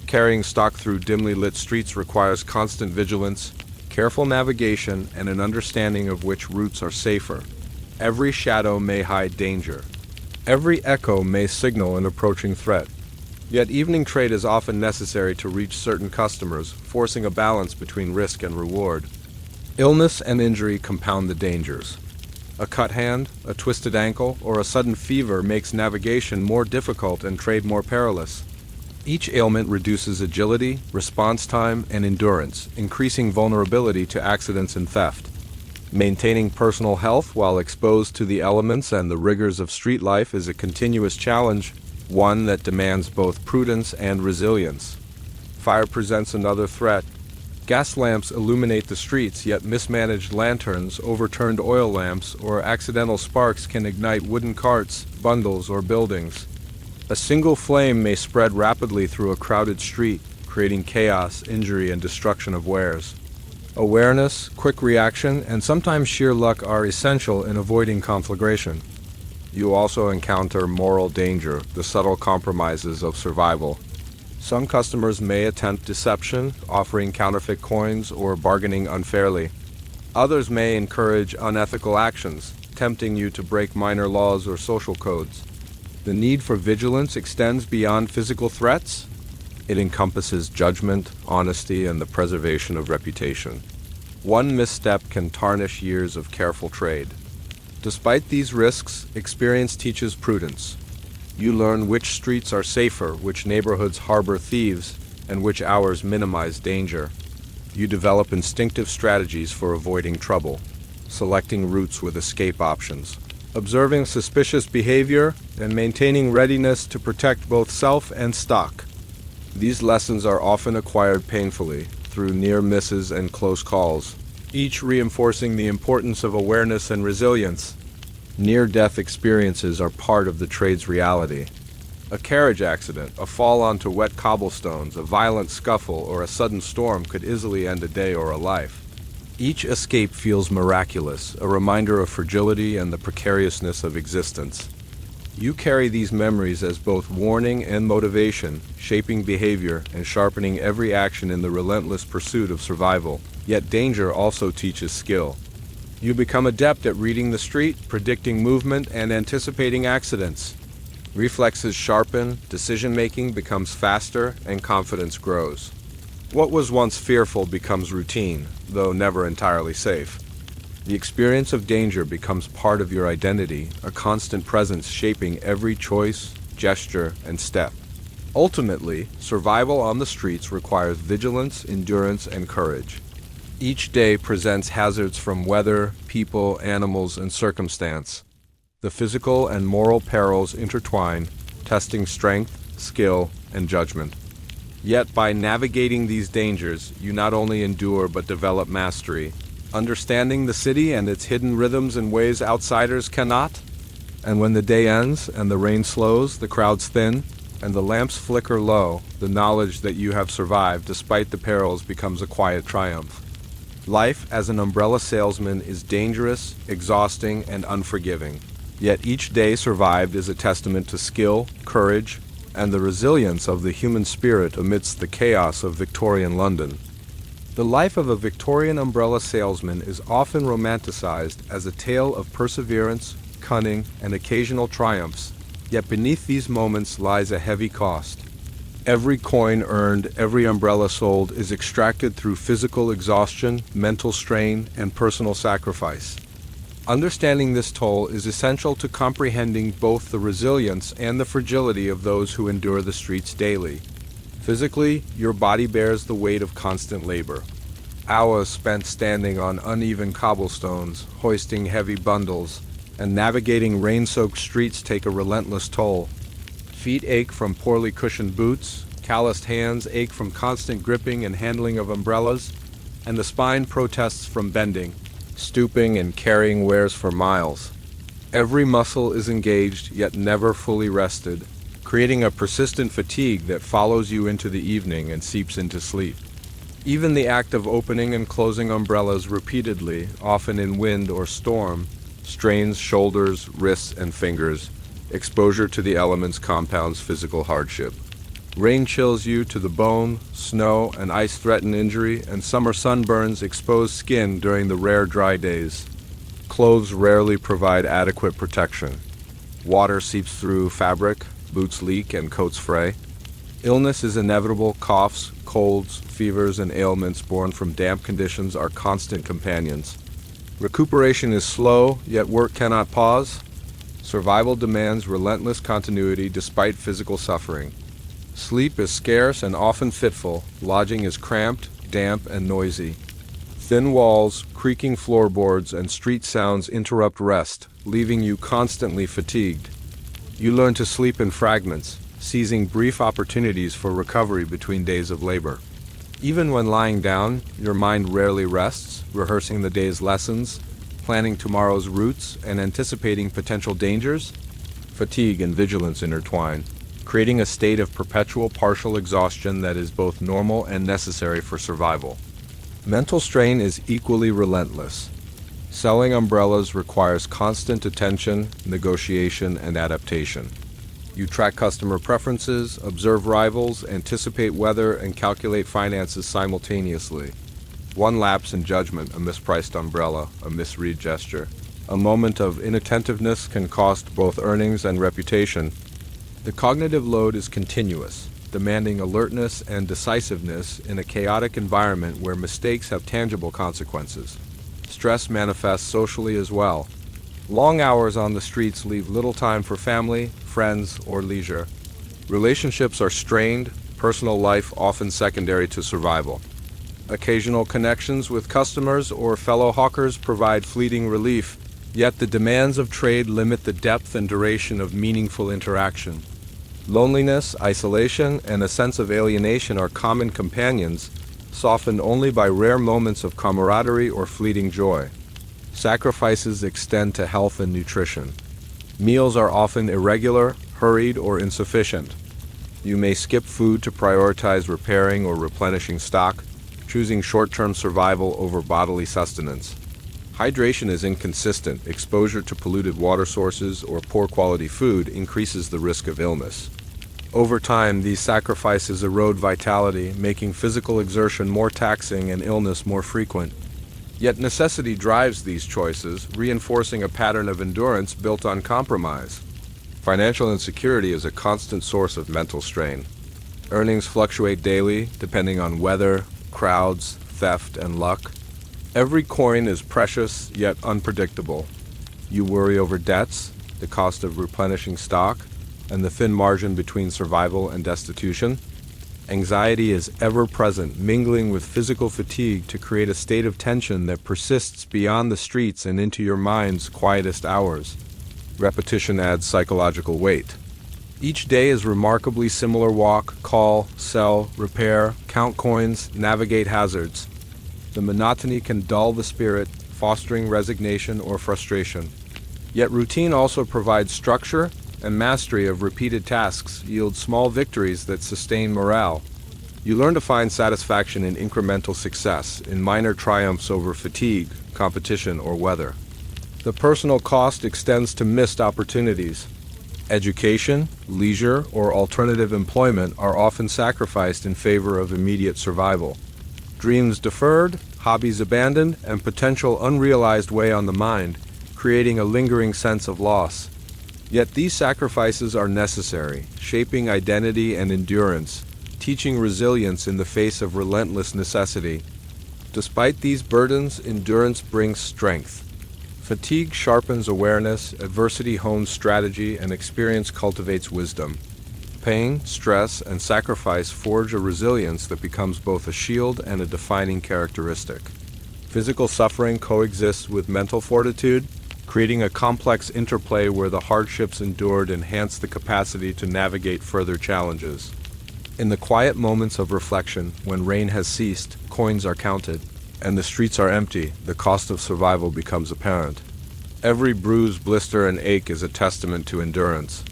Carrying stock through dimly lit streets requires constant vigilance, careful navigation, and an understanding of which routes are safer. Every shadow may hide danger. Every echo may signal an approaching threat. Yet evening trade is often necessary to reach certain customers, forcing a balance between risk and reward. Illness and injury compound the dangers. A cut hand, a twisted ankle, or a sudden fever makes navigation more difficult and trade more perilous. Each ailment reduces agility, response time, and endurance, increasing vulnerability to accidents and theft. Maintaining personal health while exposed to the elements and the rigors of street life is a continuous challenge, one that demands both prudence and resilience. Fire presents another threat. Gas lamps illuminate the streets, yet mismanaged lanterns, overturned oil lamps, or accidental sparks can ignite wooden carts, bundles, or buildings. A single flame may spread rapidly through a crowded street, creating chaos, injury, and destruction of wares. Awareness, quick reaction, and sometimes sheer luck are essential in avoiding conflagration. You also encounter moral danger, the subtle compromises of survival. Some customers may attempt deception, offering counterfeit coins or bargaining unfairly. Others may encourage unethical actions, tempting you to break minor laws or social codes. The need for vigilance extends beyond physical threats. It encompasses judgment, honesty, and the preservation of reputation. One misstep can tarnish years of careful trade. Despite these risks, experience teaches prudence. You learn which streets are safer, which neighborhoods harbor thieves, and which hours minimize danger. You develop instinctive strategies for avoiding trouble, selecting routes with escape options, observing suspicious behavior, and maintaining readiness to protect both self and stock. These lessons are often acquired painfully through near misses and close calls, each reinforcing the importance of awareness and resilience. Near-death experiences are part of the trade's reality. A carriage accident, a fall onto wet cobblestones, a violent scuffle, or a sudden storm could easily end a day or a life. Each escape feels miraculous, a reminder of fragility and the precariousness of existence. You carry these memories as both warning and motivation, shaping behavior and sharpening every action in the relentless pursuit of survival. Yet danger also teaches skill. You become adept at reading the street, predicting movement, and anticipating accidents. Reflexes sharpen, decision-making becomes faster, and confidence grows. What was once fearful becomes routine, though never entirely safe. The experience of danger becomes part of your identity, a constant presence shaping every choice, gesture, and step. Ultimately, survival on the streets requires vigilance, endurance, and courage. Each day presents hazards from weather, people, animals, and circumstance. The physical and moral perils intertwine, testing strength, skill, and judgment. Yet by navigating these dangers, you not only endure but develop mastery, understanding the city and its hidden rhythms in ways outsiders cannot. And when the day ends and the rain slows, the crowds thin, and the lamps flicker low, the knowledge that you have survived despite the perils becomes a quiet triumph. Life as an umbrella salesman is dangerous, exhausting, and unforgiving. Yet each day survived is a testament to skill, courage, and the resilience of the human spirit amidst the chaos of Victorian London. The life of a Victorian umbrella salesman is often romanticized as a tale of perseverance, cunning, and occasional triumphs, yet beneath these moments lies a heavy cost. Every coin earned, every umbrella sold is extracted through physical exhaustion, mental strain, and personal sacrifice. Understanding this toll is essential to comprehending both the resilience and the fragility of those who endure the streets daily. Physically, your body bears the weight of constant labor. Hours spent standing on uneven cobblestones, hoisting heavy bundles, and navigating rain-soaked streets take a relentless toll. Feet ache from poorly cushioned boots, calloused hands ache from constant gripping and handling of umbrellas, and the spine protests from bending, stooping, and carrying wares for miles. Every muscle is engaged, yet never fully rested, creating a persistent fatigue that follows you into the evening and seeps into sleep. Even the act of opening and closing umbrellas repeatedly, often in wind or storm, strains shoulders, wrists, and fingers. Exposure to the elements compounds physical hardship. Rain chills you to the bone, snow and ice threaten injury, and summer sunburns expose skin during the rare dry days. Clothes rarely provide adequate protection. Water seeps through fabric, boots leak, and coats fray. Illness is inevitable. Coughs, colds, fevers, and ailments born from damp conditions are constant companions. Recuperation is slow, yet work cannot pause. Survival demands relentless continuity despite physical suffering. Sleep is scarce and often fitful. Lodging is cramped, damp, and noisy. Thin walls, creaking floorboards, and street sounds interrupt rest, leaving you constantly fatigued. You learn to sleep in fragments, seizing brief opportunities for recovery between days of labor. Even when lying down, your mind rarely rests, rehearsing the day's lessons, planning tomorrow's routes, and anticipating potential dangers. Fatigue and vigilance intertwine, creating a state of perpetual partial exhaustion that is both normal and necessary for survival. Mental strain is equally relentless. Selling umbrellas requires constant attention, negotiation, and adaptation. You track customer preferences, observe rivals, anticipate weather, and calculate finances simultaneously. One lapse in judgment, a mispriced umbrella, a misread gesture. A moment of inattentiveness can cost both earnings and reputation. The cognitive load is continuous, demanding alertness and decisiveness in a chaotic environment where mistakes have tangible consequences. Stress manifests socially as well. Long hours on the streets leave little time for family, friends, or leisure. Relationships are strained, personal life often secondary to survival. Occasional connections with customers or fellow hawkers provide fleeting relief, yet the demands of trade limit the depth and duration of meaningful interaction. Loneliness, isolation, and a sense of alienation are common companions, softened only by rare moments of camaraderie or fleeting joy. Sacrifices extend to health and nutrition. Meals are often irregular, hurried, or insufficient. You may skip food to prioritize repairing or replenishing stock, choosing short-term survival over bodily sustenance. Hydration is inconsistent. Exposure to polluted water sources or poor quality food increases the risk of illness. Over time, these sacrifices erode vitality, making physical exertion more taxing and illness more frequent. Yet necessity drives these choices, reinforcing a pattern of endurance built on compromise. Financial insecurity is a constant source of mental strain. Earnings fluctuate daily, depending on weather, crowds, theft, and luck. Every coin is precious, yet unpredictable. You worry over debts, the cost of replenishing stock, and the thin margin between survival and destitution. Anxiety is ever present, mingling with physical fatigue to create a state of tension that persists beyond the streets and into your mind's quietest hours. Repetition adds psychological weight. Each day is remarkably similar: walk, call, sell, repair, count coins, navigate hazards. The monotony can dull the spirit, fostering resignation or frustration. Yet routine also provides structure, and mastery of repeated tasks yields small victories that sustain morale. You learn to find satisfaction in incremental success, in minor triumphs over fatigue, competition, or weather. The personal cost extends to missed opportunities. Education, leisure, or alternative employment are often sacrificed in favor of immediate survival. Dreams deferred, hobbies abandoned, and potential unrealized weigh on the mind, creating a lingering sense of loss. Yet these sacrifices are necessary, shaping identity and endurance, teaching resilience in the face of relentless necessity. Despite these burdens, endurance brings strength. Fatigue sharpens awareness, adversity hones strategy, and experience cultivates wisdom. Pain, stress, and sacrifice forge a resilience that becomes both a shield and a defining characteristic. Physical suffering coexists with mental fortitude, creating a complex interplay where the hardships endured enhance the capacity to navigate further challenges. In the quiet moments of reflection, when rain has ceased, coins are counted, and the streets are empty, the cost of survival becomes apparent. Every bruise, blister, and ache is a testament to endurance.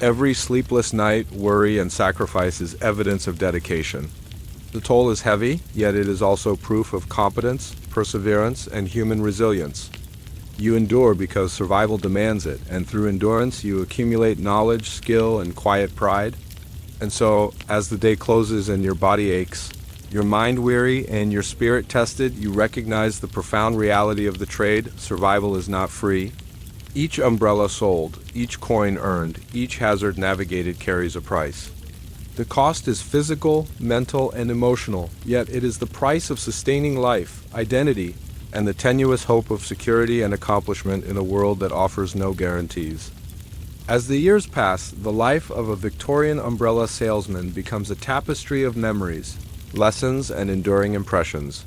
Every sleepless night, worry, and sacrifice is evidence of dedication. The toll is heavy, yet it is also proof of competence, perseverance, and human resilience. You endure because survival demands it, and through endurance you accumulate knowledge, skill, and quiet pride. And so, as the day closes and your body aches, your mind weary, and your spirit tested, you recognize the profound reality of the trade. Survival is not free. Each umbrella sold, each coin earned, each hazard navigated carries a price. The cost is physical, mental, and emotional, yet it is the price of sustaining life, identity, and the tenuous hope of security and accomplishment in a world that offers no guarantees. As the years pass, the life of a Victorian umbrella salesman becomes a tapestry of memories, lessons, and enduring impressions.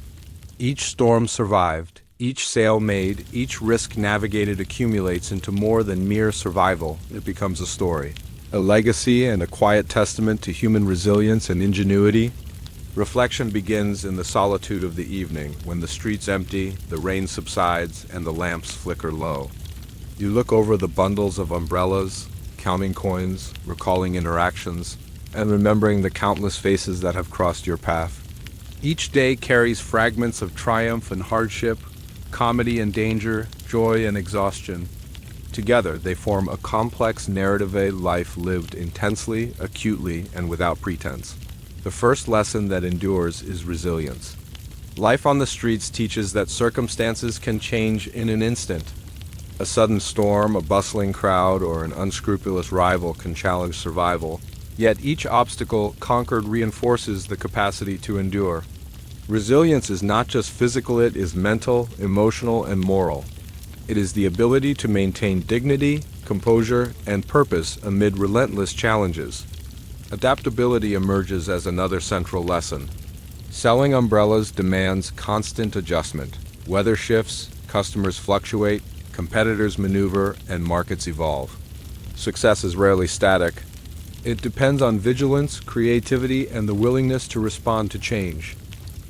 Each storm survived, each sale made, each risk navigated accumulates into more than mere survival. It becomes a story, a legacy, and a quiet testament to human resilience and ingenuity. Reflection begins in the solitude of the evening, when the streets empty, the rain subsides, and the lamps flicker low. You look over the bundles of umbrellas, counting coins, recalling interactions, and remembering the countless faces that have crossed your path. Each day carries fragments of triumph and hardship, comedy and danger, joy and exhaustion. Together, they form a complex narrative life lived intensely, acutely, and without pretense. The first lesson that endures is resilience. Life on the streets teaches that circumstances can change in an instant. A sudden storm, a bustling crowd, or an unscrupulous rival can challenge survival, yet each obstacle conquered reinforces the capacity to endure. Resilience is not just physical, it is mental, emotional, and moral. It is the ability to maintain dignity, composure, and purpose amid relentless challenges. Adaptability emerges as another central lesson. Selling umbrellas demands constant adjustment. Weather shifts, customers fluctuate, competitors maneuver, and markets evolve. Success is rarely static. It depends on vigilance, creativity, and the willingness to respond to change.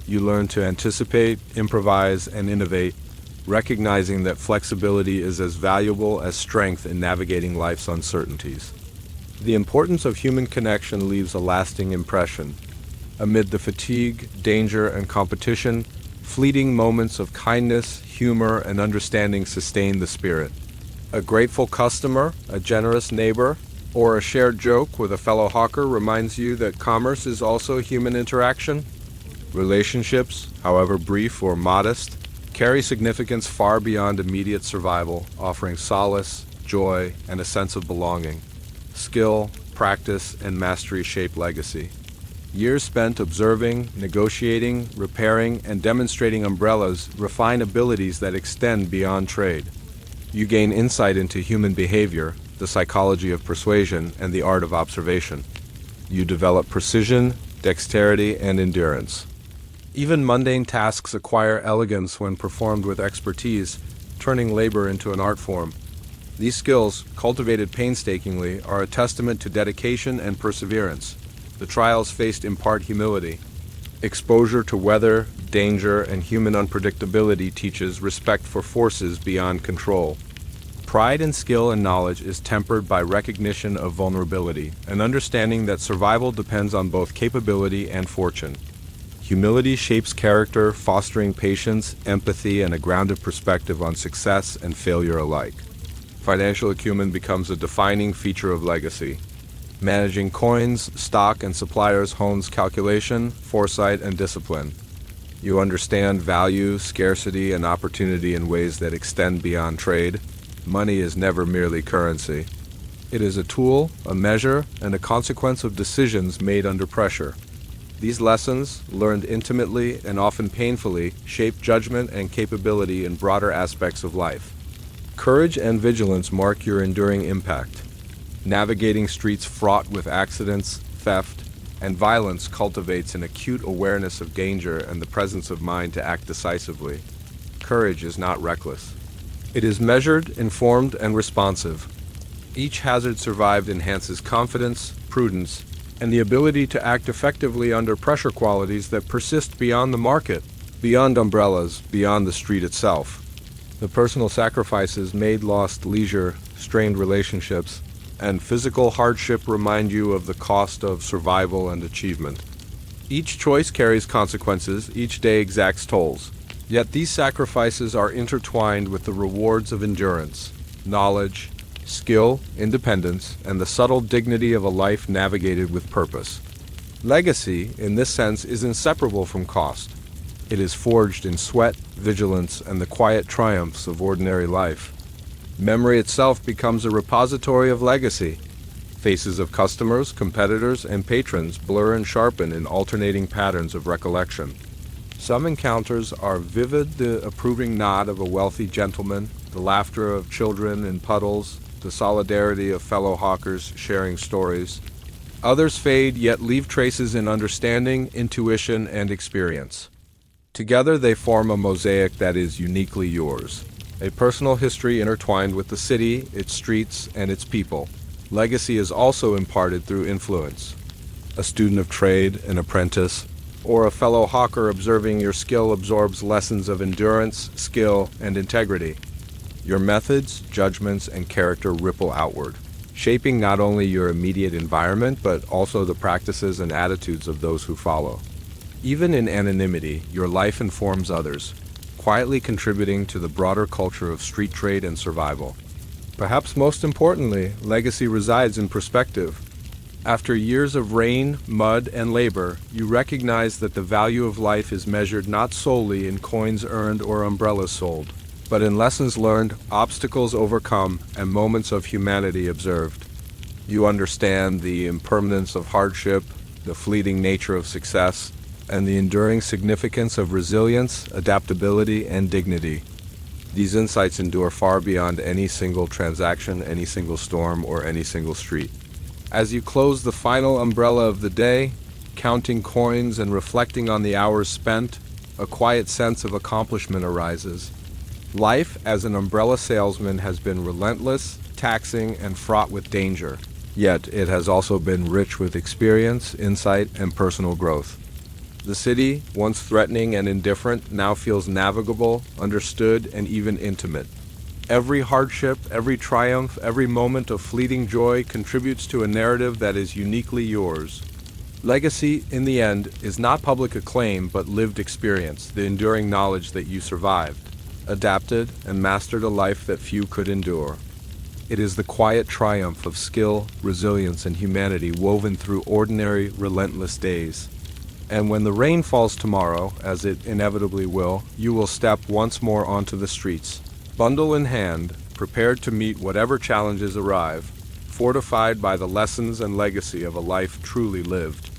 You learn to anticipate, improvise, and innovate, recognizing that flexibility is as valuable as strength in navigating life's uncertainties. The importance of human connection leaves a lasting impression. Amid the fatigue, danger, and competition, fleeting moments of kindness, humor, and understanding sustain the spirit. A grateful customer, a generous neighbor, or a shared joke with a fellow hawker reminds you that commerce is also human interaction. Relationships, however brief or modest, carry significance far beyond immediate survival, offering solace, joy, and a sense of belonging. Skill, practice, and mastery shape legacy. Years spent observing, negotiating, repairing, and demonstrating umbrellas refine abilities that extend beyond trade. You gain insight into human behavior, the psychology of persuasion, and the art of observation. You develop precision, dexterity, and endurance. Even mundane tasks acquire elegance when performed with expertise, turning labor into an art form. These skills, cultivated painstakingly, are a testament to dedication and perseverance. The trials faced impart humility. Exposure to weather, danger, and human unpredictability teaches respect for forces beyond control. Pride in skill and knowledge is tempered by recognition of vulnerability, an understanding that survival depends on both capability and fortune. Humility shapes character, fostering patience, empathy, and a grounded perspective on success and failure alike. Financial acumen becomes a defining feature of legacy. Managing coins, stock, and suppliers hones calculation, foresight, and discipline. You understand value, scarcity, and opportunity in ways that extend beyond trade. Money is never merely currency. It is a tool, a measure, and a consequence of decisions made under pressure. These lessons, learned intimately and often painfully, shape judgment and capability in broader aspects of life. Courage and vigilance mark your enduring impact. Navigating streets fraught with accidents, theft, and violence cultivates an acute awareness of danger and the presence of mind to act decisively. Courage is not reckless. It is measured, informed, and responsive. Each hazard survived enhances confidence, prudence, and the ability to act effectively under pressure, qualities that persist beyond the market, beyond umbrellas, beyond the street itself. The personal sacrifices made lost leisure, strained relationships, and physical hardship remind you of the cost of survival and achievement. Each choice carries consequences, each day exacts tolls. Yet these sacrifices are intertwined with the rewards of endurance, knowledge, skill, independence, and the subtle dignity of a life navigated with purpose. Legacy, in this sense, is inseparable from cost. It is forged in sweat, vigilance, and the quiet triumphs of ordinary life. Memory itself becomes a repository of legacy. Faces of customers, competitors, and patrons blur and sharpen in alternating patterns of recollection. Some encounters are vivid, the approving nod of a wealthy gentleman, the laughter of children in puddles, the solidarity of fellow hawkers sharing stories. Others fade, yet leave traces in understanding, intuition, and experience. Together they form a mosaic that is uniquely yours. A personal history intertwined with the city, its streets, and its people. Legacy is also imparted through influence. A student of trade, an apprentice, or a fellow hawker observing your skill absorbs lessons of endurance, skill, and integrity. Your methods, judgments, and character ripple outward, shaping not only your immediate environment but also the practices and attitudes of those who follow. Even in anonymity, your life informs others, quietly contributing to the broader culture of street trade and survival. Perhaps most importantly, legacy resides in perspective. After years of rain, mud, and labor, you recognize that the value of life is measured not solely in coins earned or umbrellas sold, but in lessons learned, obstacles overcome, and moments of humanity observed. You understand the impermanence of hardship, the fleeting nature of success, and the enduring significance of resilience, adaptability, and dignity. These insights endure far beyond any single transaction, any single storm, or any single street. As you close the final umbrella of the day, counting coins and reflecting on the hours spent, a quiet sense of accomplishment arises. Life as an umbrella salesman has been relentless, taxing, and fraught with danger. Yet it has also been rich with experience, insight, and personal growth. The city, once threatening and indifferent, now feels navigable, understood, and even intimate. Every hardship, every triumph, every moment of fleeting joy contributes to a narrative that is uniquely yours. Legacy, in the end, is not public acclaim but lived experience, the enduring knowledge that you survived, adapted, and mastered a life that few could endure. It is the quiet triumph of skill, resilience, and humanity woven through ordinary, relentless days. And when the rain falls tomorrow, as it inevitably will, you will step once more onto the streets, bundle in hand, prepared to meet whatever challenges arrive, fortified by the lessons and legacy of a life truly lived.